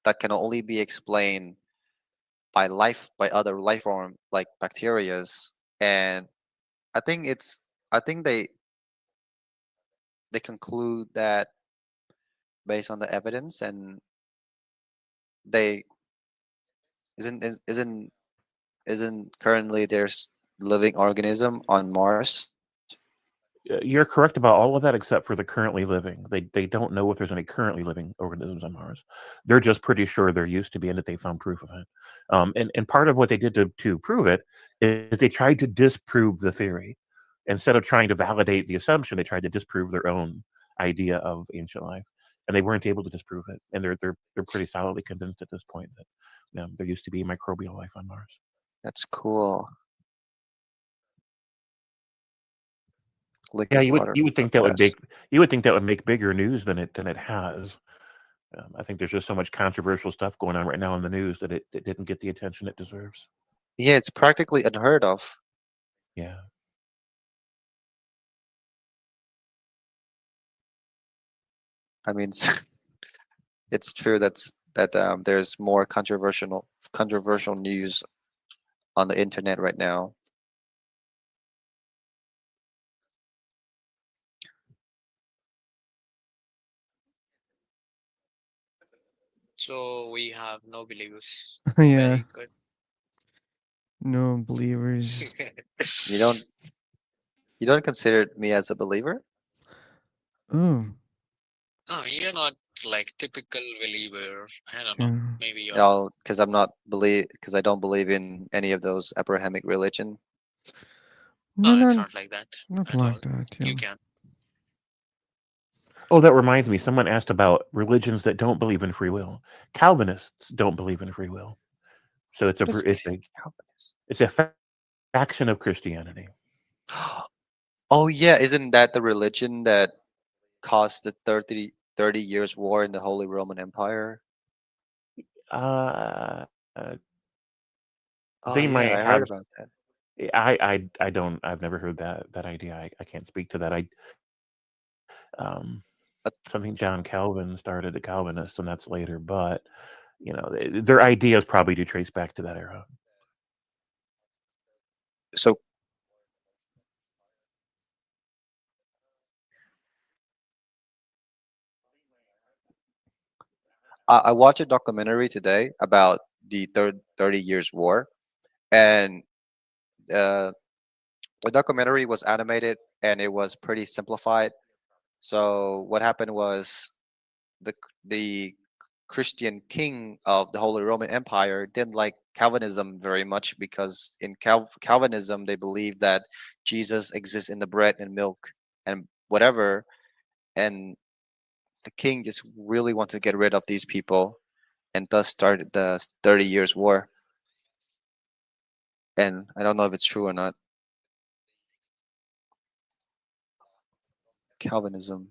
that can only be explained by other life form like bacterias. And I think it's I think they conclude that based on the evidence, and they isn't is- isn't currently there's living organism on Mars. You're correct about all of that except for the currently living. They don't know if there's any currently living organisms on Mars. They're just pretty sure there used to be and that they found proof of it. And part of what they did to prove it is they tried to disprove the theory. Instead of trying to validate the assumption, they tried to disprove their own idea of ancient life. And they weren't able to disprove it. And they're pretty solidly convinced at this point that there used to be microbial life on Mars. That's cool. Yeah, Liquid you would water you from would think that would grass. make you would think that would make bigger news than it has. I think there's just so much controversial stuff going on right now in the news that it didn't get the attention it deserves. Yeah, it's practically unheard of. Yeah. I mean, it's true that there's more controversial news on the internet right now. So we have no believers. Yeah, Very good. no believers. You don't you don't consider me as a believer? Oh, Oh, you're not like typical believer. I don't know. yeah. Maybe you're. No, because I don't believe in any of those Abrahamic religion. No, No, it's not not like that not at all. like that. You Yeah. can. Oh, that reminds me. Someone asked about religions that don't believe in free will. Calvinists don't believe in free will. So What is Calvinist? it's a faction of Christianity. Oh yeah, isn't that the religion that caused the 30 years war in the Holy Roman Empire? Uh, Oh they yeah, might I heard have. about that. I don't. I've never heard that idea. I can't speak to that. Um, something John Calvin started the Calvinists, and that's later. But their ideas probably do trace back to that era. So I watched a documentary today about the 30 years war, and uh, the documentary was animated and it was pretty simplified. So what happened was the Christian king of the Holy Roman Empire didn't like Calvinism very much because in Calvinism they believe that Jesus exists in the bread and milk and whatever, and the king just really wanted to get rid of these people, and thus started the 30 Years' War. And I don't know if it's true or not. Calvinism.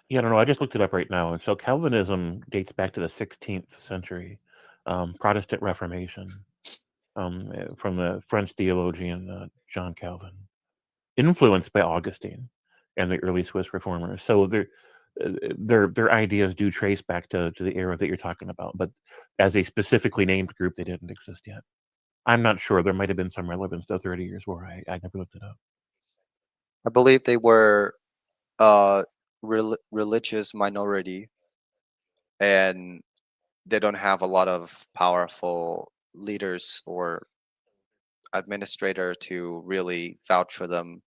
Yeah, I don't know. I just looked it up right now, and so Calvinism dates back to the 16th century, Protestant Reformation, from the French theologian John Calvin, influenced by Augustine. and the early Swiss reformers. So their ideas do trace back to the era that you're talking about, but as a specifically named group, they didn't exist yet. I'm not sure. There might have been some relevance to 30 Years' War. I never looked it up. I believe they were a religious minority, and they don't have a lot of powerful leaders or administrator to really vouch for them.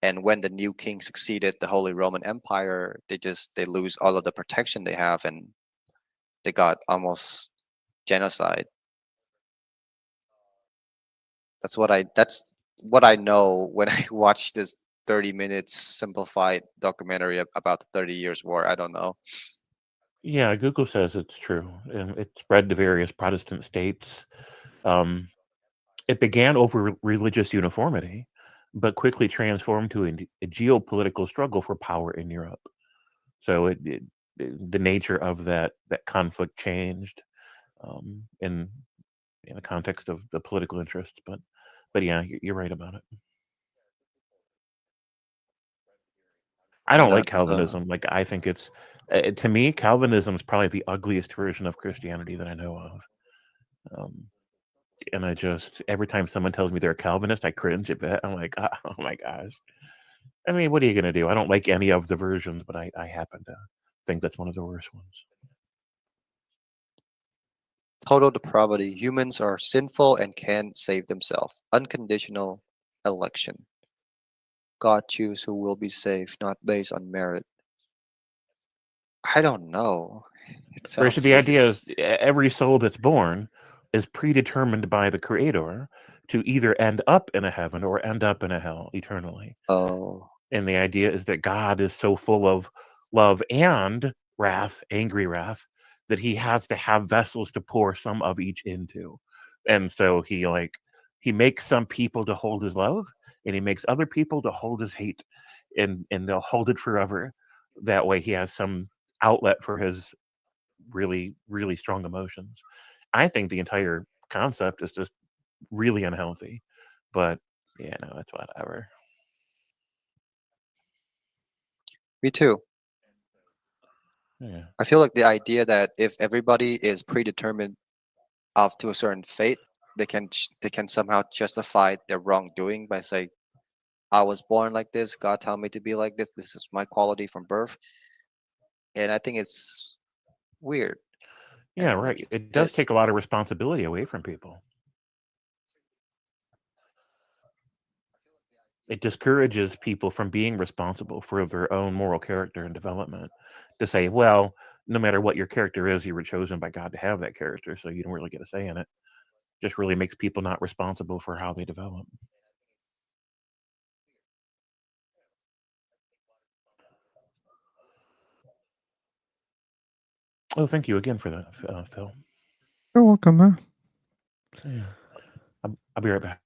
And when the new king succeeded the Holy Roman Empire, they lose all of the protection they have, and they got almost genocide. That's what I know when I watch this 30 minutes simplified documentary about the 30 Years' War. I don't know. Yeah, Google says it's true, and it spread to various Protestant states. Um, it began over religious uniformity, but quickly transformed to a geopolitical struggle for power in Europe. So the nature of that conflict changed in the context of the political interests. But yeah, you're right about it. I don't like That's Calvinism. Like I think it's to me Calvinism is probably the ugliest version of Christianity that I know of. Um, and I just every time someone tells me they're a Calvinist, I cringe a bit. I'm like, oh my gosh. I mean, what are you gonna do? I don't like any of the versions, but I happen to think that's one of the worst ones. total depravity. Humans are sinful and can't save themselves. Unconditional election. God choose who will be saved, not based on merit. I don't know. It First, sounds the weird. idea is every soul that's born is predetermined by the Creator to either end up in a heaven or end up in a hell eternally. Oh. And the idea is that God is so full of love and wrath, angry wrath, that he has to have vessels to pour some of each into. And so he makes some people to hold his love, and he makes other people to hold his hate, and they'll hold it forever. That way he has some outlet for his really, really strong emotions. I think the entire concept is just really unhealthy. But yeah, no, it's whatever. Me too. Yeah. I feel like the idea that if everybody is predetermined off to a certain fate, they can somehow justify their wrongdoing by saying, "I was born like this. God told me to be like this. This is my quality from birth." And I think it's weird. Yeah, And right. It does take a lot of responsibility away from people. It discourages people from being responsible for their own moral character and development. To say, well, no matter what your character is, you were chosen by God to have that character, so you don't really get a say in it. Just really makes people not responsible for how they develop. Oh, thank you again for that, Phil. You're welcome, huh? Yeah. I'll be right back.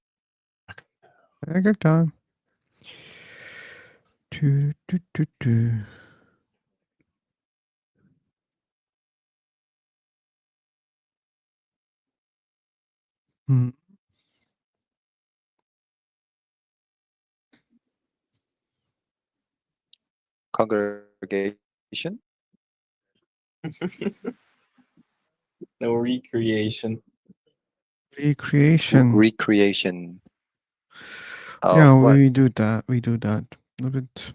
Take your time. Do, do, do, do. Hmm. Congregation. No recreation. Recreation. Recreation Yeah, of what? we do that. We do that. A bit.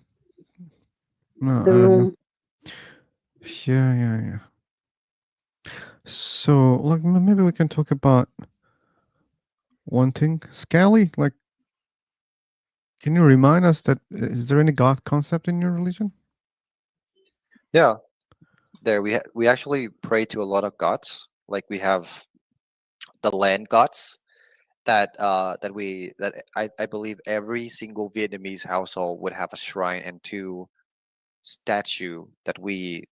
No, The I don't know. room. Yeah. So, like, maybe we can talk about one thing. Scally, like, can you remind us that is there any God concept in your religion? Yeah. There we actually pray to a lot of gods. Like we have the land gods that I believe every single Vietnamese household would have a shrine and two statue that we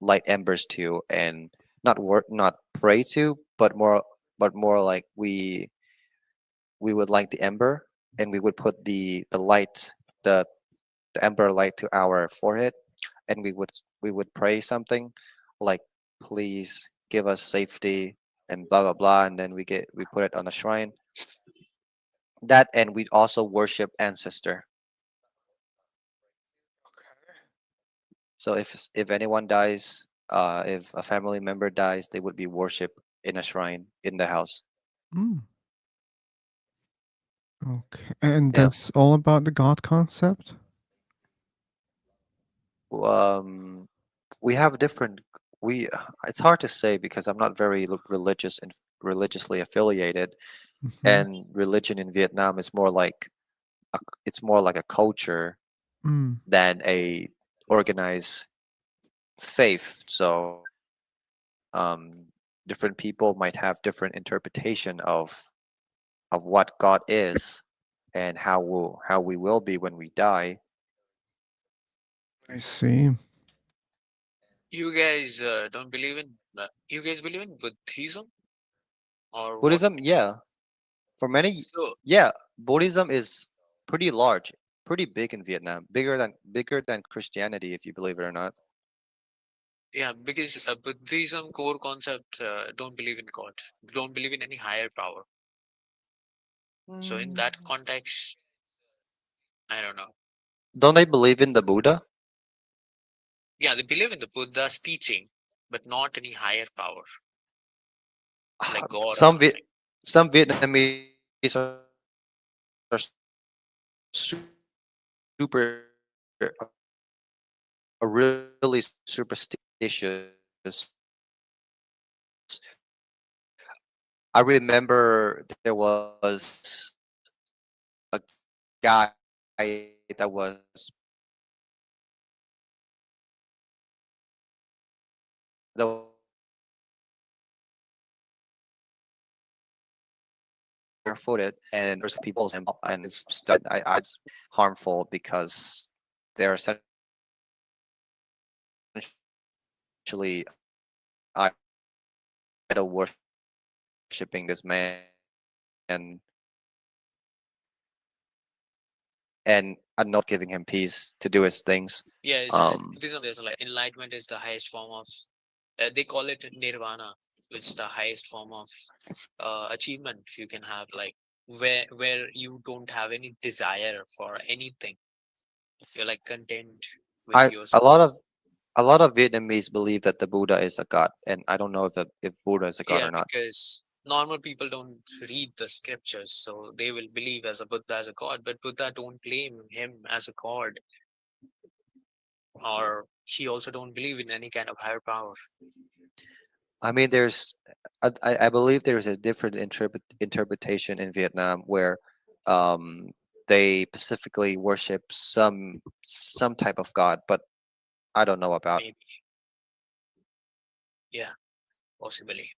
light embers to, and not pray to, but more like we would light the ember, and we would put the light, the ember light to our forehead, and we would pray something like, please give us safety and blah blah blah, and then we put it on a shrine. That, and we also worship ancestor. So if anyone dies, if a family member dies, they would be worshipped in a shrine in the house. Mm. Okay. And Yeah. that's all about the God concept? Um, we have different. We It's hard to say because I'm not very religious and religiously affiliated, Mhm. and religion in Vietnam is more like it's more like a culture Mm. than a organized faith. So different people might have different interpretation of what God is and how we will be when we die. I see. You guys don't believe in. You guys believe in Buddhism or what? Buddhism, yeah, for many, So yeah, Buddhism is pretty large, pretty big in Vietnam, bigger than Christianity, if you believe it or not. yeah, because Buddhism core concept don't believe in God, don't believe in any higher power. So in that context, I don't know. Don't they believe in the Buddha? Yeah, they believe in the Buddha's teaching, but not any higher power like God or Some something. some Vietnamese are super are really superstitious. I remember there was a guy that was barefooted, and there's people and it's harmful because they're essentially idol worshiping this man and not giving him peace to do his things. Yeah, Um, Buddhism. There's like enlightenment is the highest form of. They call it nirvana, which is the highest form of achievement you can have. Like where you don't have any desire for anything. You're like content with I yourself. a lot of Vietnamese believe that the Buddha is a god, and I don't know if Buddha is a god Yeah, or not. because normal people don't read the scriptures, so they will believe as a Buddha as a god, but Buddha don't claim him as a god, or he also don't believe in any kind of higher power. I mean, I believe there's a different interpretation in Vietnam where um, they specifically worship some type of god, but I don't know about. Maybe, yeah, possibly.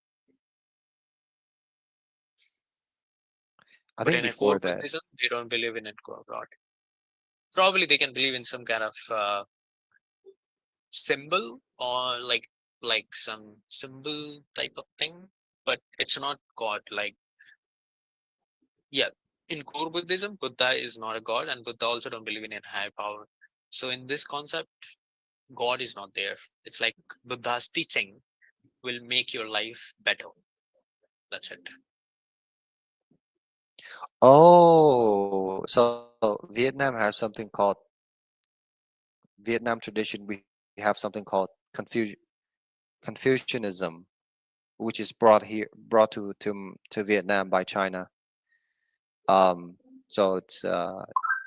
I But think in a core before that, Buddhism, they don't believe in a core God. Probably they can believe in some kind of symbol or like some symbol type of thing, but it's not God. Like yeah, in core Buddhism, Buddha is not a God, and Buddha also don't believe in a higher power. So in this concept, God is not there. It's like Buddha's teaching will make your life better. That's it. oh, so Vietnam has something called Vietnam tradition. We have something called Confucianism, which is brought to Vietnam by China. Um, so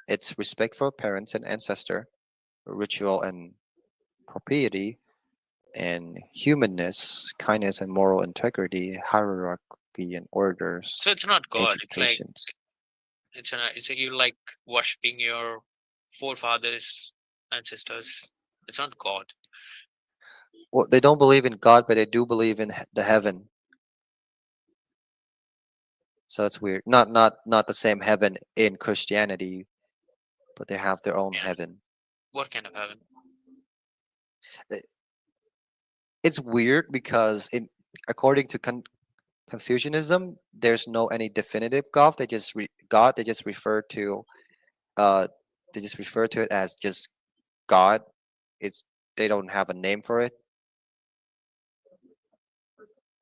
it's respect for parents and ancestor, ritual and propriety, and humanness, kindness and moral integrity, hierarchy and orders, So it's not God. It's like educations. you like worshiping your forefathers, ancestors. It's not God. Well, they don't believe in God, but they do believe in the heaven. So it's weird. Not the same heaven in Christianity, but they have their own Yeah. heaven. What kind of heaven? I- It's weird because according to Confucianism, there's no any definitive God. God. Uh, they just refer to it as just God. It's they don't have a name for it.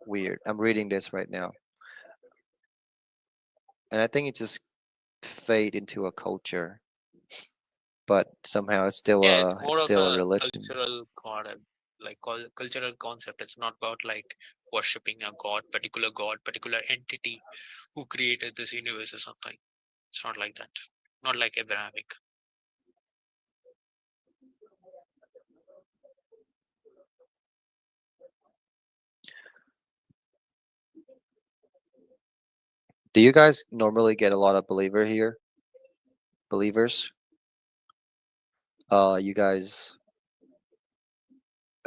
Weird. I'm reading this right now, and I think it just fade into a culture. but somehow it's still Yeah, it's a more of a religion. cultural concept, like cultural concept. It's not about like worshipping a god, particular entity who created this universe or something. It's not like that. Not like Abrahamic. Do you guys normally get a lot of believers? You guys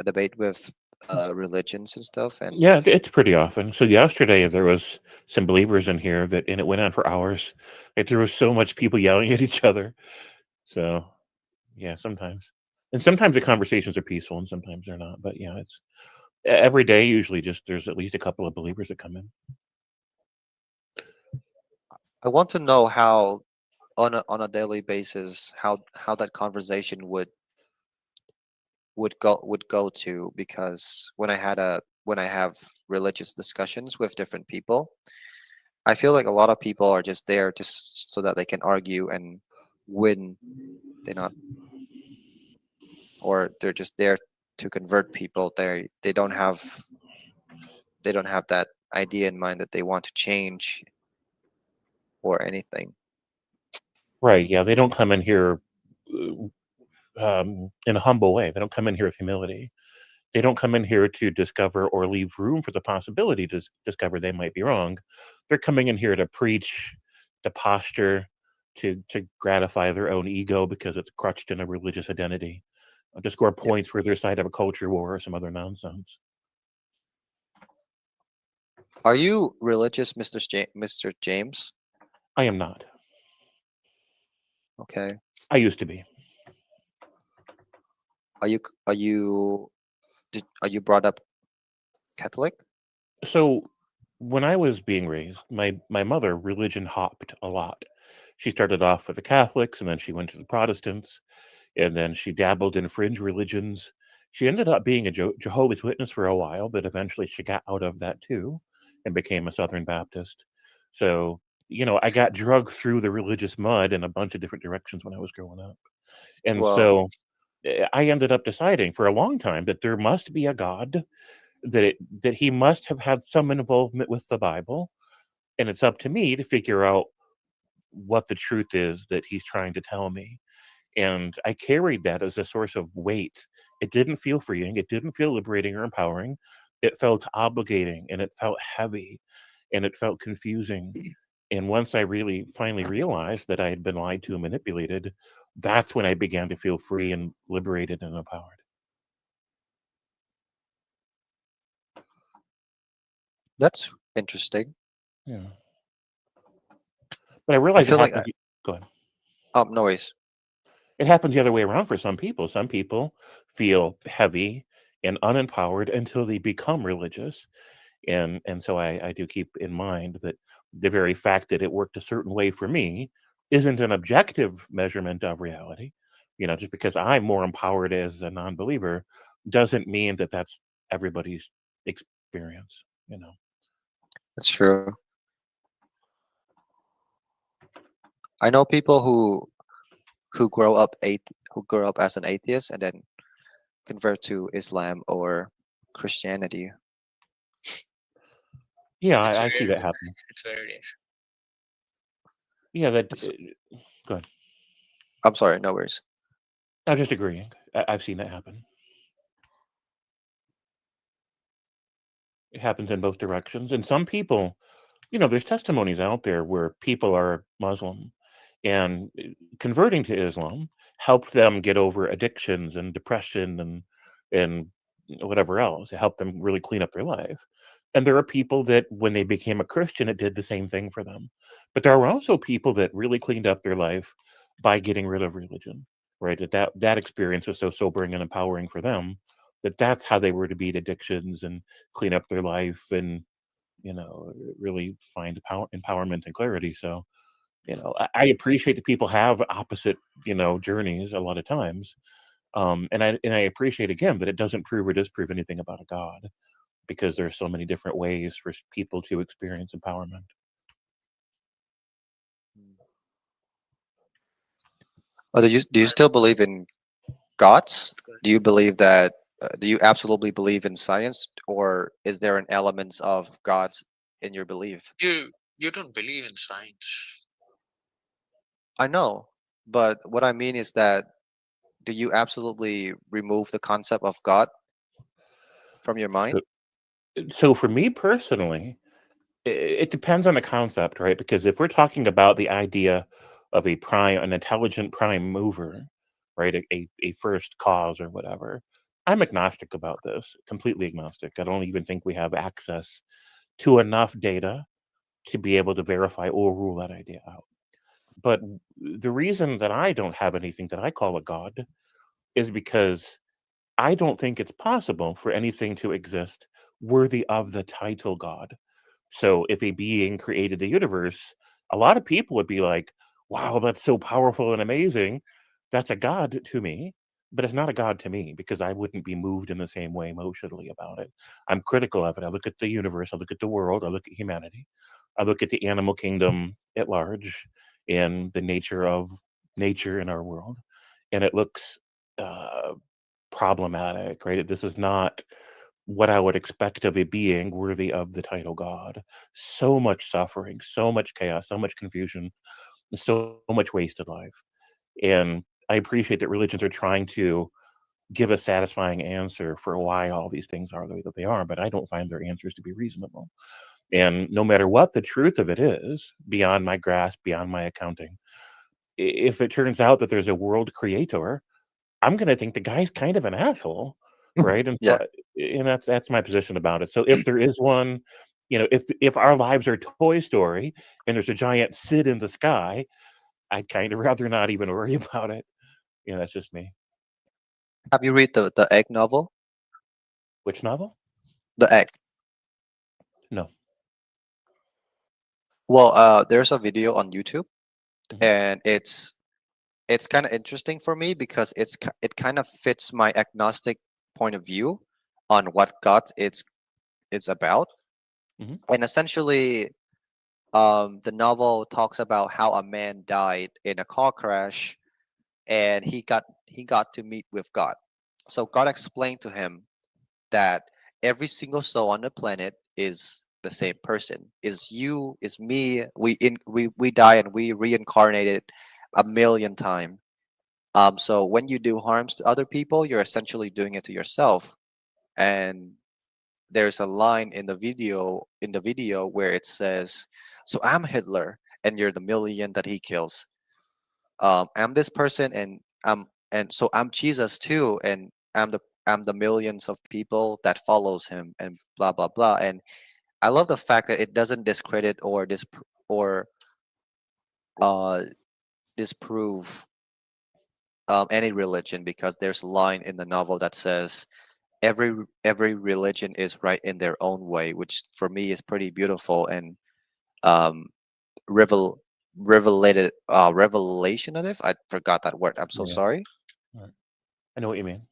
debate with religions and stuff, and Yeah, it's pretty often. So yesterday there was some believers in here and it went on for hours. Like there was so much people yelling at each other. So yeah, sometimes. And sometimes the conversations are peaceful and sometimes they're not. But yeah, it's every day usually just there's at least a couple of believers that come in. I want to know how on a daily basis how that conversation would go to, because when I have religious discussions with different people, I feel like a lot of people are just there just so that they can argue and win. They're not, or they're just there to convert people. They don't have that idea in mind that they want to change or anything. Right. Yeah. They don't come in here in a humble way. They don't come in here with humility. They don't come in here to discover or leave room for the possibility to discover they might be wrong. They're coming in here to preach, to posture, to gratify their own ego because it's crutched in a religious identity, to score points for their side of a culture war or some other nonsense. Are you religious, Mr. James? I am not. Okay. I used to be. Are you brought up Catholic? So when I was being raised, my mother religion hopped a lot. She started off with the Catholics and then she went to the Protestants and then she dabbled in fringe religions. She ended up being a Jehovah's Witness for a while, but eventually she got out of that too and became a Southern Baptist. So, I got drugged through the religious mud in a bunch of different directions when I was growing up. And Well, so I ended up deciding for a long time that there must be a God, that he must have had some involvement with the Bible, and it's up to me to figure out what the truth is that he's trying to tell me. And I carried that as a source of weight. It didn't feel freeing, it didn't feel liberating or empowering. It felt obligating and it felt heavy and it felt confusing. And once I really finally realized that I had been lied to and manipulated, that's when I began to feel free and liberated and empowered. that's interesting. Yeah. But I I realize it feel like happens. Go ahead. no worries. It happens the other way around for some people. Some people feel heavy and unempowered until they become religious. And so I do keep in mind that the very fact that it worked a certain way for me isn't an objective measurement of reality. Just because I'm more empowered as a non-believer doesn't mean that that's everybody's experience. That's true. I know people who grow up as an atheist and then convert to Islam or Christianity. Yeah, It's I see rare. that happen. It's very rare. Yeah, go ahead. I'm sorry, no worries. I'm just agreeing. I've seen that happen. It happens in both directions. And some people, there's testimonies out there where people are Muslim and converting to Islam helped them get over addictions and depression and whatever else. It helped them really clean up their life. And there are people that when they became a Christian, it did the same thing for them. But there are also people that really cleaned up their life by getting rid of religion, right? That experience was so sobering and empowering for them that's how they were to beat addictions and clean up their life and really find empowerment and clarity. So I appreciate that people have opposite journeys a lot of times, and I appreciate again that it doesn't prove or disprove anything about a God, because there's so many different ways for people to experience empowerment. Oh, do you still believe in gods? Do you believe that? Do you absolutely believe in science, or is there an elements of gods in your belief? You don't believe in science. I know, but what I mean is that do you absolutely remove the concept of God from your mind? So for me personally, it depends on the concept, right? Because if we're talking about the idea of an intelligent prime mover, right, a first cause or whatever, I'm agnostic about this, completely agnostic. I don't even think we have access to enough data to be able to verify or rule that idea out. But the reason that I don't have anything that I call a god is because I don't think it's possible for anything to exist worthy of the title God. So if a being created the universe, a lot of people would be like, wow, that's so powerful and amazing. That's a God to me. But it's not a God to me because I wouldn't be moved in the same way emotionally about it. I'm critical of it. I look at the universe, I look at the world, I look at humanity, I look at the animal kingdom at large and the nature of nature in our world. And it looks uh, problematic, right? This is not what I would expect of a being worthy of the title God. So much suffering, so much chaos, so much confusion, so much wasted life. And I appreciate that religions are trying to give a satisfying answer for why all these things are the way that they are, but I don't find their answers to be reasonable. And no matter what the truth of it is, beyond my grasp, beyond my accounting, if it turns out that there's a world creator, I'm gonna think the guy's kind of an asshole, right? And so, Yeah. and that's my position about it. So if there is one, if our lives are Toy Story and there's a giant Sid in the sky, I'd kind of rather not even worry about it. That's just me. Have you read the Egg novel? Which novel? The Egg. No. Well, there's a video on YouTube, Mhm. and it's kind of interesting for me because it kind of fits my agnostic point of view on what God it's about. Mhm. And essentially, the novel talks about how a man died in a car crash, and he got to meet with God. So God explained to him that every single soul on the planet is the same person. Is you, is me. We die and we reincarnated a million times. So when you do harms to other people, you're essentially doing it to yourself. And there's a line in the video where it says, "So I'm Hitler, and you're the million that he kills. I'm this person, and so I'm Jesus too, and I'm the millions of people that follows him, and blah blah blah." And I love the fact that it doesn't discredit or uh disprove any religion, because there's a line in the novel that says every religion is right in their own way, which for me is pretty beautiful and um revel revelationative. I forgot that word. I'm so Yeah. sorry. Right. I know what you mean.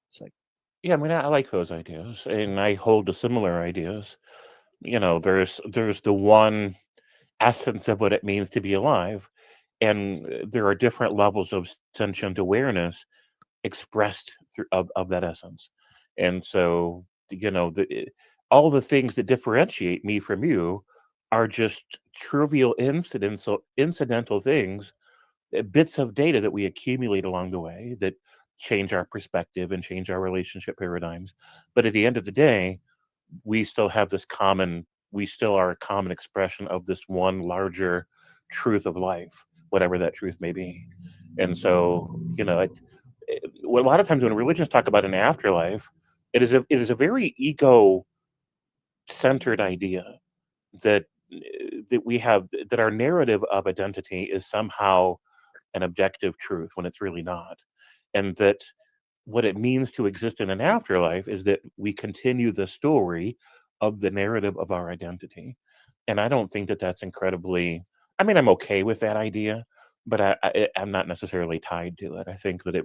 It's like, Yeah, I mean, I like those ideas, and I hold to similar ideas. There's the one essence of what it means to be alive, and there are different levels of sentient awareness expressed through of that essence. And so, all the things that differentiate me from you are just trivial incidental things, bits of data that we accumulate along the way that change our perspective and change our relationship paradigms. But at the end of the day, we still are a common expression of this one larger truth of life, whatever that truth may be. And so, well, a lot of times when religions talk about an afterlife, it is a very ego centered idea that we have, that our narrative of identity is somehow an objective truth when it's really not, and that what it means to exist in an afterlife is that we continue the story of the narrative of our identity. And I don't think that that's incredibly, I mean, I'm okay with that idea, but I'm not necessarily tied to it. I think that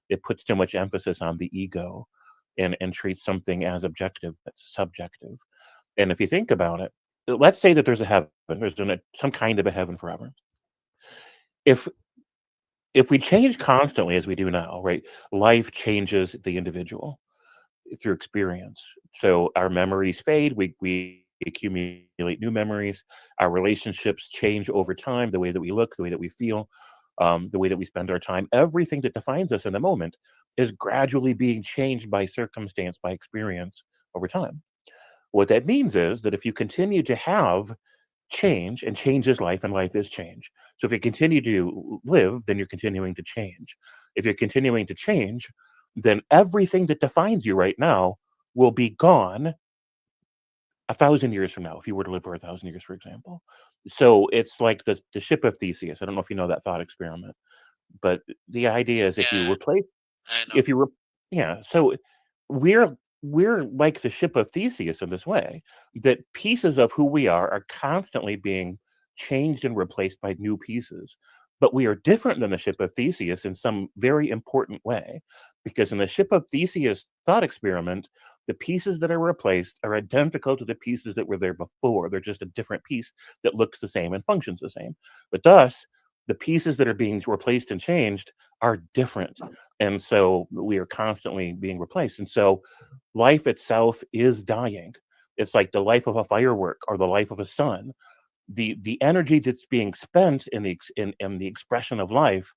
it puts too much emphasis on the ego and treats something as objective that's subjective. And if you think about it, let's say that there's a heaven, some kind of a heaven forever. if we change constantly as we do now, right, life changes the individual through experience. So our memories fade, we accumulate new memories, our relationships change over time, the way that we look, the way that we feel, the way that we spend our time. Everything that defines us in the moment is gradually being changed by circumstance, by experience over time. What that means is that if you continue to have change, and change is life, and life is change. So if you continue to live, then you're continuing to change. If you're continuing to change, then everything that defines you right now will be gone 1,000 years from now, if you were to live for 1,000 years, for example. So it's like the ship of Theseus. I don't know if you know that thought experiment, but the idea is if you Yeah, replace, I know. if you re- yeah, so we're we're like the ship of Theseus in this way, that pieces of who we are constantly being changed and replaced by new pieces. But we are different than the ship of Theseus in some very important way, because in the ship of Theseus thought experiment, the pieces that are replaced are identical to the pieces that were there before. They're just a different piece that looks the same and functions the same. But thus, the pieces that are being replaced and changed are different. And so we are constantly being replaced. And so life itself is dying. It's like the life of a firework or the life of a sun. The energy that's being spent in the expression of life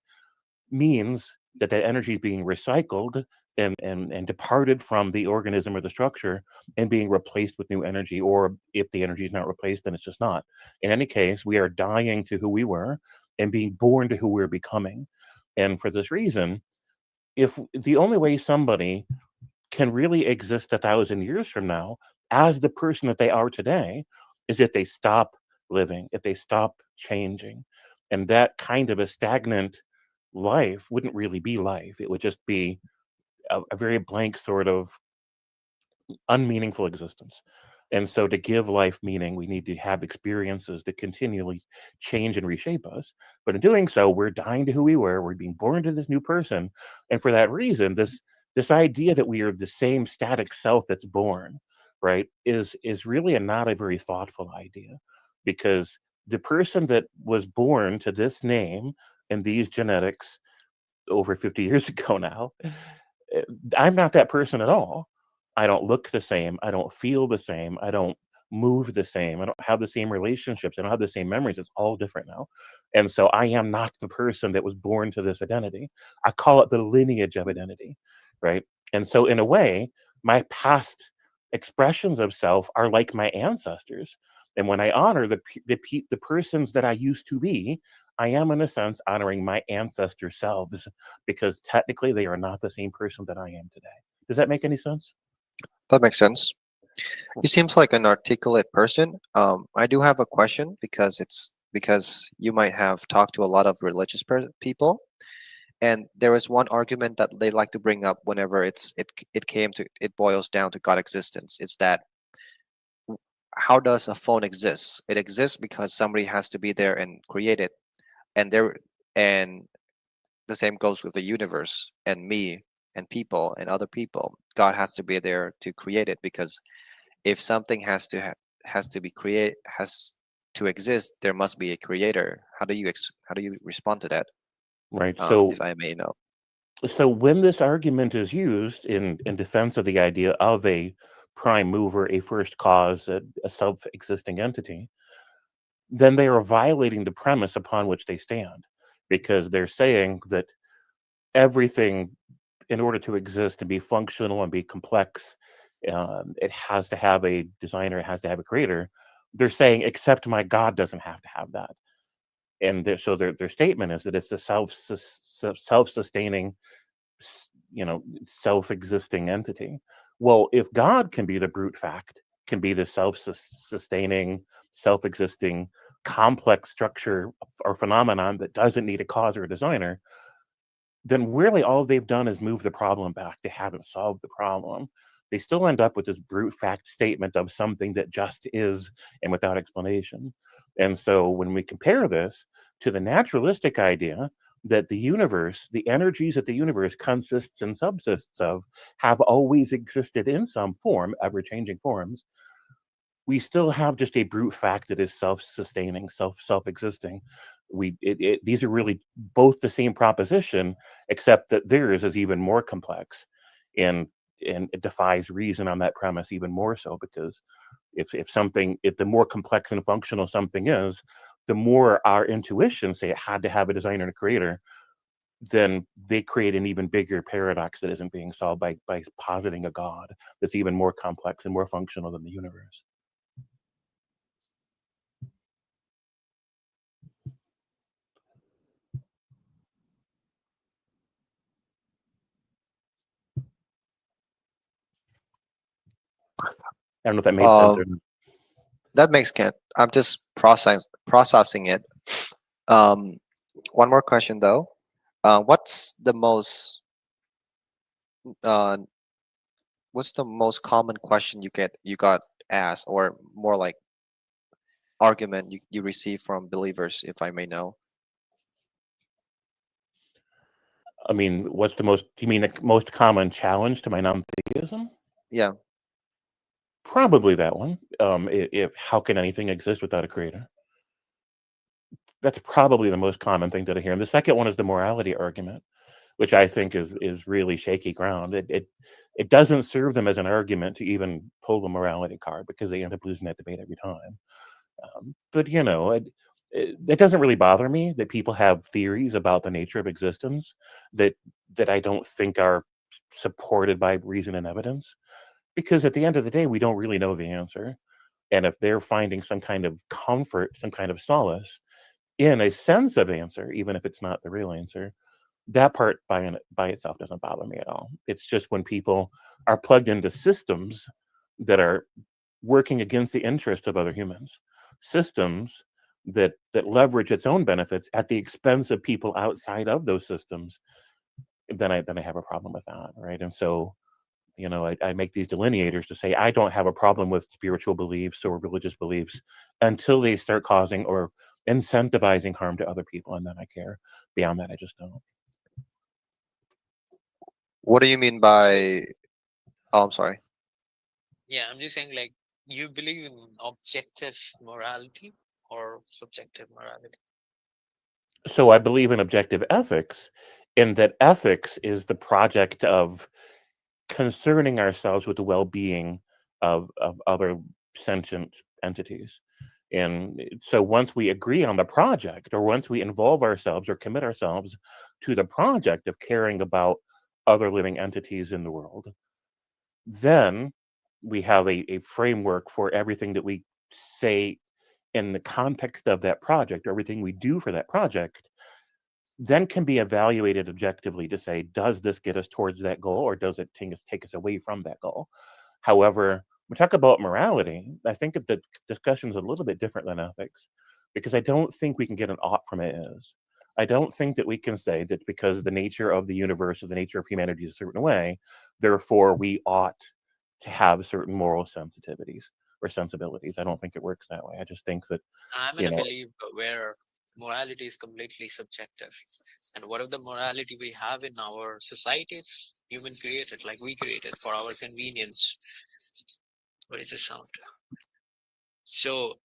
means that that energy is being recycled and departed from the organism or the structure and being replaced with new energy. Or if the energy is not replaced, then it's just not. In any case, we are dying to who we were and being born to who we're becoming. And for this reason, if the only way somebody can really exist 1,000 years from now as the person that they are today is if they stop living, if they stop changing. And that kind of a stagnant life wouldn't really be life. It would just be a very blank sort of unmeaningful existence. And so, to give life meaning, we need to have experiences that continually change and reshape us. But in doing so, we're dying to who we were. We're being born to this new person, and for that reason, this idea that we are the same static self that's born, right, is really not a very thoughtful idea, because the person that was born to this name and these genetics over 50 years ago now, eh, I'm not that person at all. I don't look the same. I don't feel the same. I don't move the same. I don't have the same relationships. I don't have the same memories. It's all different now. And so I am not the person that was born to this identity. I call it the lineage of identity, right? And so, in a way, my past expressions of self are like my ancestors. And when I honor the persons that I used to be, I am, in a sense, honoring my ancestor selves, because technically they are not the same person that I am today. Does that make any sense? That makes sense. You seems like an articulate person. I do have a question because you might have talked to a lot of religious people, and there is one argument that they like to bring up whenever it boils down to God existence. It's that how does a phone exist? It exists because somebody has to be there and create it, and the same goes with the universe and me and people and other people. God has to be there to create it, because if something has to be create has to exist, there must be a creator. How do you respond to that? Right. So, If I may know. when this argument is used in defense of the idea of a prime mover, a first cause, a self-existing entity, then they are violating the premise upon which they stand, because they're saying that everything, in order to exist and be functional and be complex, it has to have a designer, it has to have a creator. They're saying, except my God doesn't have to have that. And so their statement is that it's a self-sustaining, self-existing entity. Well, if God can be the brute fact, can be the self-sustaining, self-existing, complex structure or phenomenon that doesn't need a cause or a designer, then really all they've done is move the problem back. They haven't solved the problem. They still end up with this brute fact statement of something that just is and without explanation. And so when we compare this to the naturalistic idea that the universe, the energies that the universe consists and subsists of, have always existed in some form, ever changing forms, we still have just a brute fact that is self-sustaining, self-existing. these are really both the same proposition, except that theirs is even more complex, and it defies reason on that premise even more so, because if the more complex and functional something is, the more our intuition say it had to have a designer and a creator, then they create an even bigger paradox that isn't being solved by positing a God that's even more complex and more functional than the universe. I don't know if that made sense or not. That makes sense. I'm just processing it. One more question though. What's the most uh, common question you got asked, or more like argument you receive from believers, if I may know? I mean, do you mean the most common challenge to my non-theism? Yeah. Probably that one. If how can anything exist without a creator? That's probably the most common thing that I hear. And the second one is the morality argument, which I think is really shaky ground. It doesn't serve them as an argument to even pull the morality card, because they end up losing that debate every time. But it doesn't really bother me that people have theories about the nature of existence that I don't think are supported by reason and evidence, because at the end of the day, we don't really know the answer. And if they're finding some kind of comfort, some kind of solace in a sense of answer, even if it's not the real answer, that part by itself doesn't bother me at all. It's just when people are plugged into systems that are working against the interests of other humans, systems that leverage its own benefits at the expense of people outside of those systems, then I have a problem with that, right? And so, I make these delineators to say I don't have a problem with spiritual beliefs or religious beliefs until they start causing or incentivizing harm to other people, and then I care. Beyond that, I just don't. What do you mean by? Oh, I'm sorry. Yeah, I'm just saying, like, you believe in objective morality or subjective morality? So I believe in objective ethics, in that ethics is the project of concerning ourselves with the well-being of other sentient entities. And so once we agree on the project, or once we involve ourselves or commit ourselves to the project of caring about other living entities in the world, then we have a framework for everything that we say in the context of that project, or everything we do for that project, then can be evaluated objectively to say, does this get us towards that goal, or does it take us away from that goal? However, we talk about morality, I think that the discussion is a little bit different than ethics, because I don't think we can get an ought from it is. I don't think that we can say that because the nature of the universe or the nature of humanity is a certain way, therefore we ought to have certain moral sensitivities or sensibilities. I don't think it works that way. I just think that, I'm in a belief where morality is completely subjective. And whatever the morality we have in our society, it's human created, like we created for our convenience. What is the sound? So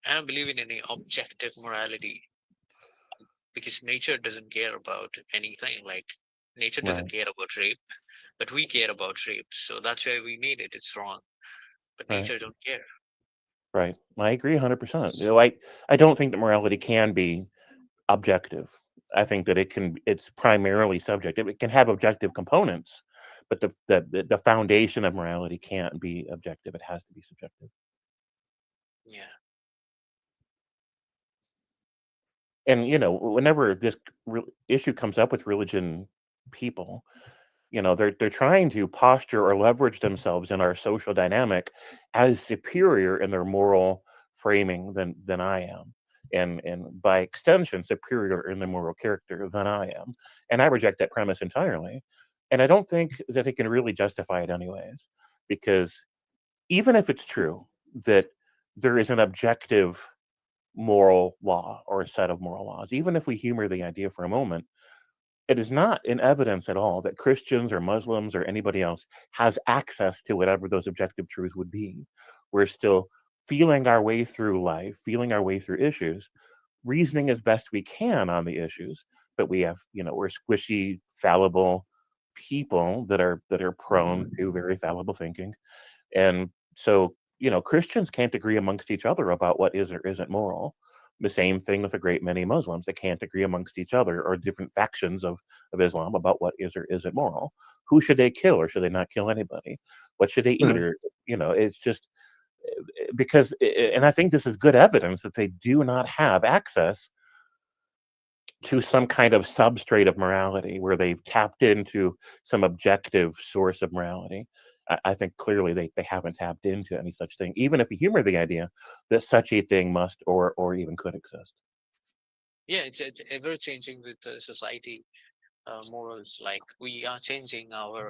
I don't believe in any objective morality, because nature doesn't care about anything. Like, nature doesn't care about rape, but we care about rape. So that's why we made it. It's wrong. But Right. nature don't care. Right. I agree 100%. I don't think that morality can be objective. I think that it's primarily subjective. It can have objective components, but the foundation of morality can't be objective. It has to be subjective. Yeah. And whenever this issue comes up with religion people, they're trying to posture or leverage themselves in our social dynamic as superior in their moral framing than I am, and by extension superior in the moral character than I am. And I reject that premise entirely, and I don't think that they can really justify it anyways, because even if it's true that there is an objective moral law or a set of moral laws, even if we humor the idea for a moment, it is not in evidence at all that Christians or Muslims or anybody else has access to whatever those objective truths would be. We're still feeling our way through life, feeling our way through issues, reasoning as best we can on the issues, but we have, we're squishy, fallible people that are prone to very fallible thinking. And so, Christians can't agree amongst each other about what is or isn't moral. The same thing with a great many Muslims. They can't agree amongst each other or different factions of Islam about what is or isn't moral. Who should they kill or should they not kill anybody? What should they eat? Or, it's just because, and I think this is good evidence that they do not have access to some kind of substrate of morality where they've tapped into some objective source of morality. I think clearly they haven't tapped into any such thing, even if you humor the idea that such a thing must or even could exist. Yeah, it's ever changing with the society morals. Like we are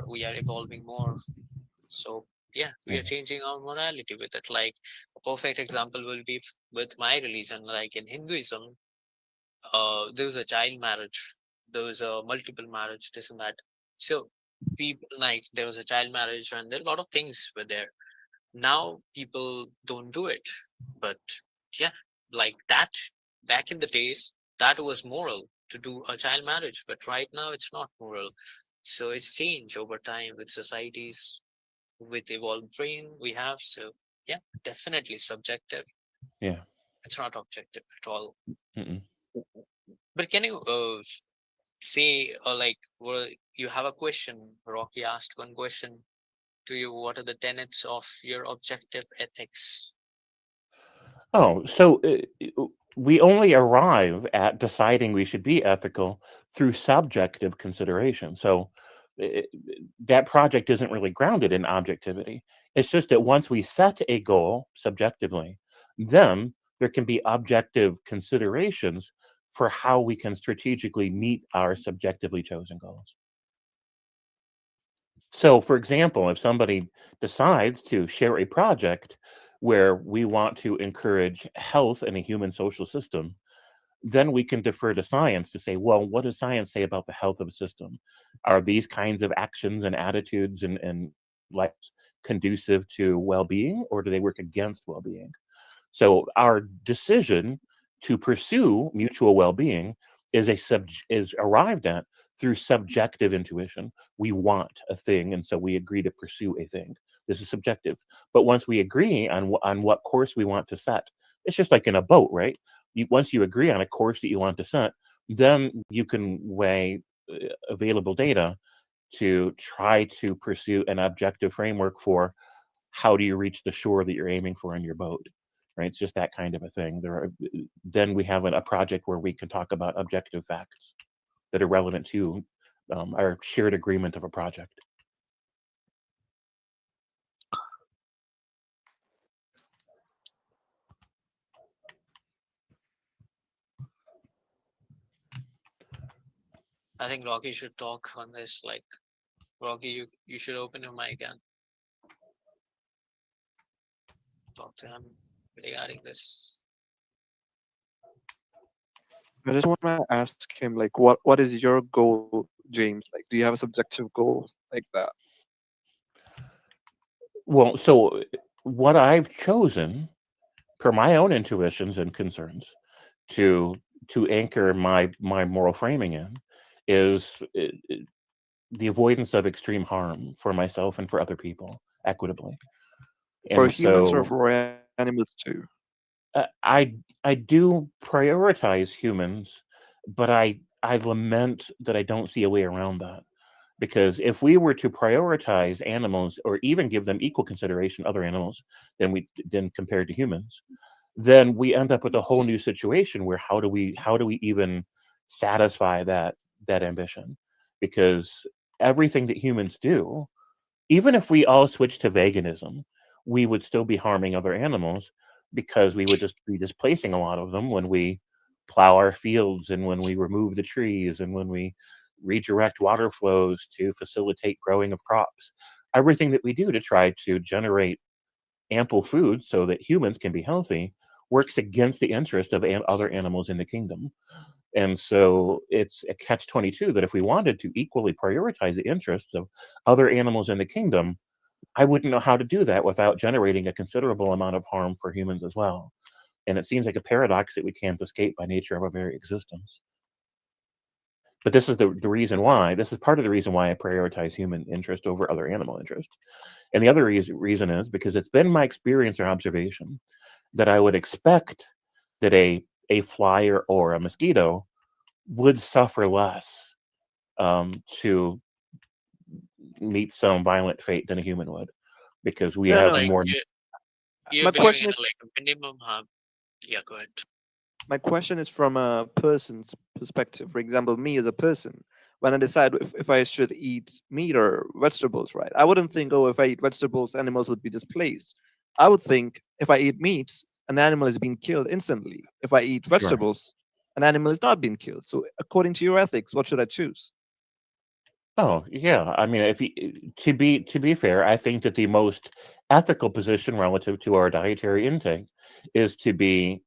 we are evolving more. So yeah, we are changing our morality with it. Like a perfect example will be with my religion. Like in Hinduism, there was a child marriage, there was a multiple marriage, this and that. So people, like there was a child marriage, and there are a lot of things were there. Now people don't do it, but yeah, like that back in the days, that was moral to do a child marriage, but right now it's not moral. So it's changed over time with societies, with evolved brain we have. So yeah, definitely subjective. Yeah. It's not objective at all. Mm-mm. But can you say, like, well, you have a question? Rocky asked one question to you. What are the tenets of your objective ethics? Oh, so we only arrive at deciding we should be ethical through subjective consideration. So i- that project isn't really grounded in objectivity. It's just that once we set a goal subjectively, then there can be objective considerations for how we can strategically meet our subjectively chosen goals. So, for example, if somebody decides to share a project where we want to encourage health in a human social system, then we can defer to science to say, well, what does science say about the health of a system? Are these kinds of actions and attitudes and like conducive to well-being, or do they work against well-being? So our decision to pursue mutual well-being is arrived at through subjective intuition. We want a thing, and so we agree to pursue a thing. This is subjective. But once we agree on what course we want to set, it's just like in a boat, right? Once you agree on a course that you want to set, then you can weigh available data to try to pursue an objective framework for how do you reach the shore that you're aiming for in your boat, right? It's just that kind of a thing. Then we have a project where we can talk about objective facts that are relevant to our shared agreement of a project. I think Rocky should talk on this. Like, Rocky, you should open your mic and talk to him regarding this. I just want to ask him, like, what is your goal, James? Like, do you have a subjective goal like that? Well, so what I've chosen, per my own intuitions and concerns, to anchor my moral framing in, is the avoidance of extreme harm for myself and for other people equitably. For And humans so or for animals too? I do prioritize humans, but I lament that I don't see a way around that. Because if we were to prioritize animals or even give them equal consideration other animals than compared to humans, then we end up with a whole new situation where how do we even satisfy that ambition? Because everything that humans do, even if we all switch to veganism, we would still be harming other animals because we would just be displacing a lot of them when we plow our fields and when we remove the trees and when we redirect water flows to facilitate growing of crops. Everything that we do to try to generate ample food so that humans can be healthy works against the interests of other animals in the kingdom. And so it's a catch 22 that if we wanted to equally prioritize the interests of other animals in the kingdom, I wouldn't know how to do that without generating a considerable amount of harm for humans as well. and it seems like a paradox that we can't escape by nature of our very existence. But this is the reason why. This is part of the reason why I prioritize human interest over other animal interest. And the other reason is because it's been my experience or observation that I would expect that a fly or a mosquito would suffer less to meet some violent fate than a human would, because we No, have no. Like more. you're My believing question in is like a minimum harm. Yeah, go ahead. my question is from a person's perspective. For example, me as a person, when I decide if I should eat meat or vegetables, right? I wouldn't think, oh, if I eat vegetables, animals would be displaced. I would think if I eat meat, an animal is being killed instantly. If I eat Sure. vegetables, an animal is not being killed. So, according to your ethics, what should I choose? Oh yeah, I mean, to be fair, I think that the most ethical position relative to our dietary intake is to be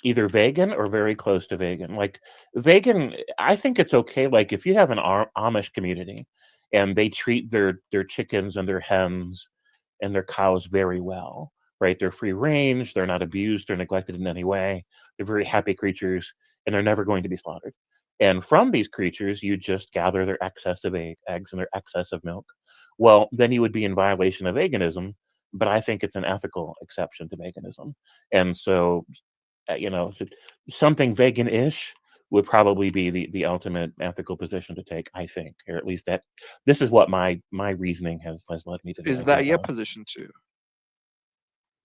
either vegan or very close to vegan. Like vegan, I think it's okay. Like if you have an Amish community and they treat their chickens and their hens and their cows very well, right? They're free range, they're not abused or neglected in any way. They're very happy creatures, and they're never going to be slaughtered. And from these creatures, you just gather their excess of eggs and their excess of milk. Well, then you would be in violation of veganism, but I think it's an ethical exception to veganism. And so, something vegan-ish would probably be the ultimate ethical position to take, I think, or at least that this is what my reasoning has led me to the Is idea that your of. position too?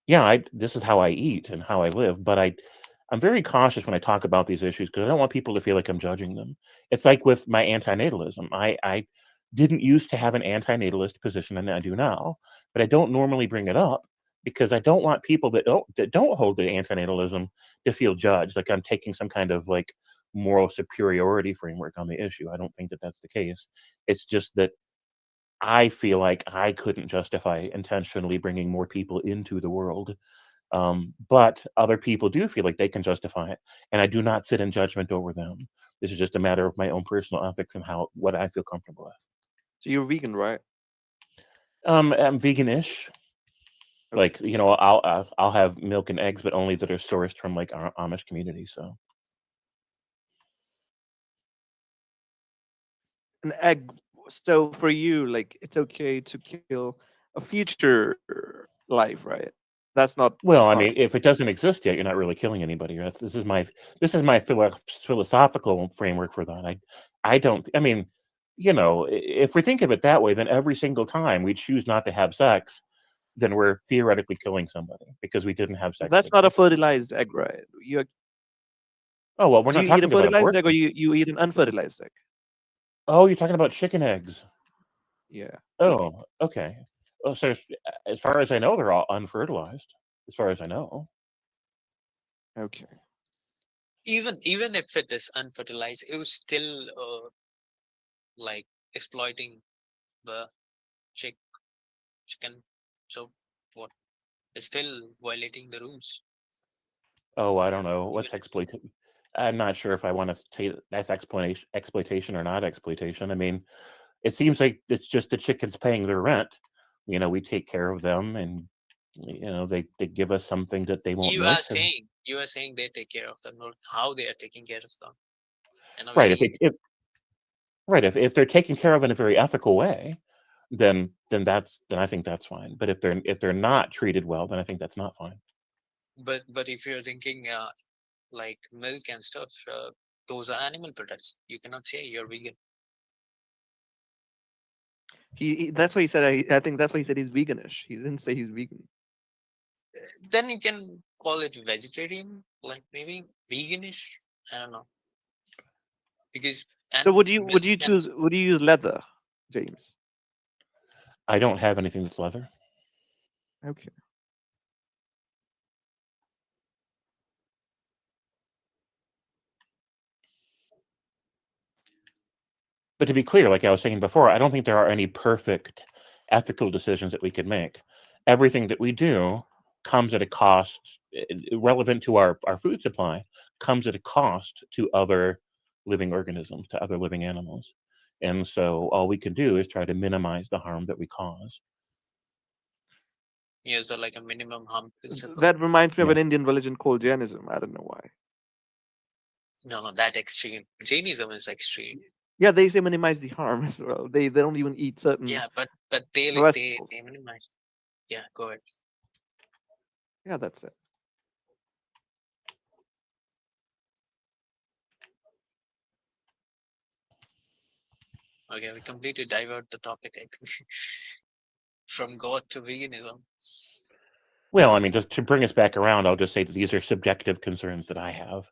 Yeah, this is how I eat and how I live, but I'm very cautious when I talk about these issues because I don't want people to feel like I'm judging them. It's like with my antinatalism. I didn't used to have an antinatalist position, and I do now, but I don't normally bring it up because I don't want people that don't hold the antinatalism to feel judged, like I'm taking some kind of like moral superiority framework on the issue. I don't think that that's the case. It's just that I feel like I couldn't justify intentionally bringing more people into the world. But other people do feel like they can justify it, and I do not sit in judgment over them. This is just a matter of my own personal ethics and what I feel comfortable with. So you're vegan, right? I'm vegan-ish. Like I'll have milk and eggs, but only that are sourced from like our Amish community. So An egg. So for you, like it's okay to kill a future life, right? That's not well, I harm. mean, if it doesn't exist yet, you're not really killing anybody. Right? This is my philosophical framework for that. I don't. I mean, if we think of it that way, then every single time we choose not to have sex, then we're theoretically killing somebody because we didn't have sex That's with not a them. fertilized egg, right? Oh well, we're Do not you eat a talking about fertilized egg or abortion. you eat an unfertilized egg? Oh, you're talking about chicken eggs. Yeah. Oh, okay. Oh, so as far as I know, they're all unfertilized. As far as I know. Okay. Even if it is unfertilized, it was still like exploiting the chick chicken. So what? It's still violating the rules. Oh, I don't know. What's exploitation? I'm not sure if I want to say that's exploitation or not exploitation. I mean, it seems like it's just the chickens paying their rent. We take care of them, and they give us something that they won't You are miss. And saying they take care of them, not how they are taking care of them. In a right, if very if they're taken care of in a very ethical way, then I think that's fine. But if they're not treated well, then I think that's not fine. but if you're thinking like milk and stuff, those are animal products. You cannot say you're vegan. That's why he said. I think that's why he said he's veganish. He didn't say he's vegan. Then you can call it vegetarian, like maybe veganish. I don't know, because So would milk you and use leather, James? I don't have anything that's leather. Okay. But to be clear, like I was saying before, I don't think there are any perfect ethical decisions that we could make. Everything that we do comes at a cost relevant to our food supply, comes at a cost to other living organisms, to other living animals. And so all we can do is try to minimize the harm that we cause. Yeah, so like a minimum harm principle. That reminds me of Yeah. an Indian religion called Jainism. I don't know why. No, not that extreme. Jainism is extreme. Yeah, they say minimize the harm as well. They don't even eat certain Yeah, but they vegetables. minimize. Yeah, go ahead. Yeah, that's it. Okay, we completely divert the topic, I think, from God to veganism. Well, I mean, just to bring us back around, I'll just say that these are subjective concerns that I have,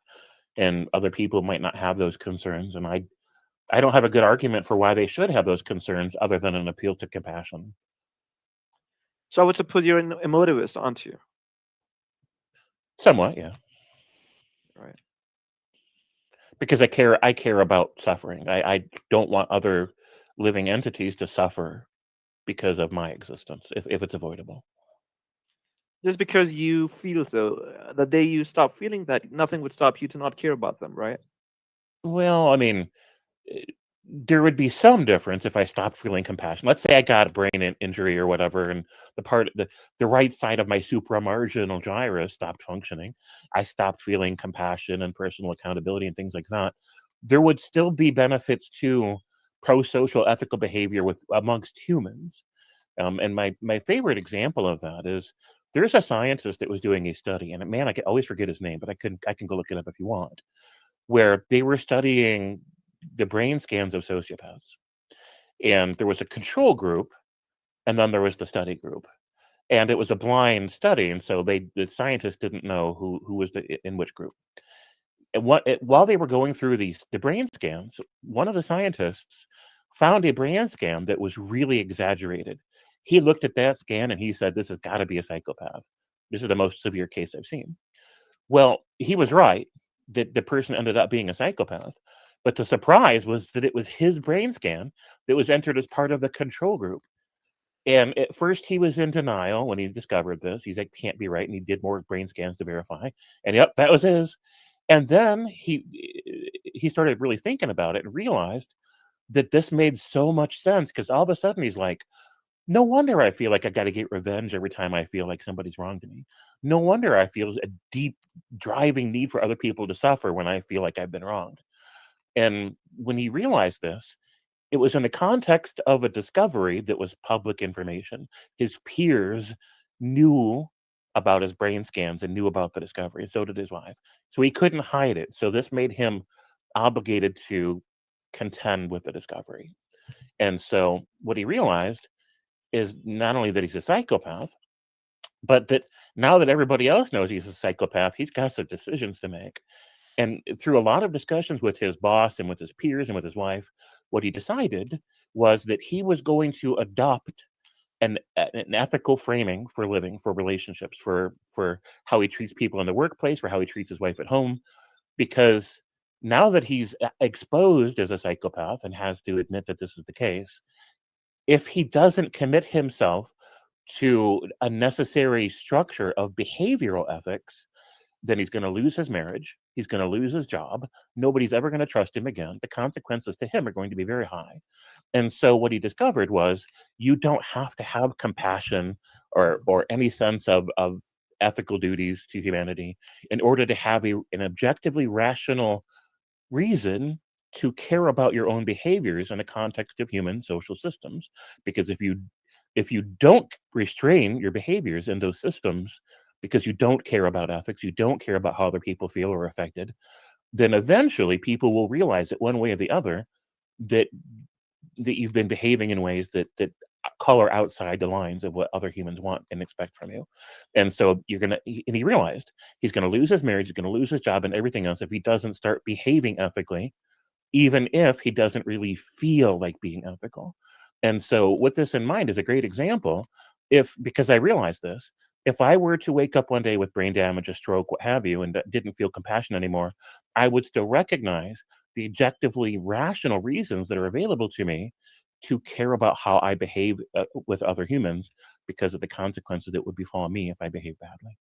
and other people might not have those concerns, and I don't have a good argument for why they should have those concerns other than an appeal to compassion. So I would to put you in emotivist, aren't you? Somewhat, yeah. Right. Because I care about suffering. I don't want other living entities to suffer because of my existence, if it's avoidable. Just because you feel so, the day you stop feeling that, nothing would stop you to not care about them, right? Well, I mean, there would be some difference if I stopped feeling compassion. Let's say I got a brain injury or whatever, and the right side of my supramarginal gyrus stopped functioning. I stopped feeling compassion and personal accountability and things like that. There would still be benefits to pro-social ethical behavior amongst humans. And my favorite example of that is there's a scientist that was doing a study, and man, I can always forget his name, but I can go look it up if you want, where they were studying the brain scans of sociopaths. And there was a control group, and then there was the study group. And it was a blind study, and so the scientists didn't know who was in which group. And while they were going through the brain scans, one of the scientists found a brain scan that was really exaggerated. He looked at that scan and he said, "This has got to be a psychopath. This is the most severe case I've seen." Well, he was right that the person ended up being a psychopath. But the surprise was that it was his brain scan that was entered as part of the control group. And at first he was in denial when he discovered this. He's like, can't be right. And he did more brain scans to verify. And yep, that was his. And then he started really thinking about it and realized that this made so much sense, because all of a sudden he's like, no wonder I feel like I got to get revenge every time I feel like somebody's wronged me. No wonder I feel a deep driving need for other people to suffer when I feel like I've been wronged. And when he realized this, it was in the context of a discovery that was public information. His peers knew about his brain scans and knew about the discovery, and so did his wife. So he couldn't hide it. So this made him obligated to contend with the discovery. And so what he realized is not only that he's a psychopath, but that now that everybody else knows he's a psychopath, he's got some decisions to make. And through a lot of discussions with his boss and with his peers and with his wife, what he decided was that he was going to adopt an ethical framing for living, for relationships, for how he treats people in the workplace, for how he treats his wife at home, because now that he's exposed as a psychopath and has to admit that this is the case, if he doesn't commit himself to a necessary structure of behavioral ethics, then he's going to lose his marriage. He's going to lose his job. Nobody's ever going to trust him again. The consequences to him are going to be very high. And so what he discovered was you don't have to have compassion or any sense of ethical duties to humanity in order to have an objectively rational reason to care about your own behaviors in the context of human social systems. Because if you don't restrain your behaviors in those systems because you don't care about ethics, you don't care about how other people feel or are affected, then eventually people will realize that one way or the other that you've been behaving in ways that color outside the lines of what other humans want and expect from you. And so and he realized he's going to lose his marriage, he's going to lose his job and everything else if he doesn't start behaving ethically, even if he doesn't really feel like being ethical. And so with this in mind is a great example. Because I realized this, if I were to wake up one day with brain damage, a stroke, what have you, and didn't feel compassion anymore, I would still recognize the objectively rational reasons that are available to me to care about how I behave with other humans because of the consequences that would befall me if I behave badly.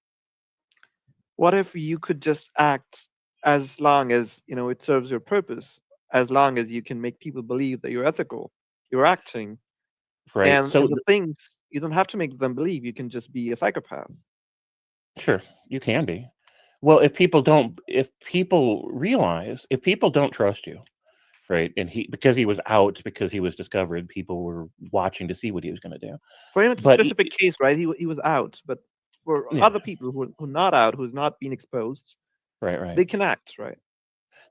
What if you could just act as long as it serves your purpose, as long as you can make people believe that you're ethical, you're acting, Right. and So the things You don't have to make them believe. You can just be a psychopath. Sure, you can be. Well, if people don't realize, if people don't trust you, right? And because he was out, because he was discovered, people were watching to see what he was going to do. For him, it's a But specific case, right? He was out, but for yeah, other people who are not out, who's not been exposed, right. they can act, right?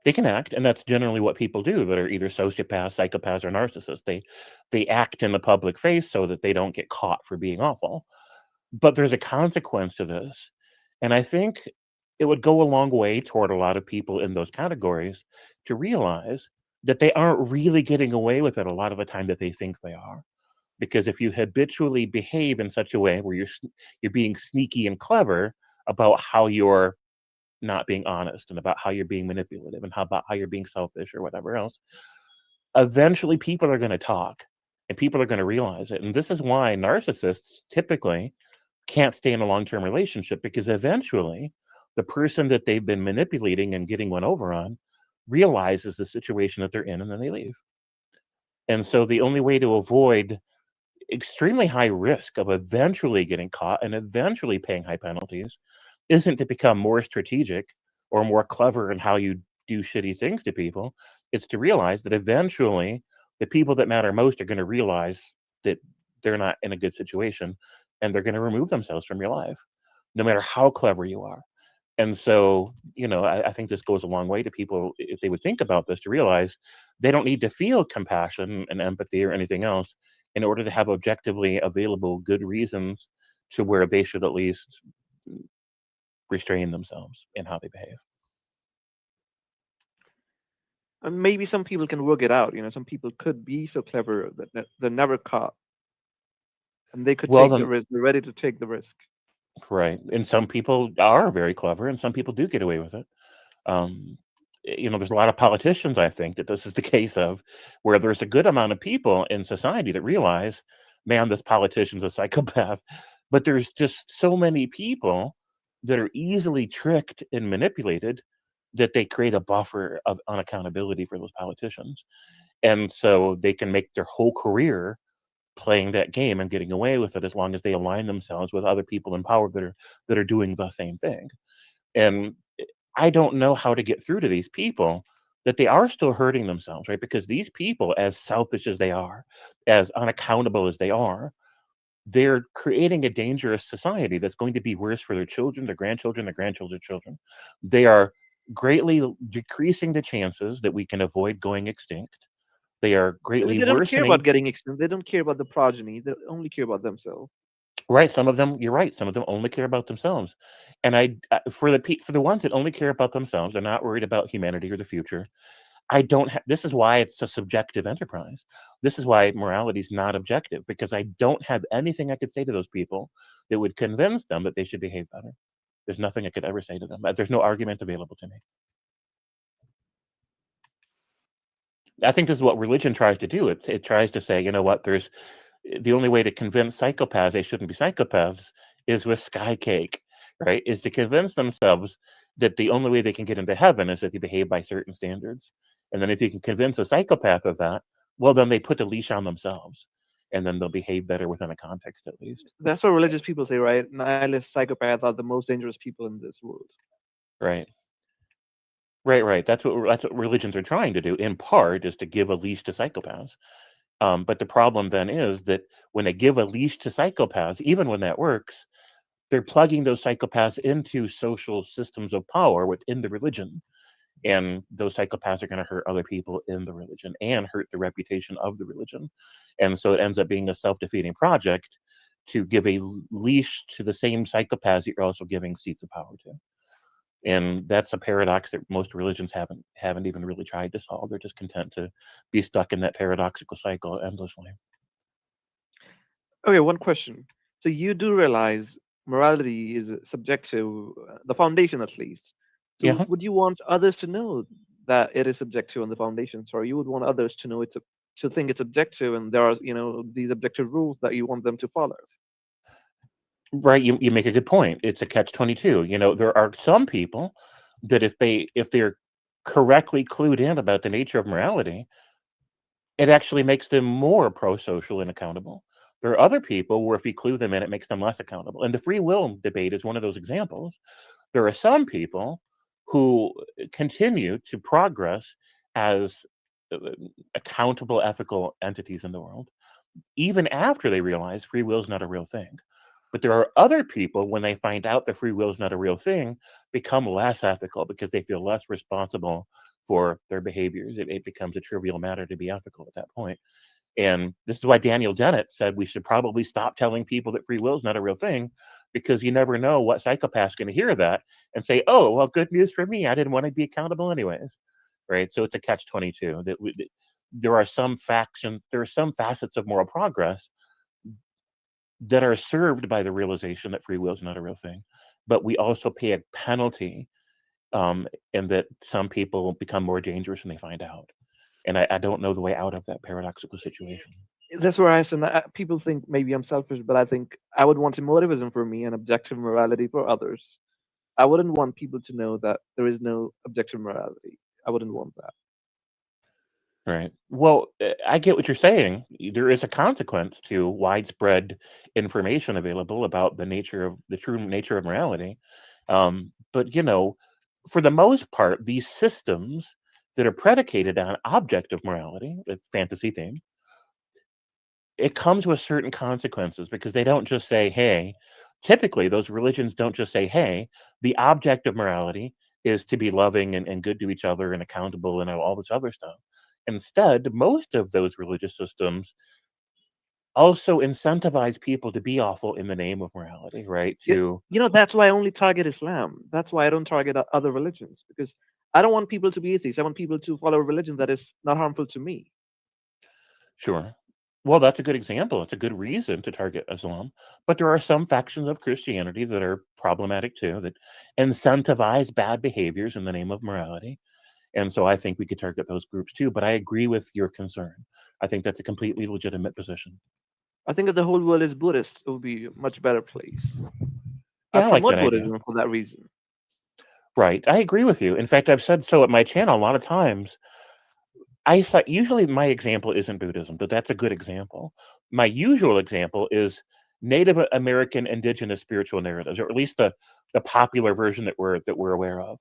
They can act, and that's generally what people do that are either sociopaths, psychopaths, or narcissists. They act in the public face so that they don't get caught for being awful. But there's a consequence to this, and I think it would go a long way toward a lot of people in those categories to realize that they aren't really getting away with it a lot of the time that they think they are. Because if you habitually behave in such a way where you're being sneaky and clever about how you're not being honest and about how you're being manipulative and about how you're being selfish or whatever else, eventually people are going to talk and people are going to realize it. And this is why narcissists typically can't stay in a long-term relationship, because eventually the person that they've been manipulating and getting one over on realizes the situation that they're in, and then they leave. And so the only way to avoid extremely high risk of eventually getting caught and eventually paying high penalties isn't to become more strategic or more clever in how you do shitty things to people. It's to realize that eventually the people that matter most are going to realize that they're not in a good situation, and they're going to remove themselves from your life, no matter how clever you are. And so, I think this goes a long way to people, if they would think about this, to realize they don't need to feel compassion and empathy or anything else in order to have objectively available good reasons to where they should at least restrain themselves in how they behave. And maybe some people can work it out. Some people could be so clever that they're never caught, and they could Well, take the then, risk. They're ready to take the risk. right. And some people are very clever, and some people do get away with it. There's a lot of politicians, I think, that this is the case of, where there's a good amount of people in society that realize, man, this politician's a psychopath. But there's just so many people that are easily tricked and manipulated that they create a buffer of unaccountability for those politicians. And so they can make their whole career playing that game and getting away with it, as long as they align themselves with other people in power that are doing the same thing. And I don't know how to get through to these people that they are still hurting themselves, right? Because these people, as selfish as they are, as unaccountable as they are, they're creating a dangerous society that's going to be worse for their children, their grandchildren, their grandchildren's children. They are greatly decreasing the chances that we can avoid going extinct. They are greatly They don't care about worsening. getting extinct. They don't care about the progeny. They only care about themselves. Right, some of them, you're right. Some of them only care about themselves, and for the ones that only care about themselves, they're not worried about humanity or the future. I don't. This is why it's a subjective enterprise. This is why morality is not objective, because I don't have anything I could say to those people that would convince them that they should behave better. There's nothing I could ever say to them. There's no argument available to me. I think this is what religion tries to do. It tries to say, you know what, there's the only way to convince psychopaths they shouldn't be psychopaths is with sky cake, right? Is to convince themselves that the only way they can get into heaven is if they behave by certain standards. And then if you can convince a psychopath of that, well, then they put a leash on themselves, and then they'll behave better within a context at least. That's what religious people say, right? Nihilist psychopaths are the most dangerous people in this world. Right. Right. That's what religions are trying to do, in part, is to give a leash to psychopaths. But the problem then is that when they give a leash to psychopaths, even when that works, they're plugging those psychopaths into social systems of power within the religion. And those psychopaths are going to hurt other people in the religion and hurt the reputation of the religion. And so it ends up being a self-defeating project to give a leash to the same psychopaths that you're also giving seats of power to. And that's a paradox that most religions haven't even really tried to solve. They're just content to be stuck in that paradoxical cycle endlessly. Okay, one question. So you do realize morality is subjective, the foundation at least. So Yeah. would you want others to know that it is subjective on the foundations, or you would want others to know to think it's objective, and there are these objective rules that you want them to follow? Right, you make a good point. It's a catch-22. There are some people that if they're correctly clued in about the nature of morality, it actually makes them more pro-social and accountable, There are other people where if you clue them in, it makes them less accountable. And the free will debate is one of those examples. There are some people who continue to progress as accountable, ethical entities in the world, even after they realize free will is not a real thing. But there are other people, when they find out that free will is not a real thing, become less ethical because they feel less responsible for their behaviors. It becomes a trivial matter to be ethical at that point. And this is why Daniel Dennett said we should probably stop telling people that free will is not a real thing, because you never know what psychopath's going to hear that and say, "Oh, well, good news for me. I didn't want to be accountable anyways." Right? So it's a catch-22 that there are some facets of moral progress that are served by the realization that free will is not a real thing, but we also pay a penalty, and that some people become more dangerous when they find out. And I don't know the way out of that paradoxical situation. That's where I stand. People think maybe I'm selfish, but I think I would want emotivism for me and objective morality for others. I wouldn't want people to know that there is no objective morality. I wouldn't want that. Right. Well, I get what you're saying. There is a consequence to widespread information available about the true nature of morality. But for the most part, these systems that are predicated on objective morality, the fantasy theme, it comes with certain consequences because they don't just say, "Hey," typically those religions don't just say, "Hey, the object of morality is to be loving and good to each other and accountable and all this other stuff." Instead, most of those religious systems also incentivize people to be awful in the name of morality, right? That's why I only target Islam. That's why I don't target other religions, because I don't want people to be atheists. I want people to follow a religion that is not harmful to me. Sure. Well, that's a good example. It's a good reason to target Islam. But there are some factions of Christianity that are problematic too, that incentivize bad behaviors in the name of morality. And so I think we could target those groups too. But I agree with your concern. I think that's a completely legitimate position. I think if the whole world is Buddhist, it would be a much better place. Yeah, I I like promote that idea. Buddhism for that reason. Right. I agree with you. In fact, I've said so at my channel a lot of times. Usually my example isn't Buddhism, but that's a good example. My usual example is Native American indigenous spiritual narratives, or at least the popular version that we're aware of.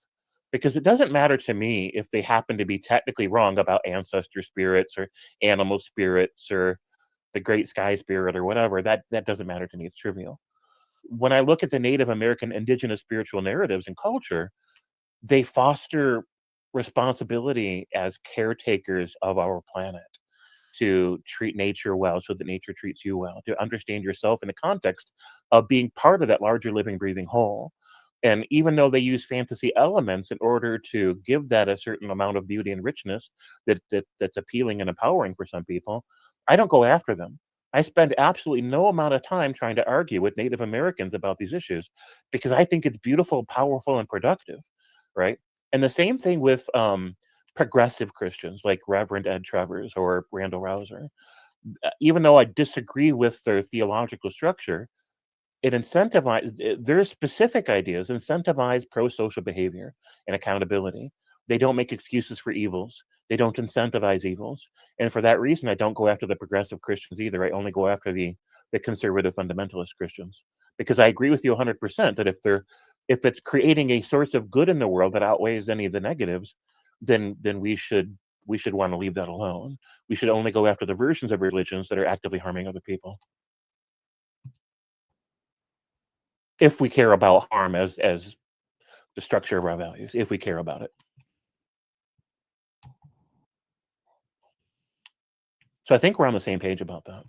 Because it doesn't matter to me if they happen to be technically wrong about ancestor spirits or animal spirits or the great sky spirit or whatever. That doesn't matter to me. It's trivial. When I look at the Native American indigenous spiritual narratives and culture, they foster responsibility as caretakers of our planet, to treat nature well so that nature treats you well, to understand yourself in the context of being part of that larger living, breathing whole. And even though they use fantasy elements in order to give that a certain amount of beauty and richness that's appealing and empowering for some people, I don't go after them. I spend absolutely no amount of time trying to argue with Native Americans about these issues because I think it's beautiful, powerful, and productive, right? And the same thing with progressive Christians like Reverend Ed Travers or Randall Rouser. Even though I disagree with their theological structure, it incentivizes their specific ideas incentivize pro-social behavior and accountability. They don't make excuses for evils. They don't incentivize evils. And for that reason, I don't go after the progressive Christians either. I only go after the conservative fundamentalist Christians, because I agree with you 100% that if it's creating a source of good in the world that outweighs any of the negatives, then we should want to leave that alone. We should only go after the versions of religions that are actively harming other people. If we care about harm as the structure of our values, if we care about it. So I think we're on the same page about that.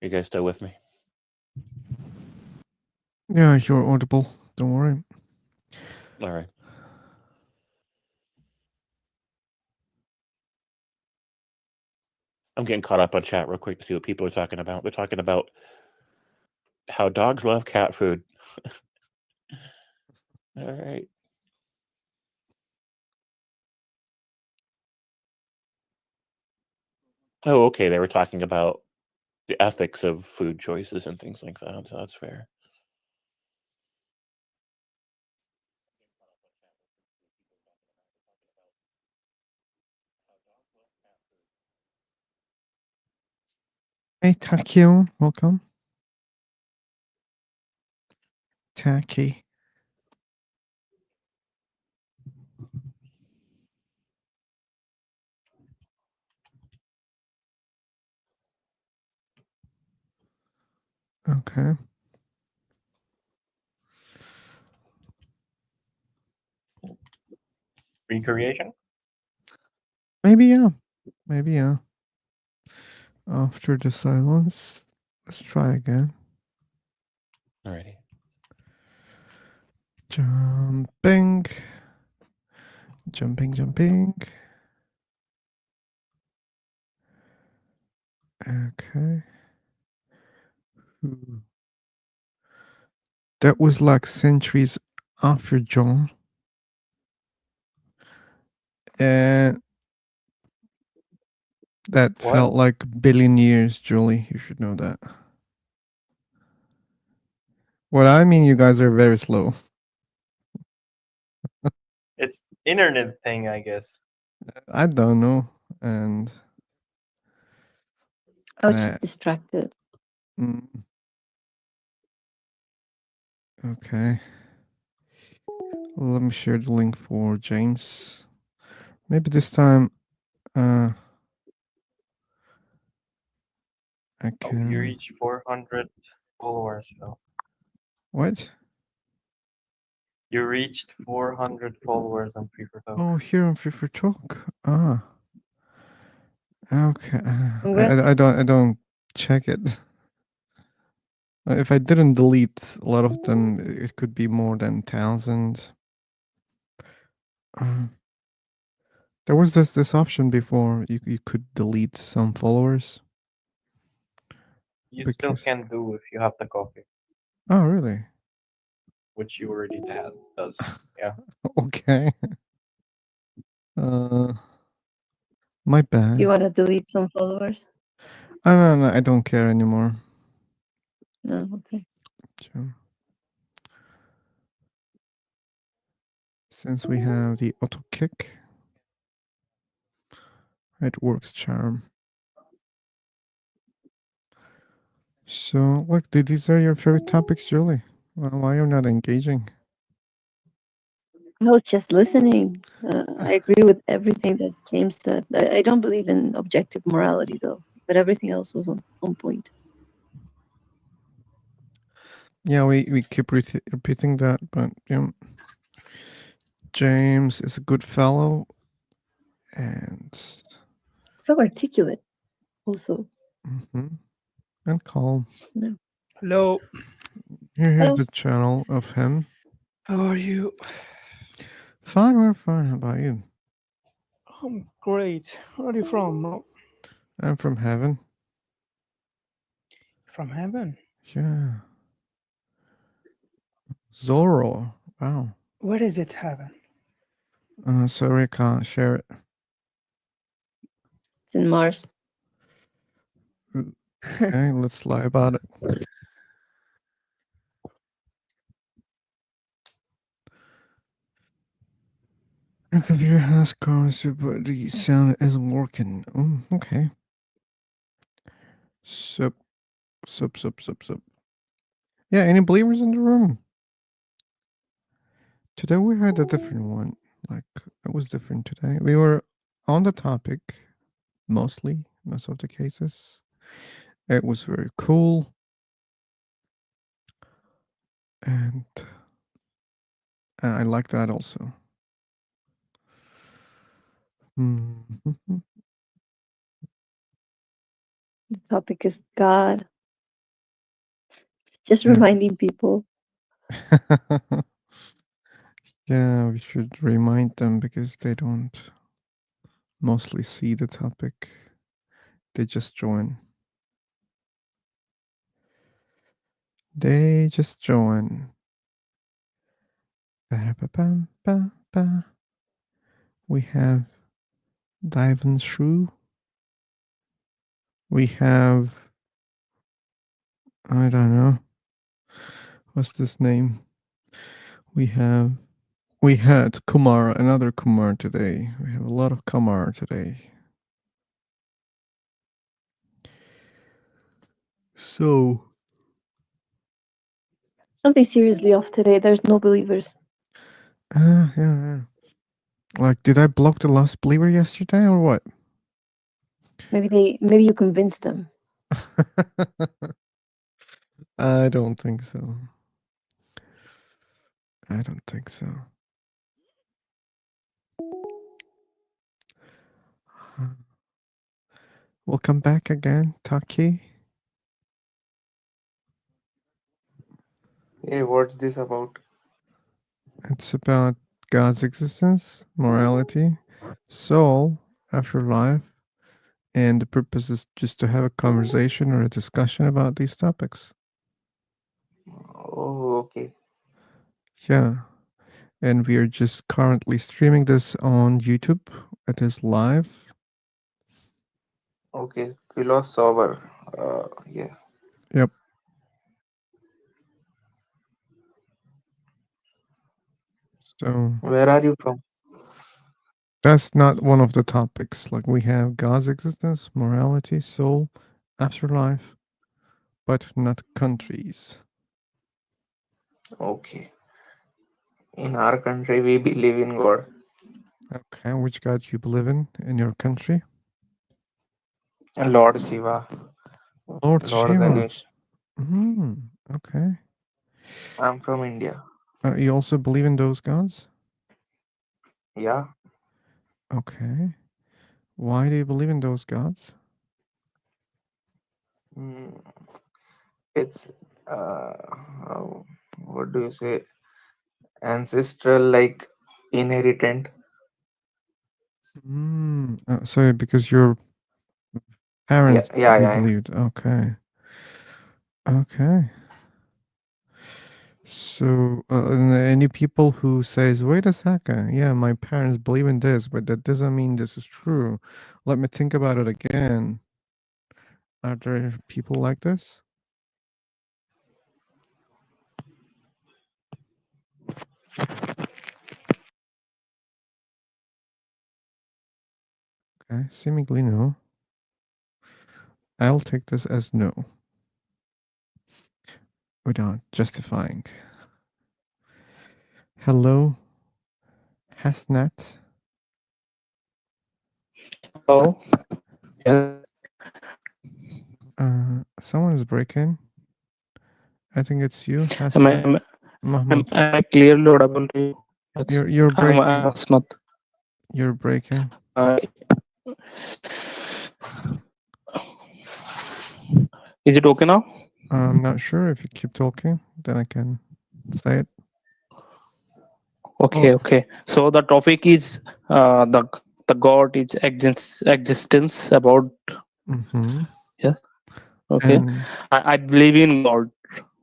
You guys still with me? Yeah, you're audible. Don't worry. All right. I'm getting caught up on chat real quick to see what people are talking about. They're talking about how dogs love cat food. All right. Oh, okay. They were talking about the ethics of food choices and things like that. So that's fair. Hey, Takio, welcome. Taki. Okay. Recreation? Maybe, yeah. Maybe, yeah. After the silence, let's try again. Alrighty. Jumping. Jumping, jumping. Okay. That was like centuries after John. And that felt What? like a billion years, Julie. You should know that. What I mean, you guys are very slow. It's internet thing, I guess. I don't know. And I was just distracted. mm, okay. Let me share the link for James. Maybe this time I Oh, you can. reached 400 followers now. What? You reached 400 followers on Free for Talk. Oh, here on Free for Talk. Ah. Okay. Congrats. I don't check it. If I didn't delete a lot of them, it could be more than 1,000. There was this option before you could delete some followers. You still can do if you have the coffee, Oh, really? which you already had. Does yeah. Okay. My bad. You want to delete some followers? No, I don't care anymore. No, okay. Sure. Since we have the auto kick, it works charm. So, look, these are your favorite topics, Julie. Well, why are you not engaging? I was just listening. I agree with everything that James said. I don't believe in objective morality, though, but everything else was on point. Yeah, we keep repeating that, but James is a good fellow and So articulate, also. and calm. No. Hello. Here's Hello. the channel of him. How are you? Fine, we're fine. How about you? I'm great. Where are you from? I'm from heaven. From heaven? Yeah. Zorro. Wow. Where is it heaven? Sorry, I can't share it. It's in Mars. Okay, let's lie about it. My computer has cards, but the sound isn't working. Okay. Sup. Yeah, any believers in the room? Today we had a different one. Like, it was different today. We were on the topic, most of the cases. It was very cool. And I like that also. The topic is God. Just reminding people. Yeah, we should remind them because they don't mostly see the topic. They just join. They just join. Ba-da-ba-bam-ba-ba. We have Divan Shrew. We have, I don't know, what's this name? We had Kumar, another Kumar today. We have a lot of Kumar today. So, Something seriously off today. There's no believers. yeah. Like, did I block the last believer yesterday or what? Maybe you convinced them. I don't think so. I don't think so. Welcome back again, Taki. Hey, what's this about? It's about God's existence, morality, soul, afterlife, and the purpose is just to have a conversation or a discussion about these topics. Oh, okay. Yeah. And we are just currently streaming this on YouTube. It is live. Okay, philosopher. Yeah. Yep. So Where are you from? that's not one of the topics. Like we have God's existence, morality, soul, afterlife, but not countries. Okay. In our country, we believe in God. Okay, which God you believe in your country? Lord Shiva. Lord Lord Shiva. Ganesh. Okay. I'm from India. You also believe in those gods? Yeah. Okay. Why do you believe in those gods? Mm, it's what do you say? Ancestral, like inheritant. So because your parents Yeah. believed. Okay. Okay. So, and any people who says, "Wait a second, yeah, my parents believe in this, but that doesn't mean this is true. Let me think about it again." Are there people like this? Okay, seemingly no. I'll take this as no, without justifying. Hello, Hasnat. Oh, yes. Someone is breaking. I think it's you, Am I, Hasnat. am, I- Mahmoud. am I clearly audible to you? Yes. You're breaking. I'm Asmat. You're breaking. Is it okay now? I'm not sure. If you keep talking, then I can say it. Okay. So the topic is the God is existence about. Mm-hmm. Yes. Okay. And I believe in God.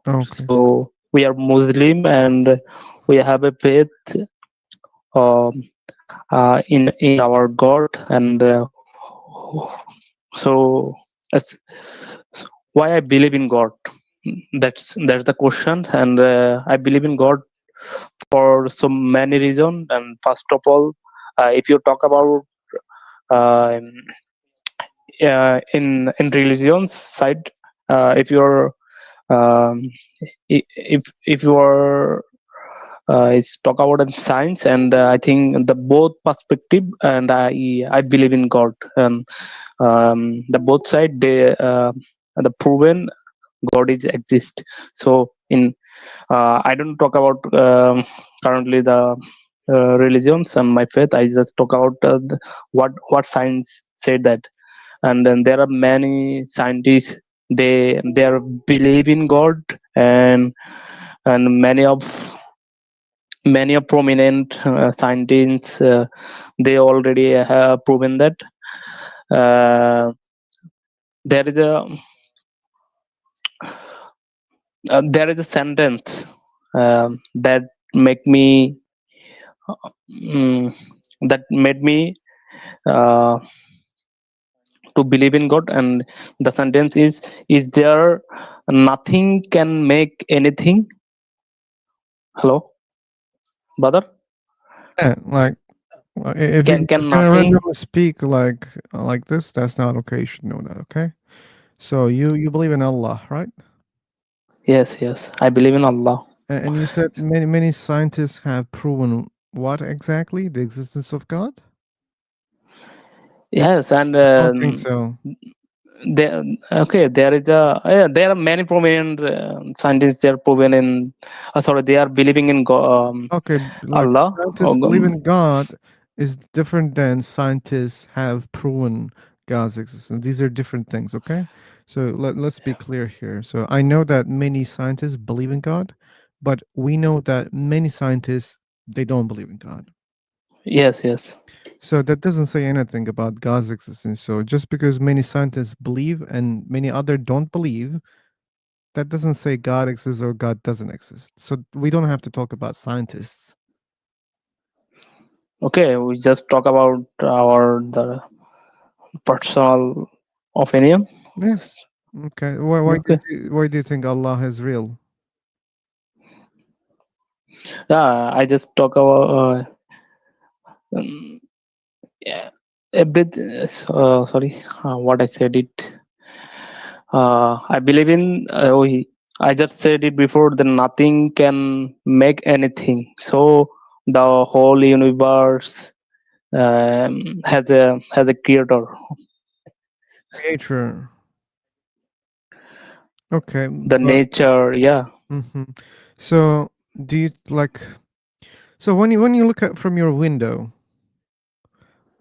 okay. So we are Muslim and we have a faith um, in our God, and so that's why I believe in God. That's the question, and I believe in God for so many reasons. And first of all, if you talk about uh, in religions side, if you're um, if you are is talk about in science, and I think the both perspective, and I believe in God. The both side they the proven God is exist. So in I don't talk about currently the religions and my faith. I just talk about what science said that, and then there are many scientists. They are believe in God, and many of prominent scientists they already have proven that there is a there is a sentence that make me mm, that made me uh, to believe in God, and the sentence is there nothing can make anything. Hello, brother. Yeah, like if you're Can just gonna nothing randomly speak like this, that's not okay. You should know that, okay? So you believe in Allah, right? Yes, I believe in Allah. And you said many scientists have proven what exactly? The existence of God? Yes, and I don't think so. there there are many prominent scientists. They are proven in sorry, they are believing in Okay, like Allah. scientists believe in God is different than scientists have proven God's existence. These are different things, okay? So let's be clear here. So I know that many scientists believe in God, but we know that many scientists they don't believe in God. Yes. So that doesn't say anything about God's existence. So just because many scientists believe and many other don't believe, that doesn't say God exists or God doesn't exist. So we don't have to talk about scientists. Okay, we just talk about the personal opinion. Yes. Okay. Okay. Why do you think Allah is real? Yeah, I just talk about yeah, a bit. Sorry, what I said it. I believe in. I just said it before. That nothing can make anything. So the whole universe has a creator. Creator. Okay. The nature, yeah. So do you like? So when you look at from your window,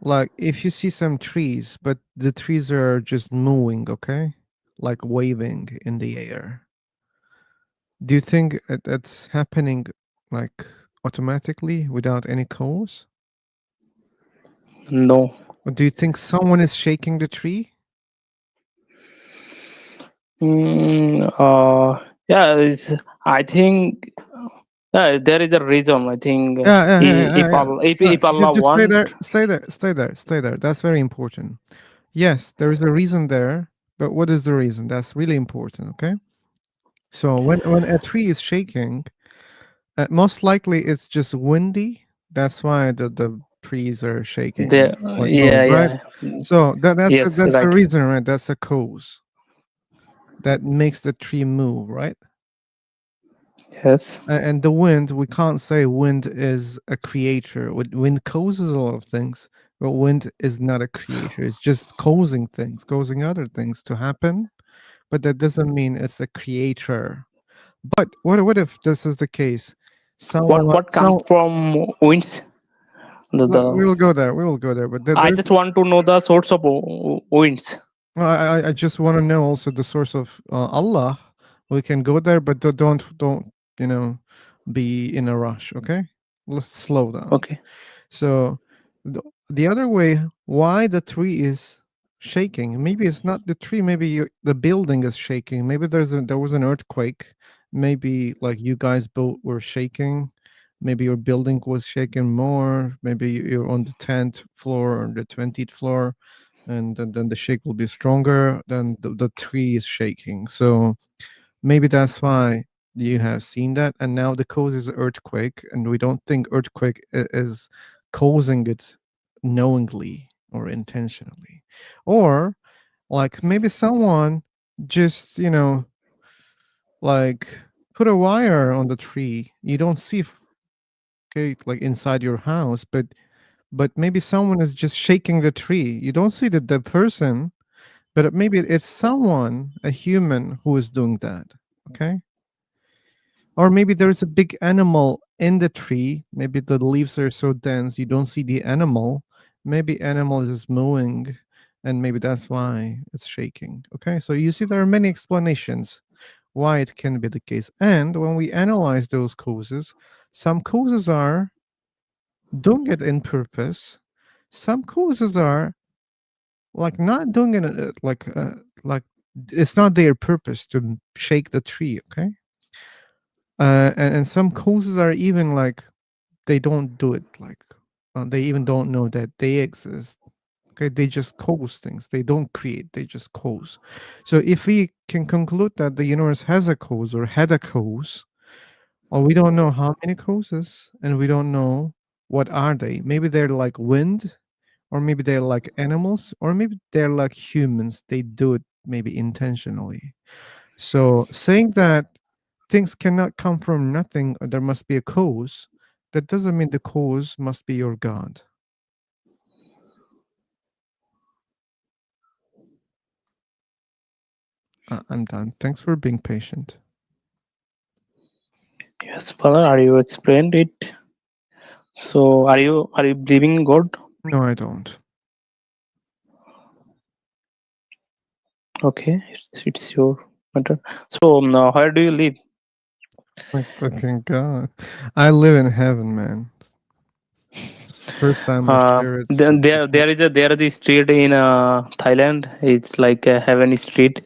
like if you see some trees, but the trees are just moving, okay, like waving in the air. Do you think that's happening like automatically without any cause? No. Or do you think someone is shaking the tree? Yeah, I think there is a reason. I think if Allah Just stay want, there, stay there. That's very important. Yes, there is a reason there, but what is the reason? That's really important. Okay. So when a tree is shaking, most likely it's just windy. That's why the trees are shaking, like move, right? So Yes, that's the right. reason, right? That's the cause that makes the tree move, right? Yes. And the wind, we can't say wind is a creator. Wind causes a lot of things, but wind is not a creator. It's just causing things, causing other things to happen, but that doesn't mean it's a creator. But what if this is the case? What comes from winds? We will go there. We will go there. But I just want to know the source of winds. well, I just want to know also the source of Allah. We can go there, but don't be in a rush. Okay, let's slow down. Okay. So the other way, why the tree is shaking? Maybe it's not the tree. Maybe the building is shaking. Maybe there was an earthquake. Maybe like you guys both were shaking. Maybe your building was shaking more. Maybe you're on the 10th floor or the 20th floor, and then the shake will be stronger. Then the tree is shaking. So maybe that's why you have seen that. And now the cause is earthquake, and we don't think earthquake is causing it knowingly or intentionally, or like maybe someone just like put a wire on the tree. You don't see okay, like inside your house, but maybe someone is just shaking the tree. You don't see the person, but maybe it's someone, a human, who is doing that. Okay. Or maybe there's a big animal in the tree. Maybe the leaves are so dense you don't see the animal. Maybe animal is moving, and maybe that's why it's shaking. Okay, so you see there are many explanations why it can be the case. And when we analyze those causes, some causes are doing it in purpose. Some causes are like not doing it like it's not their purpose to shake the tree. Okay. And some causes are even like they don't do it, like they even don't know that they exist. Okay, they just cause things. They don't create, they just cause. So if we can conclude that the universe has a cause or had a cause, or we don't know how many causes, and we don't know what are they. Maybe they're like wind, or maybe they're like animals, or maybe they're like humans. They do it maybe intentionally. So saying that things cannot come from nothing, or there must be a cause, that doesn't mean the cause must be your God. I'm done. Thanks for being patient. Yes, Father, are you explained it? So are you believing in God? No, I don't. Okay, it's your matter. So where do you live? My fucking God. I live in heaven, man. It's the first time I share it. Then there is a street in Thailand. It's like a heaven street.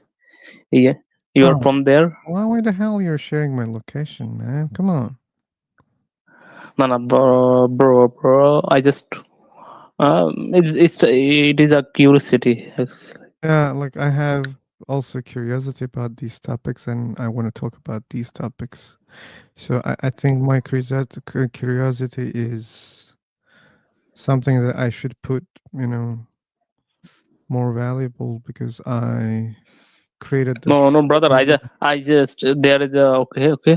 Yeah, you are Oh, from there. why the hell you're sharing my location, man? Come on. No, bro. I just it is a curiosity. It's Yeah, like I have also curiosity about these topics, and I want to talk about these topics. So I think my curiosity is something that I should put, more valuable because I created this. no, brother. I just there is a okay.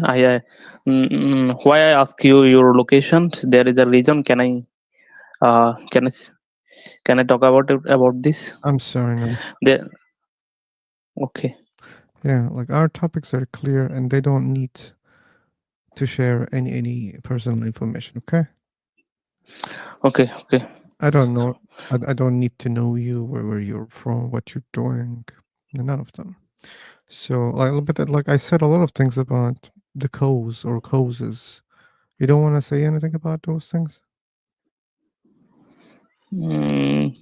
Why I ask you your location? There is a reason. Can I can I talk about this? I'm sorry, no. There. Okay. Yeah, like our topics are clear and they don't need to share any personal information, okay? Okay. I don't know. I don't need to know you, where you're from, what you're doing. None of them. So, like I said a lot of things about the cause or causes. You don't want to say anything about those things? Mm.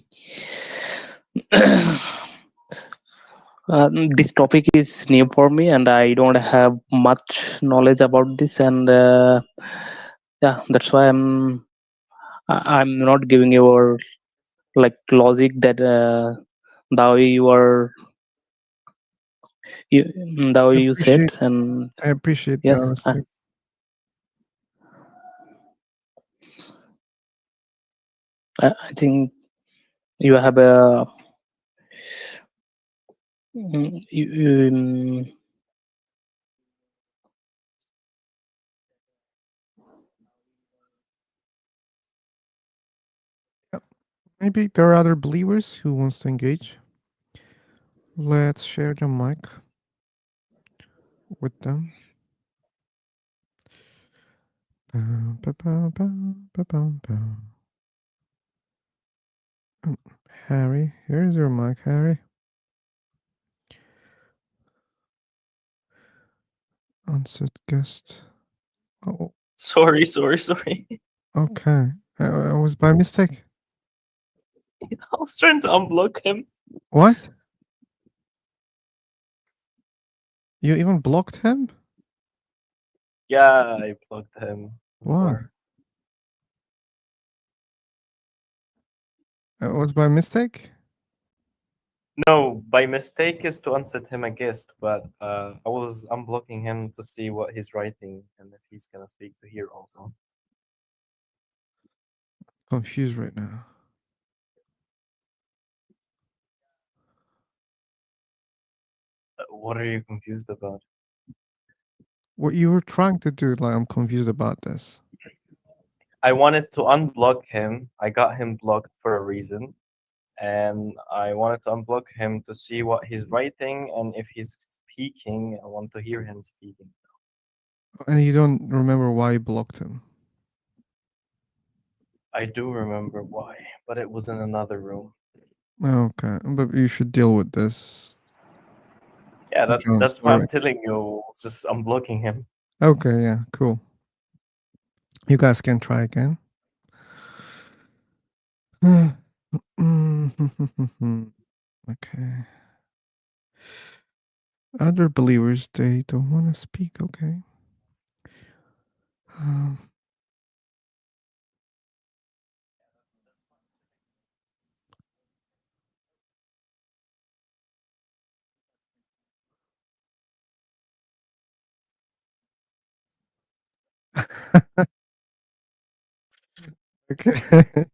This topic is new for me, and I don't have much knowledge about this, and yeah, that's why I'm not giving your like logic that the way you are the way you said, and I appreciate the yes, honesty. I think you have a you, Maybe there are other believers who wants to engage. Let's share the mic with them. Harry, here's your mic, Harry. Unset guest. Oh, Sorry. okay. It was by mistake. I was trying to unblock him. What? You even blocked him? Yeah, I blocked him Why? before. It was by mistake? No, by mistake is to unset him a guest, but I was unblocking him to see what he's writing and if he's gonna speak to here also. Confused right now. What are you confused about? What you were trying to do, like, I'm confused about this. I wanted to unblock him. I got him blocked for a reason. And I wanted to unblock him to see what he's writing and if he's speaking. I want to hear him speaking. And you don't remember why you blocked him? I do remember why, but it was in another room. Okay, but you should deal with this. Yeah, John, that's why sorry. I'm telling you, just unblocking him. Okay, yeah, cool. You guys can try again. Okay. Other believers, they don't want to speak, okay. Um, okay.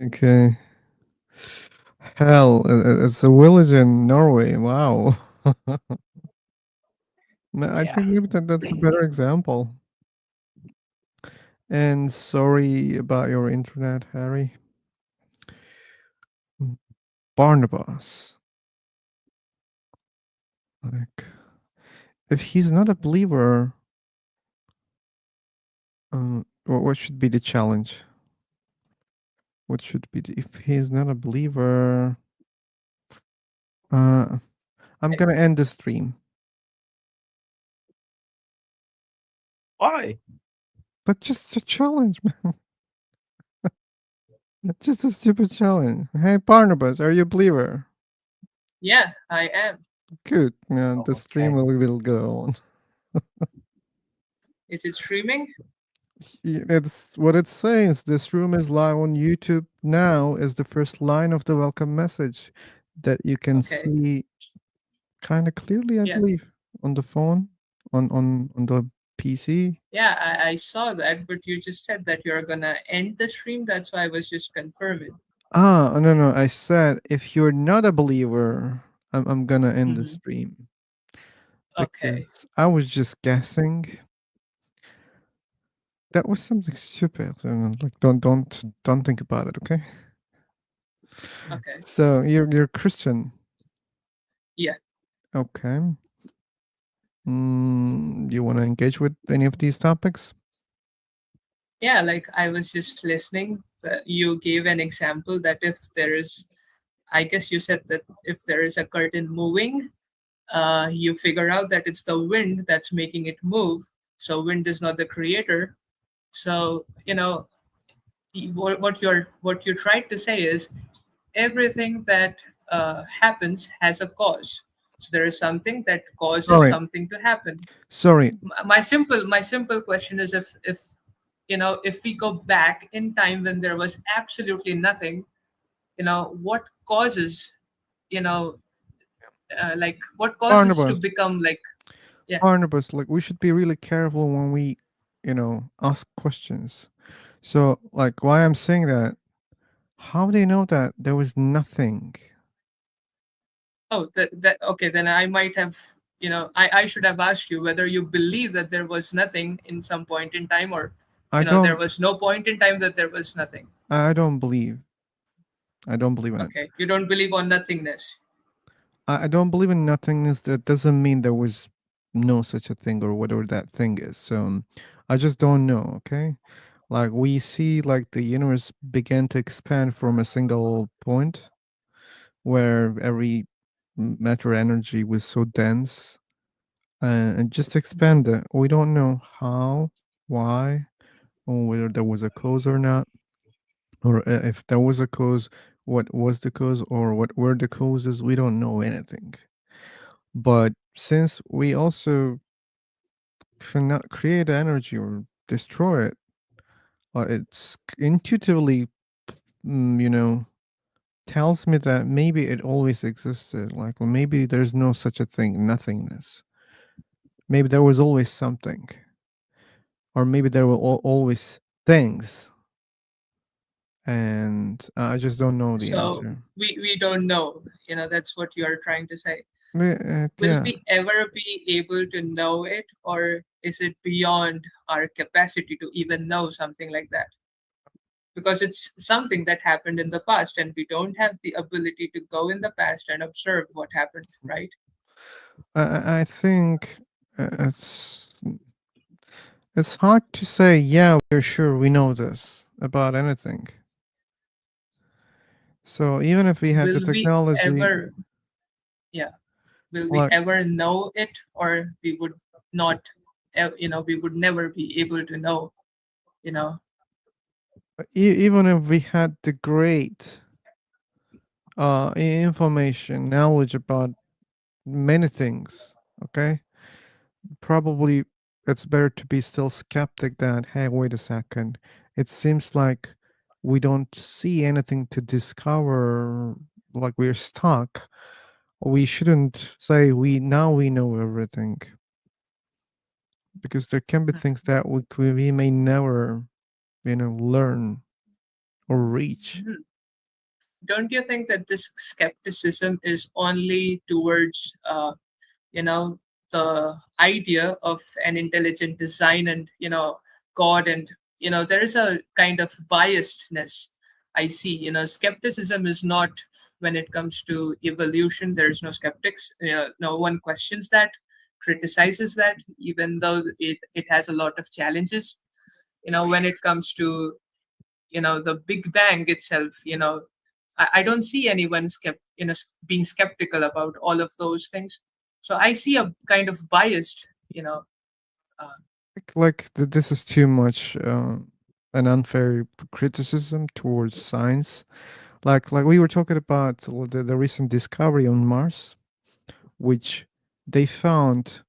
Okay. Hell, it's a village in Norway. Wow. I Yeah. think maybe that's a better example. And sorry about your internet, Harry. Barnabas. Like, if he's not a believer, what should be the challenge? What should be if he's not a believer? I'm gonna end the stream. Why? But just a challenge, man. Just a stupid challenge. Hey, Barnabas, are you a believer? Yeah, I am. Good. Yeah, the stream will go on. Is it streaming? It's what it says. This room is live on YouTube now. Is the first line of the welcome message that you can Okay. see kind of clearly, I Yeah. believe, on the phone, on the PC. Yeah, I saw that, but you just said that you're gonna end the stream. That's why I was just confirming. No. I said if you're not a believer, I'm gonna end the Mhm. stream Okay. because I was just guessing. That was something stupid. Like don't think about it, okay? Okay. So you're Christian. Yeah. Okay. You want to engage with any of these topics? Yeah, like I was just listening. You gave an example that if there is, I guess you said that if there is a curtain moving, you figure out that it's the wind that's making it move. So wind is not the creator. So what you tried to say is everything that happens has a cause. So there is something that causes Sorry. something to happen. Sorry. My simple question is if we go back in time when there was absolutely nothing, what causes you know like what causes to Barnabas. become like yeah. Barnabas, like we should be really careful when we, ask questions. So, like, why I'm saying that? How do you know that there was nothing? Oh, that okay, then I might have, I should have asked you whether you believe that there was nothing in some point in time, or I there don't. was no point in time that there was nothing. I don't believe. I don't believe in it. Okay, you don't believe on nothingness. I don't believe in nothingness. That doesn't mean there was no such a thing or whatever that thing is. So I just don't know. Okay, like we see, like the universe began to expand from a single point where every matter energy was so dense and just expanded. We don't know how, why, or whether there was a cause or not, or if there was a cause, what was the cause, or what were the causes. We don't know anything. But since we also cannot create energy or destroy it, it's intuitively, you know, tells me that maybe it always existed. Like, well, maybe there's no such a thing, nothingness. Maybe there was always something, or maybe there were always things, and I just don't know the So answer. we don't know. That's what you are trying to say. Will Yeah, we ever be able to know it, or is it beyond our capacity to even know something like that? Because it's something that happened in the past, and we don't have the ability to go in the past and observe what happened, right? I think it's hard to say. Yeah, we're sure we know this about anything. So even if we had the Will we technology, ever, yeah, will we like ever know it, or we would not, we would never be able to know, you know? even if we had the great information, knowledge about many things, okay, probably it's better to be still skeptic than, hey, wait a second, it seems like we don't see anything to discover, like we're stuck. We shouldn't say we know everything, because there can be things that we may never learn or reach. Mhm. don't you think that this skepticism is only towards the idea of an intelligent design and God, and there is a kind of biasedness I see. Skepticism is not, when it comes to evolution, there's no skeptics. No one questions that, criticizes that, even though it has a lot of challenges. When it comes to the Big Bang itself, I don't see anyone being skeptical about all of those things. So I see a kind of biased, uh, This is too much an unfair criticism towards science. Like we were talking about the recent discovery on Mars, which they found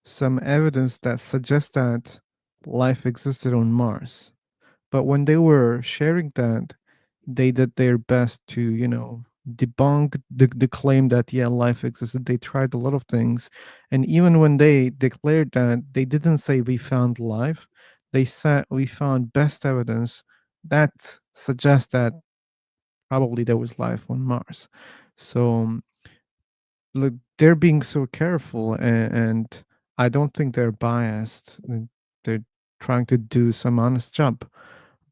some evidence that suggests that life existed on Mars. But when they were sharing that, they did their best to, debunk the claim that, yeah, life existed. They tried a lot of things. And even when they declared that, they didn't say we found life. They said we found best evidence that suggests that probably there was life on Mars. So look, they're being so careful, and I don't think they're biased. They're trying to do some honest job.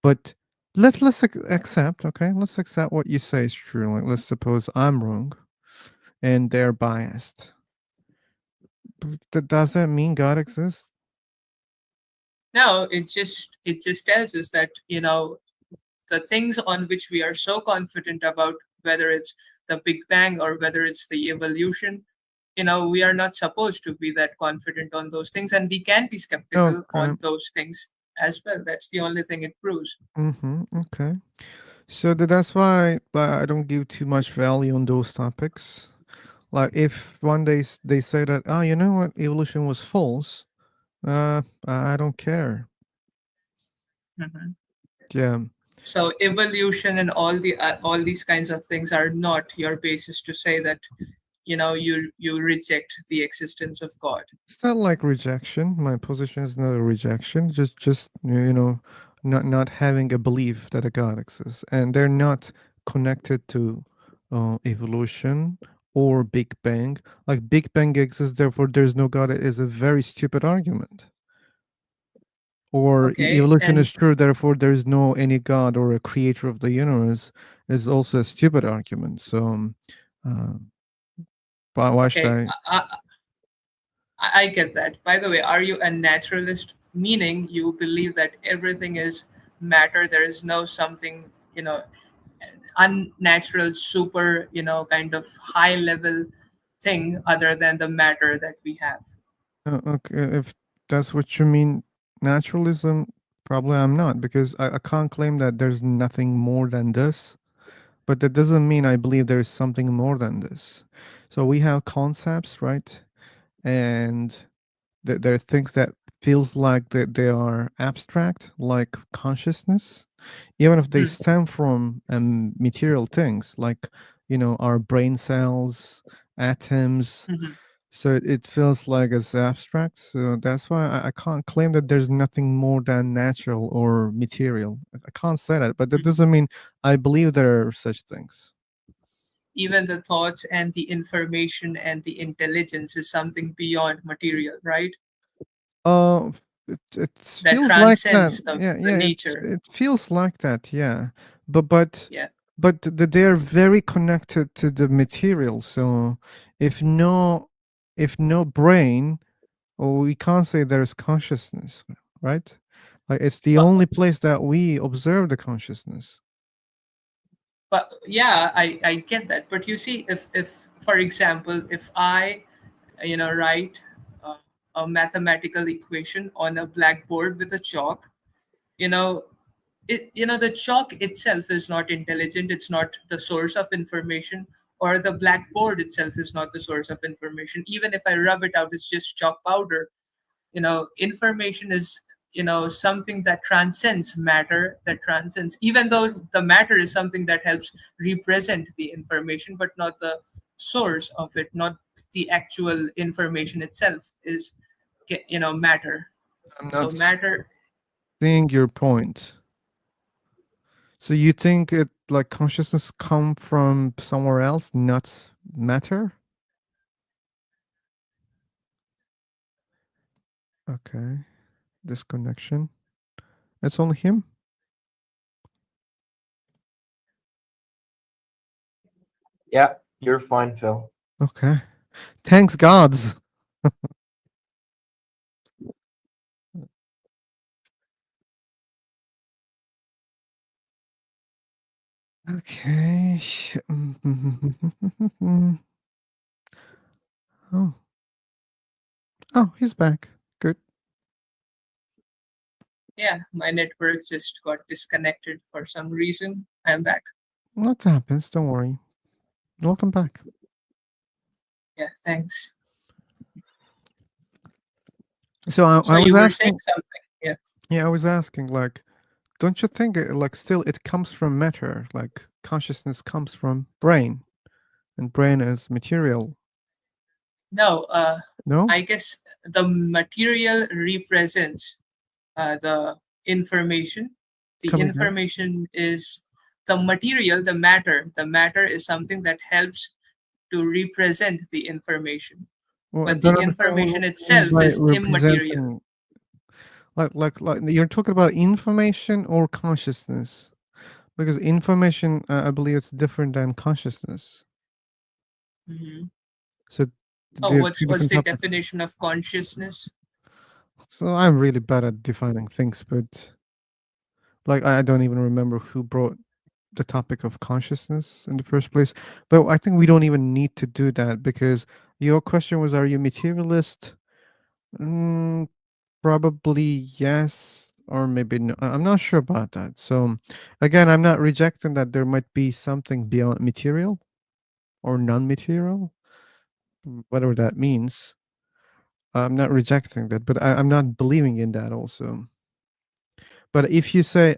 But let's accept, okay? Let's accept what you say is true. Like, let's suppose I'm wrong, and they're biased. Does that mean God exists? no, it just tells us that the things on which we are so confident about, whether it's the Big Bang or whether it's the evolution, we are not supposed to be that confident on those things, and we can be skeptical Okay. on those things as well. That's the only thing it proves. Okay. So that's why I don't give too much value on those topics. Like if one day they say that, oh, you know what, evolution was false, I don't care. Mhm. Yeah. So evolution and all these kinds of things are not your basis to say that you reject the existence of God. It's not like rejection. My position is not a rejection. Just not having a belief that a God exists, and they're not connected to evolution or Big Bang. Like Big Bang exists, therefore there's no God is a very stupid argument. Or Okay, evolution and is true, therefore there is no any God or a creator of the universe is also a stupid argument. So, uh, why should okay, I? I get that. By the way, are you a naturalist? Meaning you believe that everything is matter. There is no something, unnatural, super, kind of high level thing other than the matter that we have. Okay, if that's what you mean, naturalism, probably I'm not, because I can't claim that there's nothing more than this, but that doesn't mean I believe there's something more than this. So we have concepts, right? And there are things that feels like that they are abstract, like consciousness, even if they Hmm. stem from material things, like our brain cells, atoms. Mhm. So it feels like it's abstract. So that's why I can't claim that there's nothing more than natural or material. I can't say that, but that doesn't mean I believe there are such things. Even the thoughts and the information and the intelligence is something beyond material, right? Uh, it That feels like that. transcends the Yeah, nature. it feels like that. Yeah, but but Yeah. but they're very connected to the material. So if no if no brain, well, we can't say there's consciousness, right? Like it's the But only place that we observe the consciousness. but yeah, I get that. But you see, if for example, if I write uh, a mathematical equation on a blackboard with a chalk, you know the chalk itself is not intelligent. It's not the source of information, or the blackboard itself is not the source of information. Even if I rub it out, it's just chalk powder. Information is something that transcends matter, that transcends, even though the matter is something that helps represent the information, but not the source of it, not the actual information itself is matter. I'm So not matter. seeing your point. So you think it like consciousness come from somewhere else, not matter? Okay. Disconnection. It's only him? Yeah, you're fine, Phil. Okay. Thanks gods. Okay. Oh. Oh, he's back. Good. Yeah, my network just got disconnected for some reason. I'm back. That happens. Don't worry. Welcome back. Yeah, thanks. So I So was you were saying asking. something, yeah. Yeah, I was asking. Like, don't you think like still it comes from matter? Like consciousness comes from brain, and brain is material. No, No. I guess the material represents the information. The Come again. information is the material, the matter. The matter is something that helps to represent the information. Well, I But don't the understand what information you mean itself by is immaterial. representing. Like you're talking about information or consciousness, because information, I believe, it's different than consciousness. Mhm. So Oh, they're two what's different the topics. definition of consciousness? So I'm really bad at defining things, but like I don't even remember who brought the topic of consciousness in the first place. But I think we don't even need to do that because your question was, are you materialist? Probably yes, or maybe no. I'm not sure about that. So again, I'm not rejecting that there might be something beyond material or non-material, whatever that means. I'm not rejecting that, but I'm not believing in that also. But if you say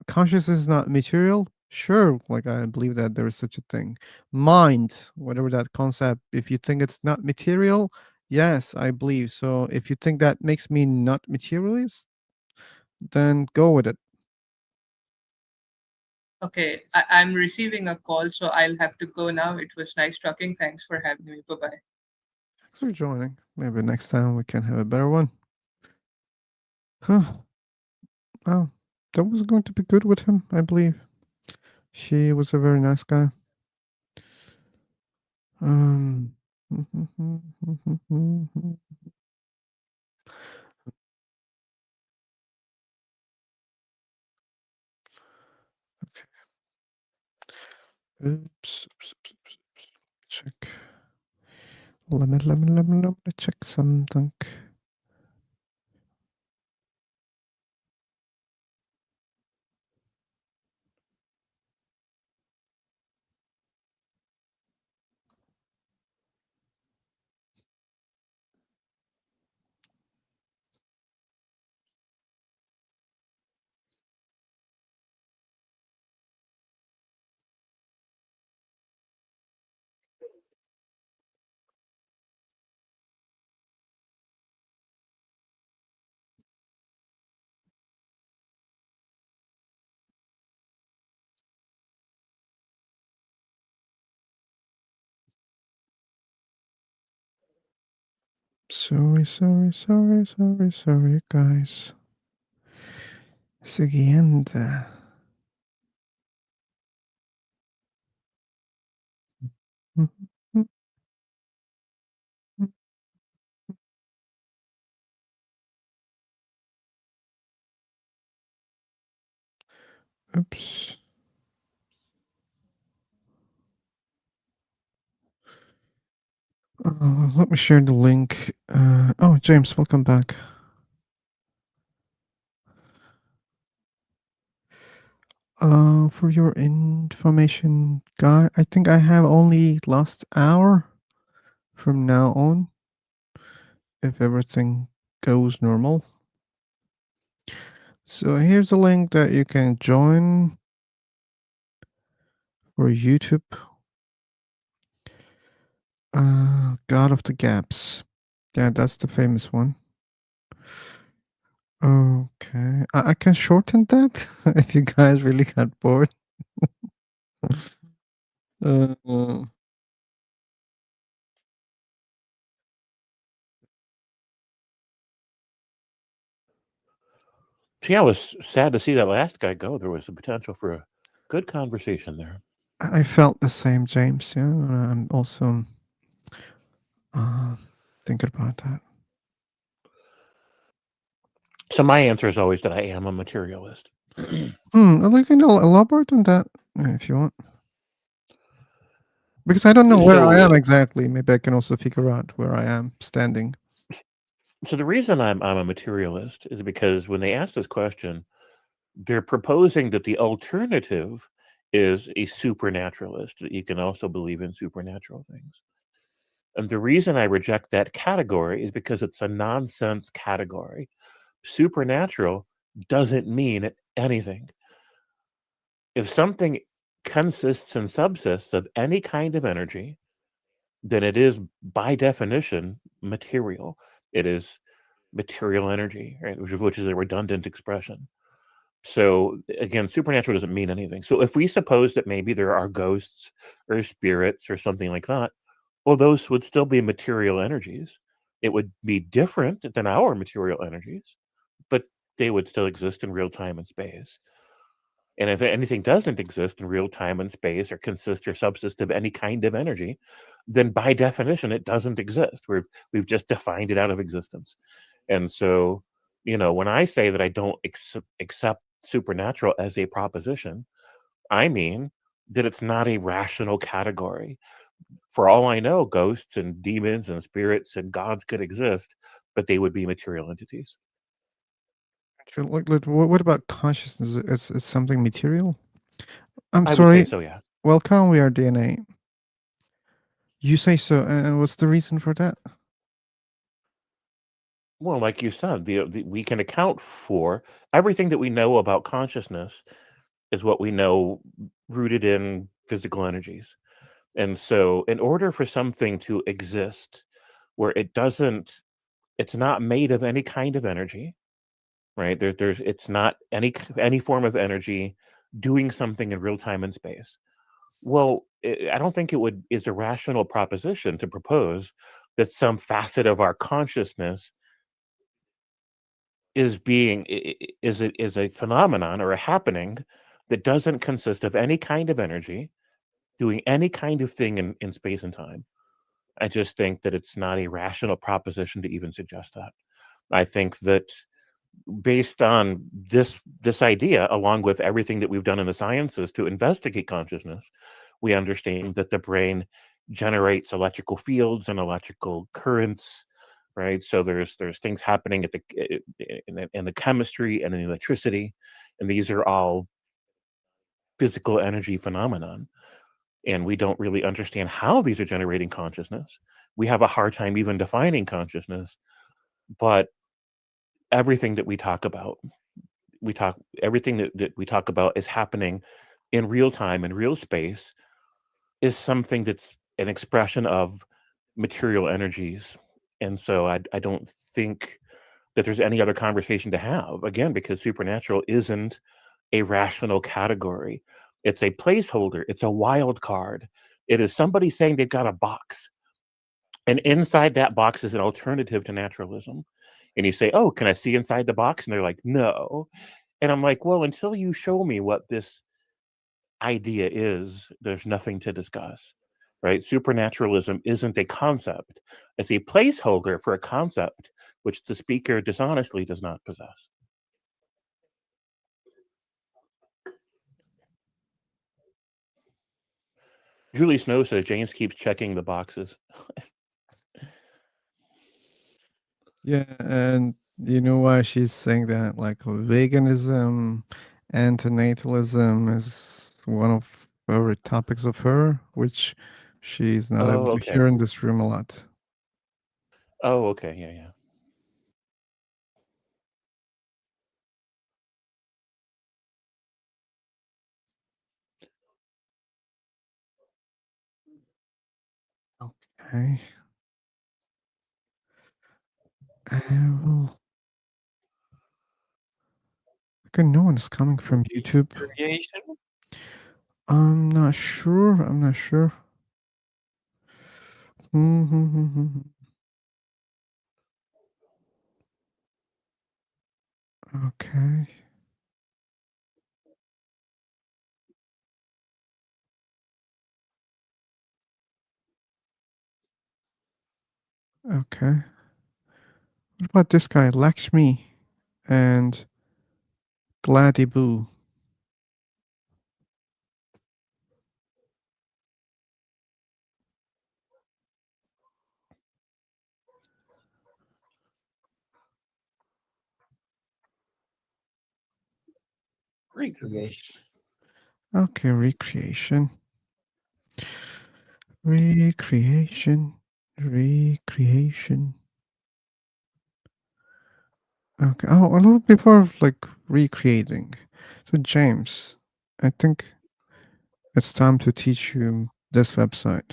consciousness is not material, sure, like I believe that there is such a thing. Mind, whatever that concept, if you think it's not material, yes, I believe. So if you think that makes me not materialist, then go with it. Okay, I'm receiving a call, so I'll have to go now. It was nice talking. Thanks for having me. Bye bye. Thanks for joining. Maybe next time we can have a better one. Huh. Oh, that was going to be good with him, I believe. She was a very nice guy. Um. Okay. Oops. Check. Let me check something. Sorry, guys. Siguiente. Oops. Let me share the link. Oh, James, welcome back. For your information, guy, I think I have only last hour from now on, if everything goes normal. So here's a link that you can join for YouTube. God of the Gaps. Yeah, that's the famous one. Okay. I can shorten that if you guys really got bored. uh, So yeah, I was sad to see that last guy go. There was a potential for a good conversation there. I felt the same, James. Yeah, I'm also thinking about that. So my answer is always that I am a materialist. We can elaborate on that if you want. Because I don't know where I So, am exactly. Maybe I can also figure out where I am standing. so the reason I'm a materialist is because when they ask this question, they're proposing that the alternative is a supernaturalist, that you can also believe in supernatural things. And the reason I reject that category is because it's a nonsense category. Supernatural doesn't mean anything. If something consists and subsists of any kind of energy, then it is by definition material. It is material energy, right? Which is a redundant expression. So again, supernatural doesn't mean anything. So if we suppose that maybe there are ghosts or spirits or something like that, well, those would still be material energies. It would be different than our material energies, but they would still exist in real time and space. And if anything doesn't exist in real time and space or consist or subsist of any kind of energy, then by definition it doesn't exist. We've just defined it out of existence. And so, when I say that I don't accept supernatural as a proposition, I mean that it's not a rational category. For all I know, ghosts and demons and spirits and gods could exist, but they would be material entities. What about consciousness? It's something material? I'm I would say sorry. so, yeah. Welcome, we are DNA. You say so, and what's the reason for that? Well, like you said, we can account for everything that we know about consciousness is what we know rooted in physical energies. And so, in order for something to exist where it's not made of any kind of energy, right? It's not any form of energy doing something in real time and space. Well, I don't think is a rational proposition to propose that some facet of our consciousness is a phenomenon or a happening that doesn't consist of any kind of energy doing any kind of thing in space and time. I just think that it's not a rational proposition to even suggest that. I think that based on this idea, along with everything that we've done in the sciences to investigate consciousness, we understand that the brain generates electrical fields and electrical currents, right? So there's things happening in the chemistry and in the electricity, and these are all physical energy phenomenon. And we don't really understand how these are generating consciousness. We have a hard time even defining consciousness, but everything that we talk about, everything that we talk about is happening in real time, in real space, is something that's an expression of material energies. And so I don't think that there's any other conversation to have, again, because supernatural isn't a rational category. It's a placeholder, it's a wild card. It is somebody saying they've got a box, and inside that box is an alternative to naturalism. And you say, "Oh, can I see inside the box?" And they're like, "No." And I'm like, "Well, until you show me what this idea is, there's nothing to discuss." Right? Supernaturalism isn't a concept. It's a placeholder for a concept which the speaker dishonestly does not possess. Julie Snow says James keeps checking the boxes. Yeah, and you know why she's saying that? Like veganism, antinatalism is one of favorite topics of her, which she's not able Oh, to okay. hear in this room a lot. Oh, okay. Yeah, yeah. Okay. Well, Okay, no one's coming from YouTube. Creation? I'm not sure. I'm not sure. Okay. Okay. What about this guy, Lakshmi and Gladdy Boo? Recreation. Okay, recreation. Recreation. Recreation. Okay. Oh, a little before like recreating. So James, I think it's time to teach you this website.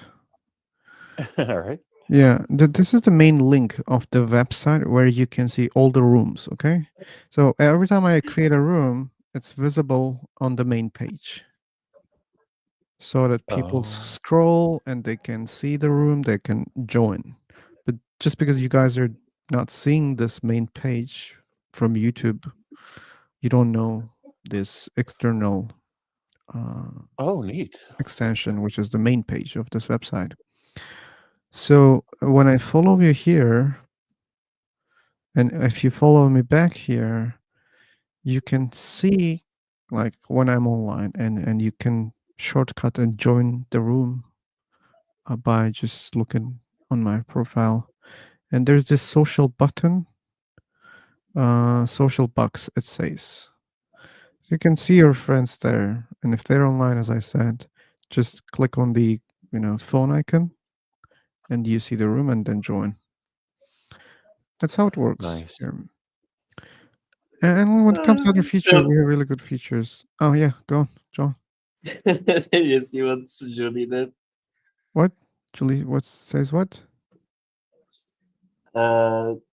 All right. Yeah, this is the main link of the website where you can see all the rooms, okay? So every time I create a room, it's visible on the main page. So that people Oh. scroll and they can see the room, they can join. But just because you guys are not seeing this main page from YouTube, you don't know this external Oh, neat. extension, which is the main page of this website. So when I follow you here, and if you follow me back here, you can see like when I'm online, and you can shortcut and join the room by just looking on my profile. And there's this social button, social box, it says. You can see your friends there, and if they're online, as I said, just click on the phone icon, and you see the room, and then join. That's how it works. Nice. Here. And when it comes to other features, we have really good features. Oh yeah, go on, John. You see what Julie did? What? Julie, what says what?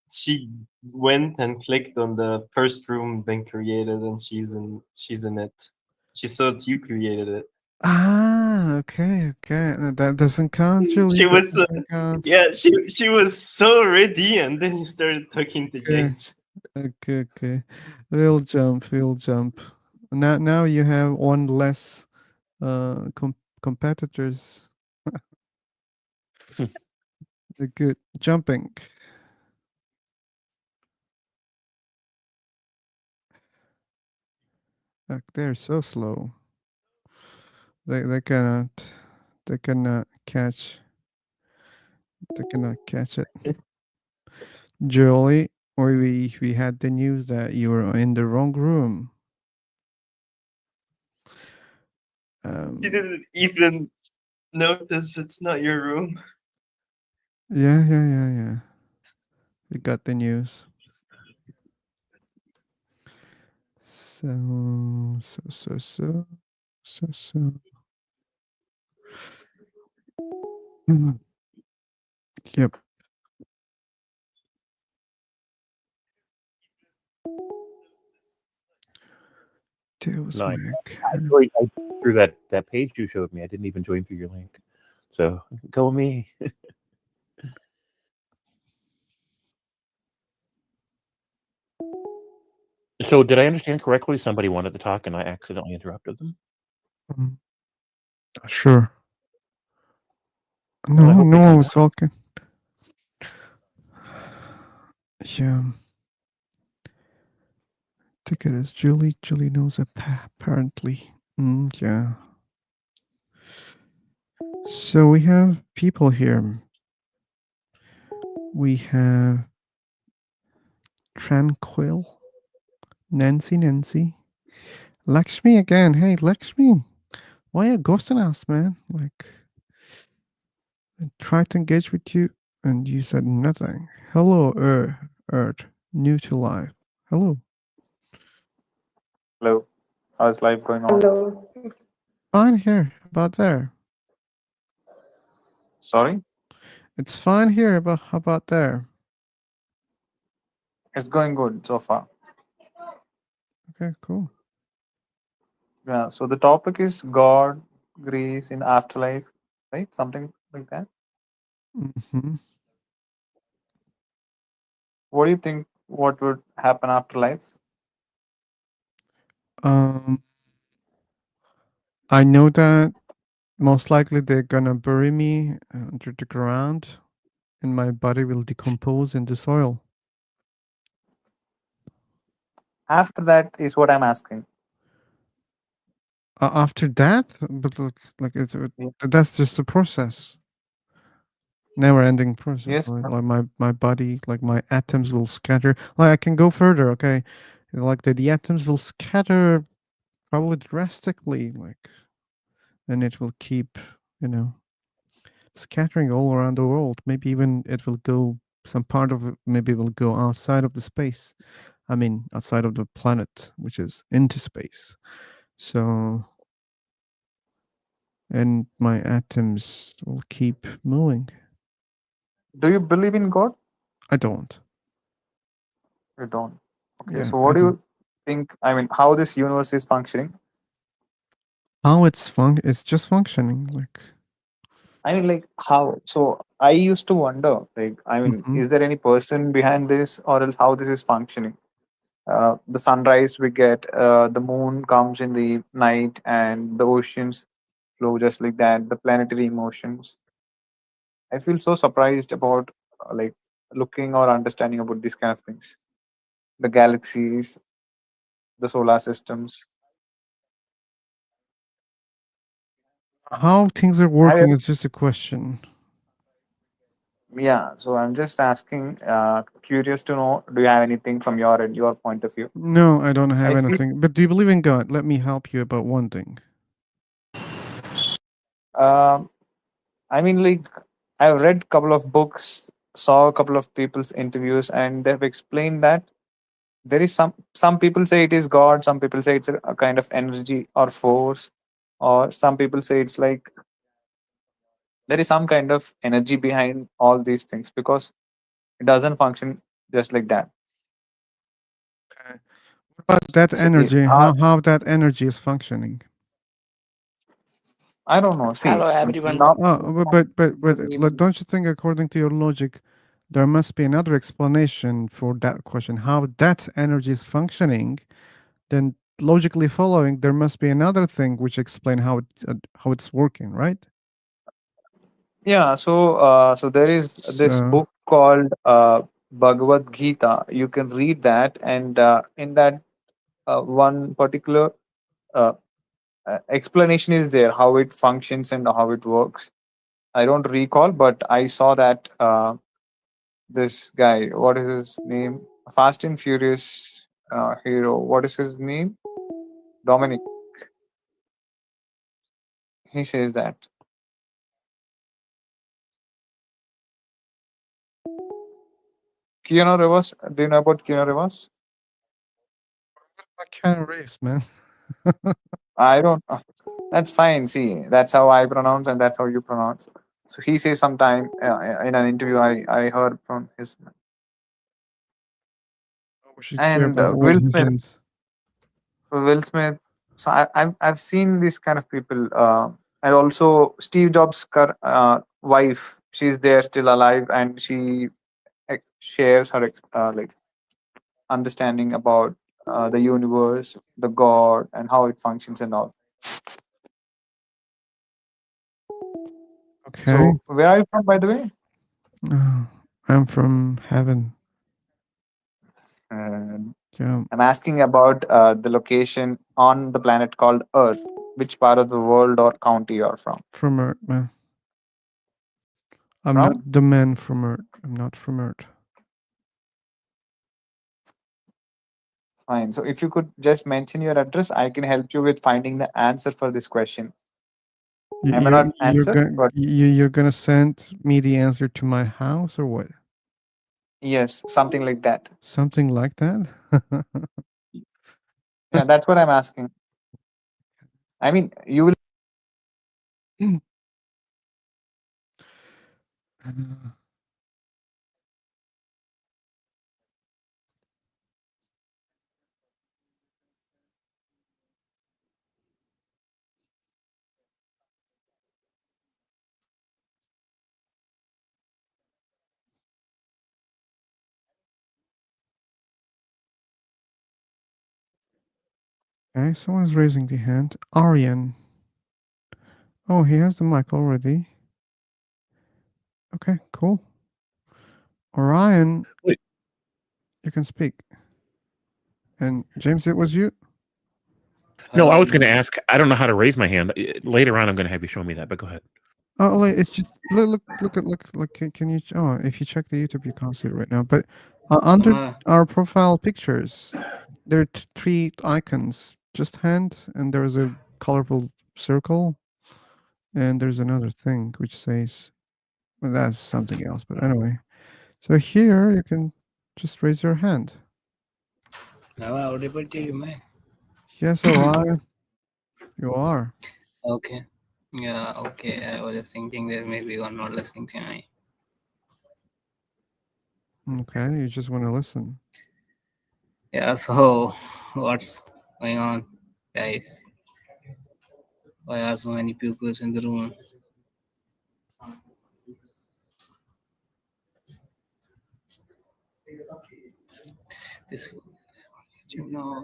She went and clicked on the first room been created, and she's in it. She thought you created it. Ah, okay. That doesn't count, Julie. She That was doesn't count. yeah, she was so ready, and then he started talking to Okay. Jace. Okay. We'll jump. Now you have one less competitors. They're good. Jumping. They're so slow. They cannot catch. They cannot catch it. Julie, we had the news that you were in the wrong room. You didn't even notice it's not your room. Yeah. We got the news. So. Yep. Deus Nice. Mac. Actually, through that page you showed me, I didn't even join through your link. So go me. So did I understand correctly? Somebody wanted to talk, and I accidentally interrupted them. Sure. Well, I No hope they one come was back. talking. Yeah. Ticket is Julie. Julie knows apparently. Yeah. So we have people here. We have Tranquil, Nancy, Lakshmi again. Hey, Lakshmi, why are you ghosting us, man? Like, I tried to engage with you, and you said nothing. Hello, Earth, new to life. Hello. Hello. How's life going on? Hello. Fine here. About there. Sorry? It's fine here. How about there? It's going good so far. Okay, cool. Yeah. So the topic is God, grace in afterlife, right? Something like that. Hmm. What do you think? What would happen after life? Um, I know that most likely they're gonna bury me under the ground, and my body will decompose in the soil. After that is what I'm asking. After that, but like Yeah. that's just a process, never-ending process. Yes. Like my body, like my atoms will scatter. Like I can go further. Okay, like the atoms will scatter probably drastically. Like, and it will keep, you know, scattering all around the world. Maybe even it will go, some part of it maybe will go outside of the space. I mean, outside of the planet, which is into space. So, and my atoms will keep moving. Do you believe in God? I don't. You don't. Okay. Yeah, So I what do don't. you think? I mean, how this universe is functioning? How it's just functioning. Like, I mean, like how? So I used to wonder, like, I mean, mhm. is there any person behind this, or else how this is functioning? The sunrise we get, the moon comes in the night, and the oceans flow just like that. The planetary motions. I feel so surprised about like looking or understanding about these kind of things. The galaxies, the solar systems. How things are Have you working ever- is just a question. Yeah, so I'm just asking, curious to know, do you have anything from your end, your point of view? No, I don't have I feel, anything. But do you believe in God? Let me help you about one thing. um, I mean, like, I've read couple of books, saw a couple of people's interviews, and they've explained that there is some people say it is God, some people say it's a kind of energy or force, or some people say it's like there is some kind of energy behind all these things because it doesn't function just like that. What about that So if energy? How that energy is functioning? I don't know, see, Hello, everyone. now But like, don't you think, according to your logic, there must be another explanation for that question? How that energy is functioning? Then logically following, there must be another thing which explain how it's working, right? yeah, so there is this So book called Bhagavad Gita. You can read that, and in that one particular uh, explanation is there how it functions and how it works. I don't recall, but I saw that this guy, what is his name? Fast and Furious hero. What is his name? Dominic. He says that. Keanu Reeves. Do you know about Keanu Reeves? I can't race, man. I don't. That's fine. See, that's how I pronounce, and that's how you pronounce. So he says sometime in an interview I heard from his We should care and about what Will he Smith. says. Will Smith. So I've seen these kind of people, and also Steve Jobs' wife. She's there still alive, and she shares her like understanding about the universe, the God, and how it functions and all. Okay. So where are you from, by the way? I'm from heaven. And Yeah, I'm asking about the location on the planet called Earth. Which part of the world or county you're from? from Earth, man. I'm not From? the man from Earth. I'm not from Earth. Fine. So if you could just mention your address, I can help you with finding the answer for this question. I may not answer, but You're gonna send me the answer to my house or what? yes, something like that. Something like that? Yeah, that's what I'm asking. I mean, you will. Okay, someone's raising the hand. Aryan. Oh, he has the mic already. Okay, cool. Orion, Wait. you can speak. And James, it was you? No, I was going to ask. I don't know how to raise my hand. Later on, I'm going to have you show me that. But go ahead. Oh, it's just look. Can you? Oh, if you check the YouTube, you can't see it right now. But under our profile pictures, there are three icons. Just hand, and there is a colorful circle, and there's another thing which says, well, that's something else. But anyway, so here you can just raise your hand. Am I audible to you, man? Yes, Orion, you are. Okay. Yeah, okay. I was just thinking that maybe you are not listening to me. Okay, you just want to listen. Yeah, so what's going on, guys? Why are so many pupils in the room? This, you know,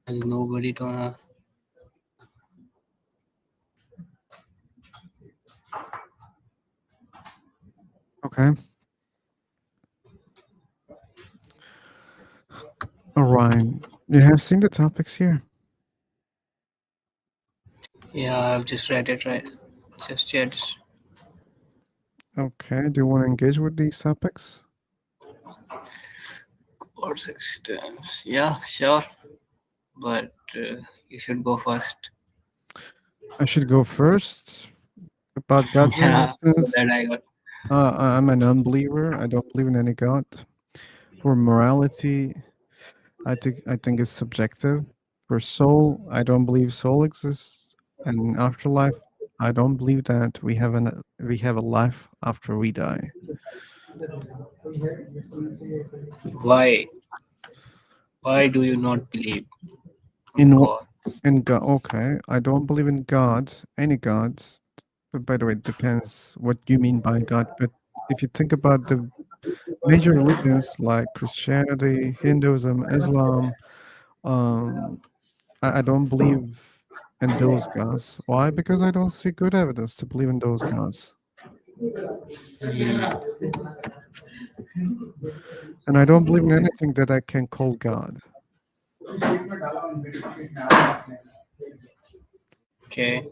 there's nobody to. Okay. Orion, you have seen the topics here. Yeah, I've just read it, right? Just yet. Okay, do you want to engage with these topics? God's existence. Yeah, sure. But you should go first. I should go first about God's Yeah, so existence. that I got. I'm an unbeliever. I don't believe in any God. For morality, I think it's subjective. For soul, I don't believe soul exists. And afterlife, I don't believe that we have a life after we die. Why? Why do you not believe In God? in God, okay. I don't believe in God, any gods. But by the way, it depends what you mean by God. But if you think about the major religions like Christianity, Hinduism, Islam, I don't believe in those gods. Why? Because I don't see good evidence to believe in those gods. And I don't believe in anything that I can call God. Okay.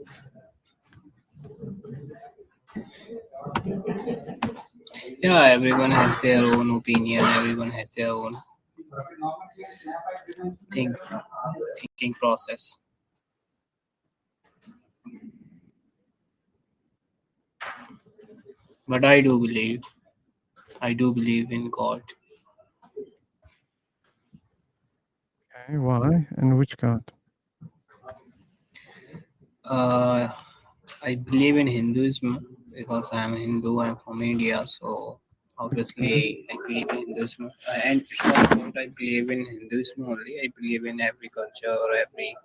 Yeah, everyone has their own opinion. Everyone has their own thinking process. But I do believe in God. Okay, why? And which God? I believe in Hinduism because I'm a Hindu. I'm from India, so obviously I believe in Hinduism. And it's not about I believe in Hinduism only. I believe in every culture or every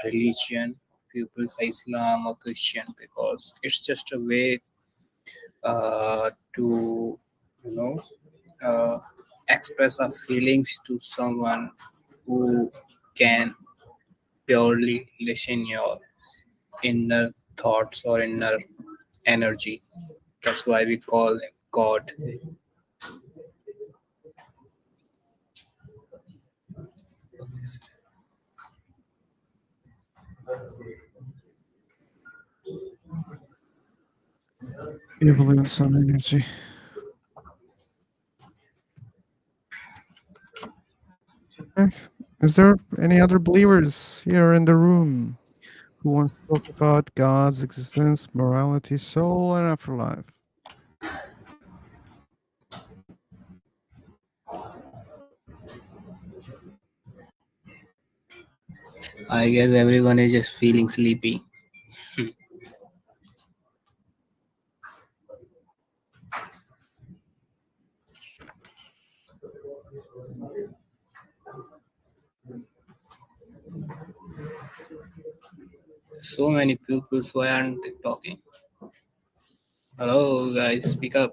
religion, people's Islam or Christian, because it's just a way to express our feelings to someone who can purely listen your inner thoughts or inner energy. That's why we call it God. You believe in some energy. Okay. Is there any other believers here in the room who wants to talk about God's existence, morality, soul, and afterlife? I guess everyone is just feeling sleepy. So many people who aren't talking. Hello, guys, speak up.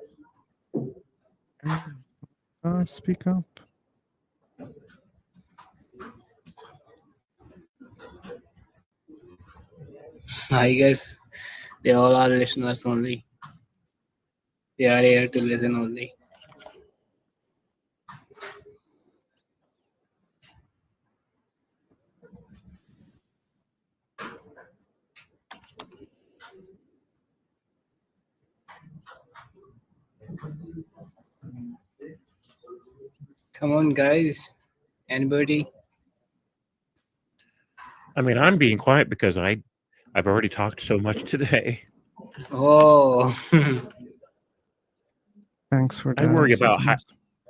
Speak up. I guess they all are listeners only. They are here to listen only. Come on, guys. Anybody? I mean, I'm being quiet because I've already talked so much today. Oh. Thanks for that. I worry also, about James.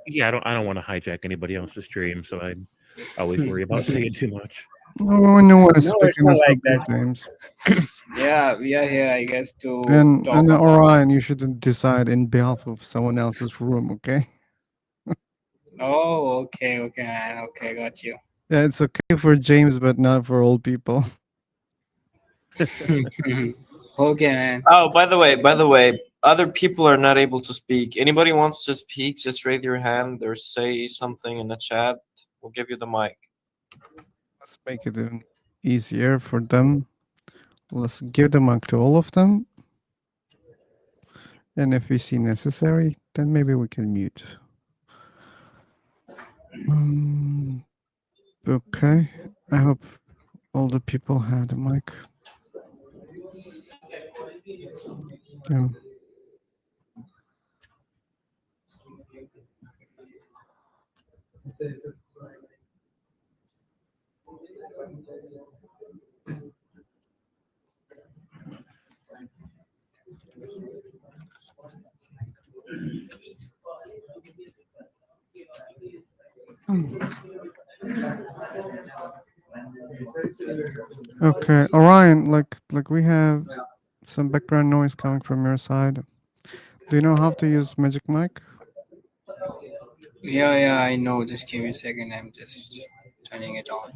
yeah, I don't want to hijack anybody else's stream, so I always worry about saying too much. Oh, no one is No, it's speaking. not It's like okay, that. James. Yeah, we are here, I guess, to And talk about. Orion, you shouldn't decide in behalf of someone else's room, okay? Oh, okay, man. Okay, got you. Yeah, it's okay for James, but not for old people. Okay, man. Oh, by the way, other people are not able to speak. Anybody wants to speak, just raise your hand or say something in the chat. We'll give you the mic. Let's make it even easier for them. Let's give the mic to all of them. And if we see necessary, then maybe we can mute. Okay. I hope all the people had a mic. Yeah. Okay, Orion, like we have some background noise coming from your side. Do you know how to use Magic Mic? Yeah, I know. Just give me a second. I'm just turning it on.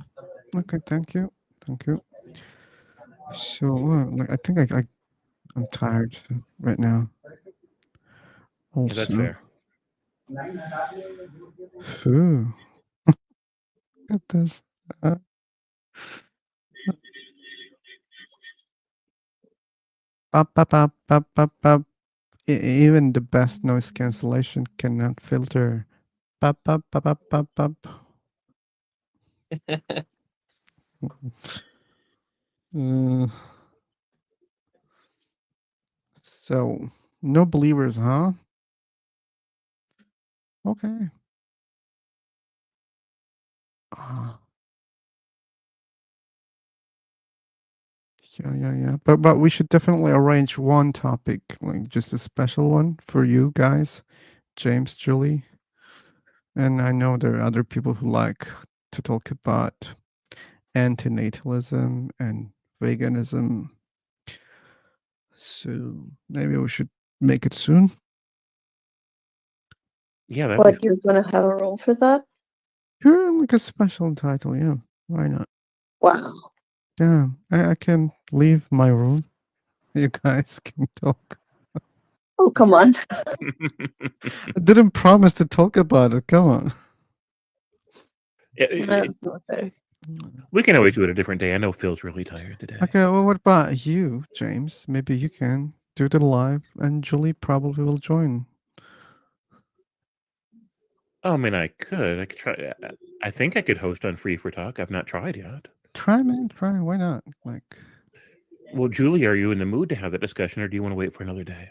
Okay, thank you. So, like, I think I'm tired right now. Also, Yeah, that's fair. Phew. Look at this. Up. Even the best noise cancellation cannot filter. Up. So, no believers, huh? Okay. Yeah. But we should definitely arrange one topic, like just a special one for you guys, James, Julie. And I know there are other people who like to talk about antinatalism and veganism. So maybe we should make it soon. Yeah, that'd What, you're gonna have a role for that? Sure, like a special title, yeah. Why not? Wow. Yeah, I can leave my room. You guys can talk. Oh, come on. I didn't promise to talk about it. Come on. That's not fair. We can always do it a different day. I know Phil's really tired today. Okay, well, what about you, James? Maybe you can do the live, and Julie probably will join. I mean, I could try. I think I could host on Free for Talk. I've not tried yet. Try, man. Try. Why not? Like, well, Julie, are you in the mood to have that discussion, or do you want to wait for another day?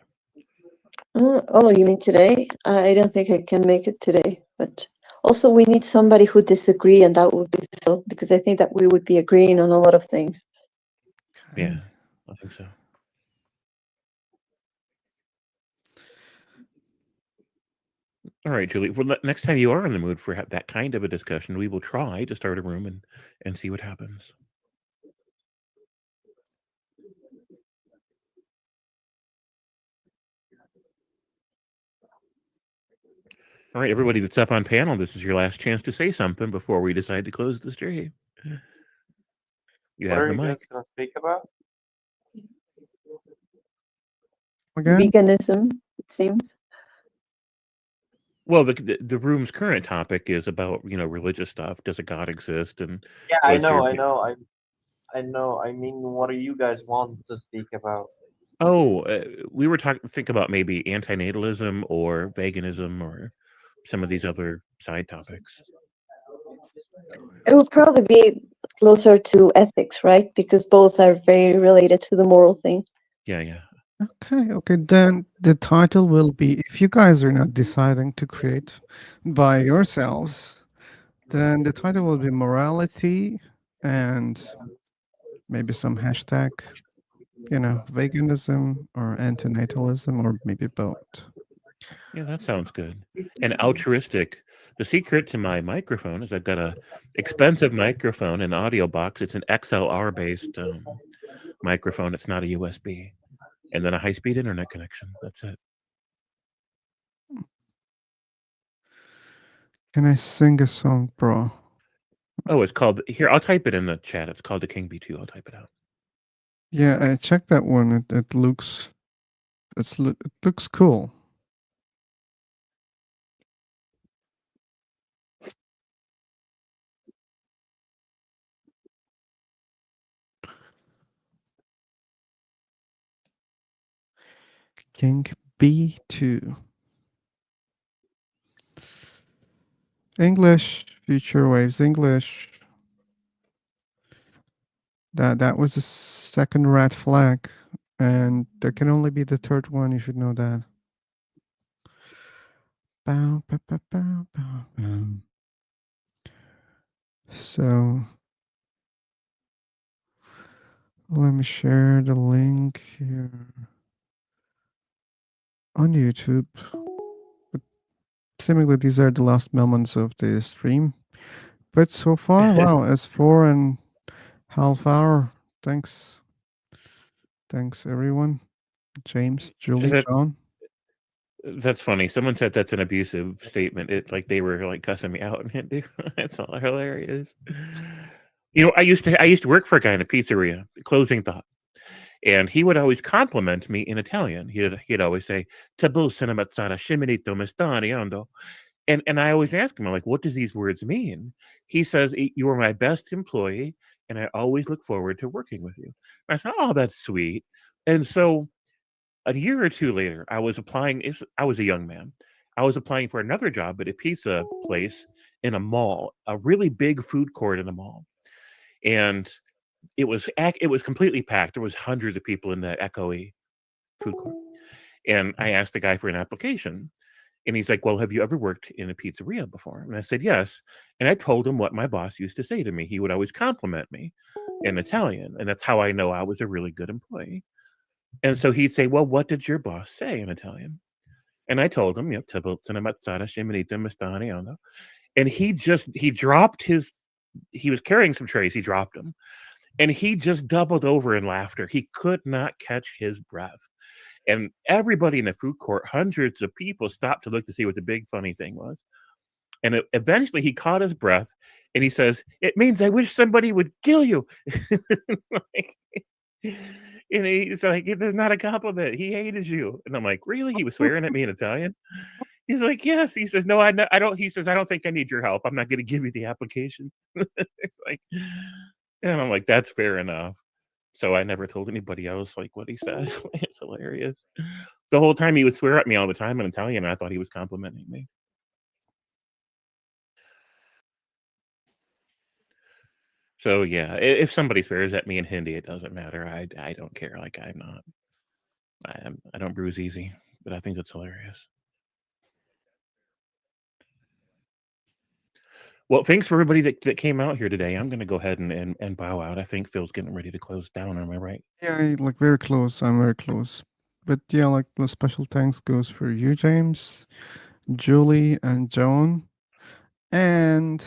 Oh, you mean today? I don't think I can make it today, but also we need somebody who disagree, and that would be Phil, because I think that we would be agreeing on a lot of things. Yeah, I think so. All right, Julie. Well, next time you are in the mood for that kind of a discussion, we will try to start a room and see what happens. All right, everybody that's up on panel, this is your last chance to say something before we decide to close the stream. You What have are the you mic. guys gonna speak about? Again? veganism, it seems. Well, the room's current topic is about religious stuff. Does a God exist? And Yeah, I what's your know, I know, I know. I mean, what do you guys want to speak about? Oh, we were talking. Think about maybe antinatalism or veganism or some of these other side topics. It would probably be closer to ethics, right? Because both are very related to the moral thing. Yeah. Okay. Then the title will be, if you guys are not deciding to create by yourselves, then the title will be morality and maybe some hashtag, veganism or antinatalism or maybe both. Yeah, that sounds good. And altruistic. The secret to my microphone is I've got a expensive microphone, an audio box. It's an XLR based microphone. It's not a USB. And then a high speed internet connection. That's it. Can I sing a song, bro? Oh, it's called here. I'll type it in the chat. It's called the King B2. I'll type it out. Yeah, I checked that one. It looks cool. King B2. English, future waves English. That was the second red flag, and there can only be the third one. You should know that. Bow, bow, bow, bow, bow, bow. So let me share the link here on YouTube. But seemingly these are the last moments of the stream. But so far, wow, it's 4.5 hours. Thanks everyone. James, Julie, John. That's funny. Someone said that's an abusive statement. It like they were like cussing me out. That's all hilarious. I used to work for a guy in a pizzeria. Closing thought, and he would always compliment me in Italian. He'd always say "Tabù cinemazzata sciminito mestariando," and I always ask him, I'm like, what does these words mean? He says, "You are my best employee, and I always look forward to working with you." I said, "Oh, that's sweet." And so a year or two later, I was applying. I was a young man. I was applying for another job at a pizza place in a mall, a really big food court in a mall, and it was completely packed. There was hundreds of people in the echoey food court, and I asked the guy for an application, and he's like, "Well, have you ever worked in a pizzeria before?" And I said, "Yes." And I told him what my boss used to say to me. He would always compliment me in Italian, and that's how I know I was a really good employee. And so he'd say, "Well, what did your boss say in Italian?" And I told him, and he dropped he was carrying some trays, he dropped them, and he just doubled over in laughter. He could not catch his breath. And everybody in the food court, hundreds of people, stopped to look to see what the big funny thing was. And eventually he caught his breath and he says, "It means I wish somebody would kill you." And he's like, "It's not a compliment. He hated you." And I'm like, "Really?" He was swearing at me in Italian. He's like, "Yes." He says, "No, I don't." He says, "I don't think I need your help. I'm not going to give you the application." It's like, and I'm like, "That's fair enough." So I never told anybody else like what he said. It's hilarious. The whole time he would swear at me all the time in Italian, and I thought he was complimenting me. So yeah, if somebody swears at me in Hindi, it doesn't matter. I don't care. Like I don't bruise easy, but I think that's hilarious. Well, thanks for everybody that came out here today. I'm gonna go ahead and bow out. I think Phil's getting ready to close down. Am I right? Yeah, like very close. I'm very close. But yeah, like the special thanks goes for you, James, Julie, and Joan, and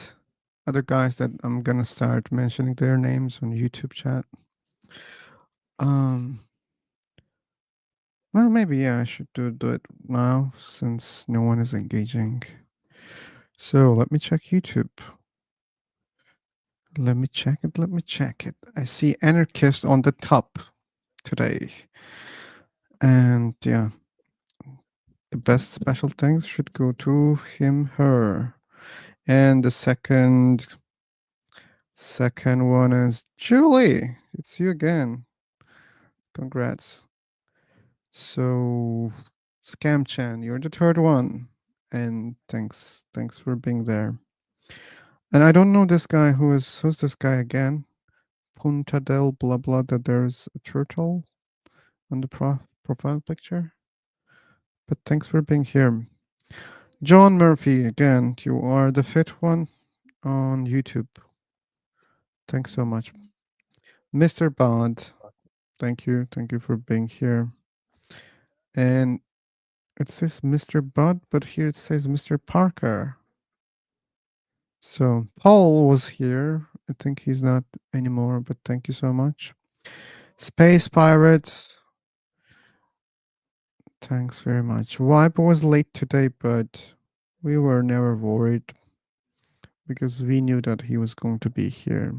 other guys that I'm gonna start mentioning their names on YouTube chat. Well, maybe yeah, I should do it now since no one is engaging. So let me check YouTube. Let me check it. I see Anarchist on the top today. And And yeah, the best special things should go to him, her. And the second one is Julie. It's you again. Congrats. So Scam Chan, you're the third one. And thanks for being there. And I don't know this guy who's this guy again? Punta del blah blah that there's a turtle on the profile picture. But thanks for being here. John Murphy, again, you are the fifth one on YouTube. Thanks so much. Mr. Bond, thank you for being here. And it says Mr. Bud, but here it says Mr. Parker. So Paul was here. I think he's not anymore, but thank you so much. Space Pirates, thanks very much. Vibe was late today, but we were never worried because we knew that he was going to be here.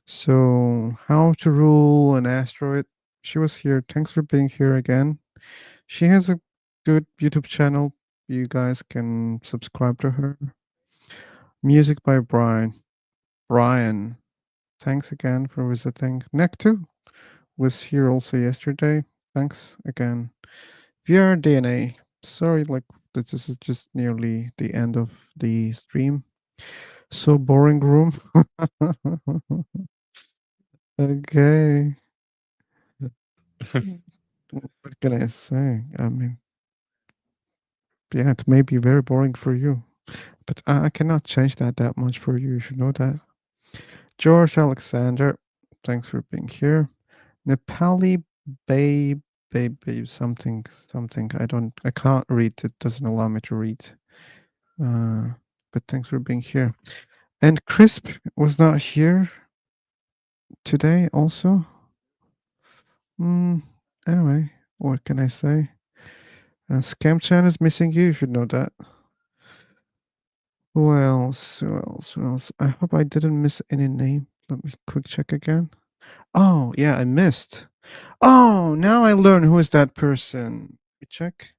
So How to Rule an Asteroid, she was here. Thanks for being here again. She has a good YouTube channel. You guys can subscribe to her. Music by Brian, thanks again for visiting. Neck2 was here also yesterday. Thanks again. VR DNA, sorry, like this is just nearly the end of the stream. So boring room. Okay. What can I say? I mean, yeah, it may be very boring for you, but I cannot change that much for you. You should know that. George Alexander, thanks for being here. Nepali babe something. I can't read. It doesn't allow me to read. But thanks for being here. And Crisp was not here today also. Anyway, what can I say? Scam Chan is missing you. You should know that. Who else? I hope I didn't miss any name. Let me quick check again. Oh, yeah, I missed. Oh, now I learn who is that person. Let me check.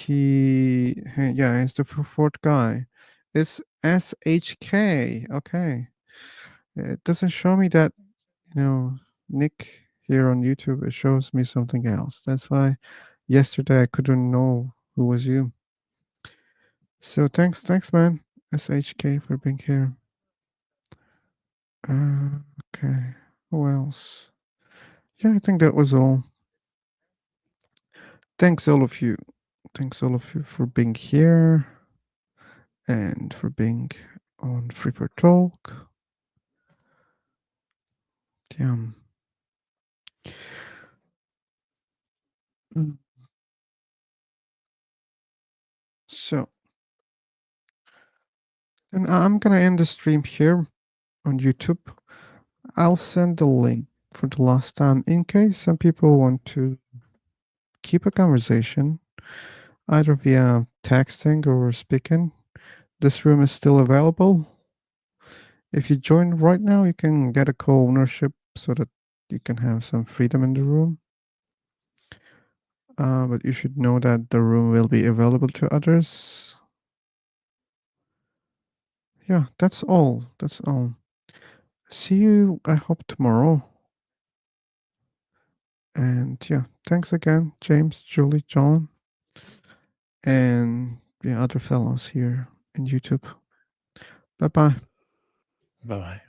Yeah, he's the fourth guy. It's SHK. Okay. It doesn't show me that, Nick here on YouTube. It shows me something else. That's why yesterday I couldn't know who was you. So thanks, man. SHK for being here. Okay. Who else? Yeah, I think that was all. Thanks all of you. Thanks all of you for being here and for being on Free for Talk. Damn. So, and I'm gonna end the stream here on YouTube. I'll send the link for the last time in case some people want to keep a conversation either via texting or speaking. This room is still available. If you join right now, you can get a co-ownership so that you can have some freedom in the room. But you should know that the room will be available to others. Yeah, that's all. See you, I hope, tomorrow. And yeah, thanks again, James, Julie, John, and the other fellows here in YouTube. Bye-bye. Bye-bye.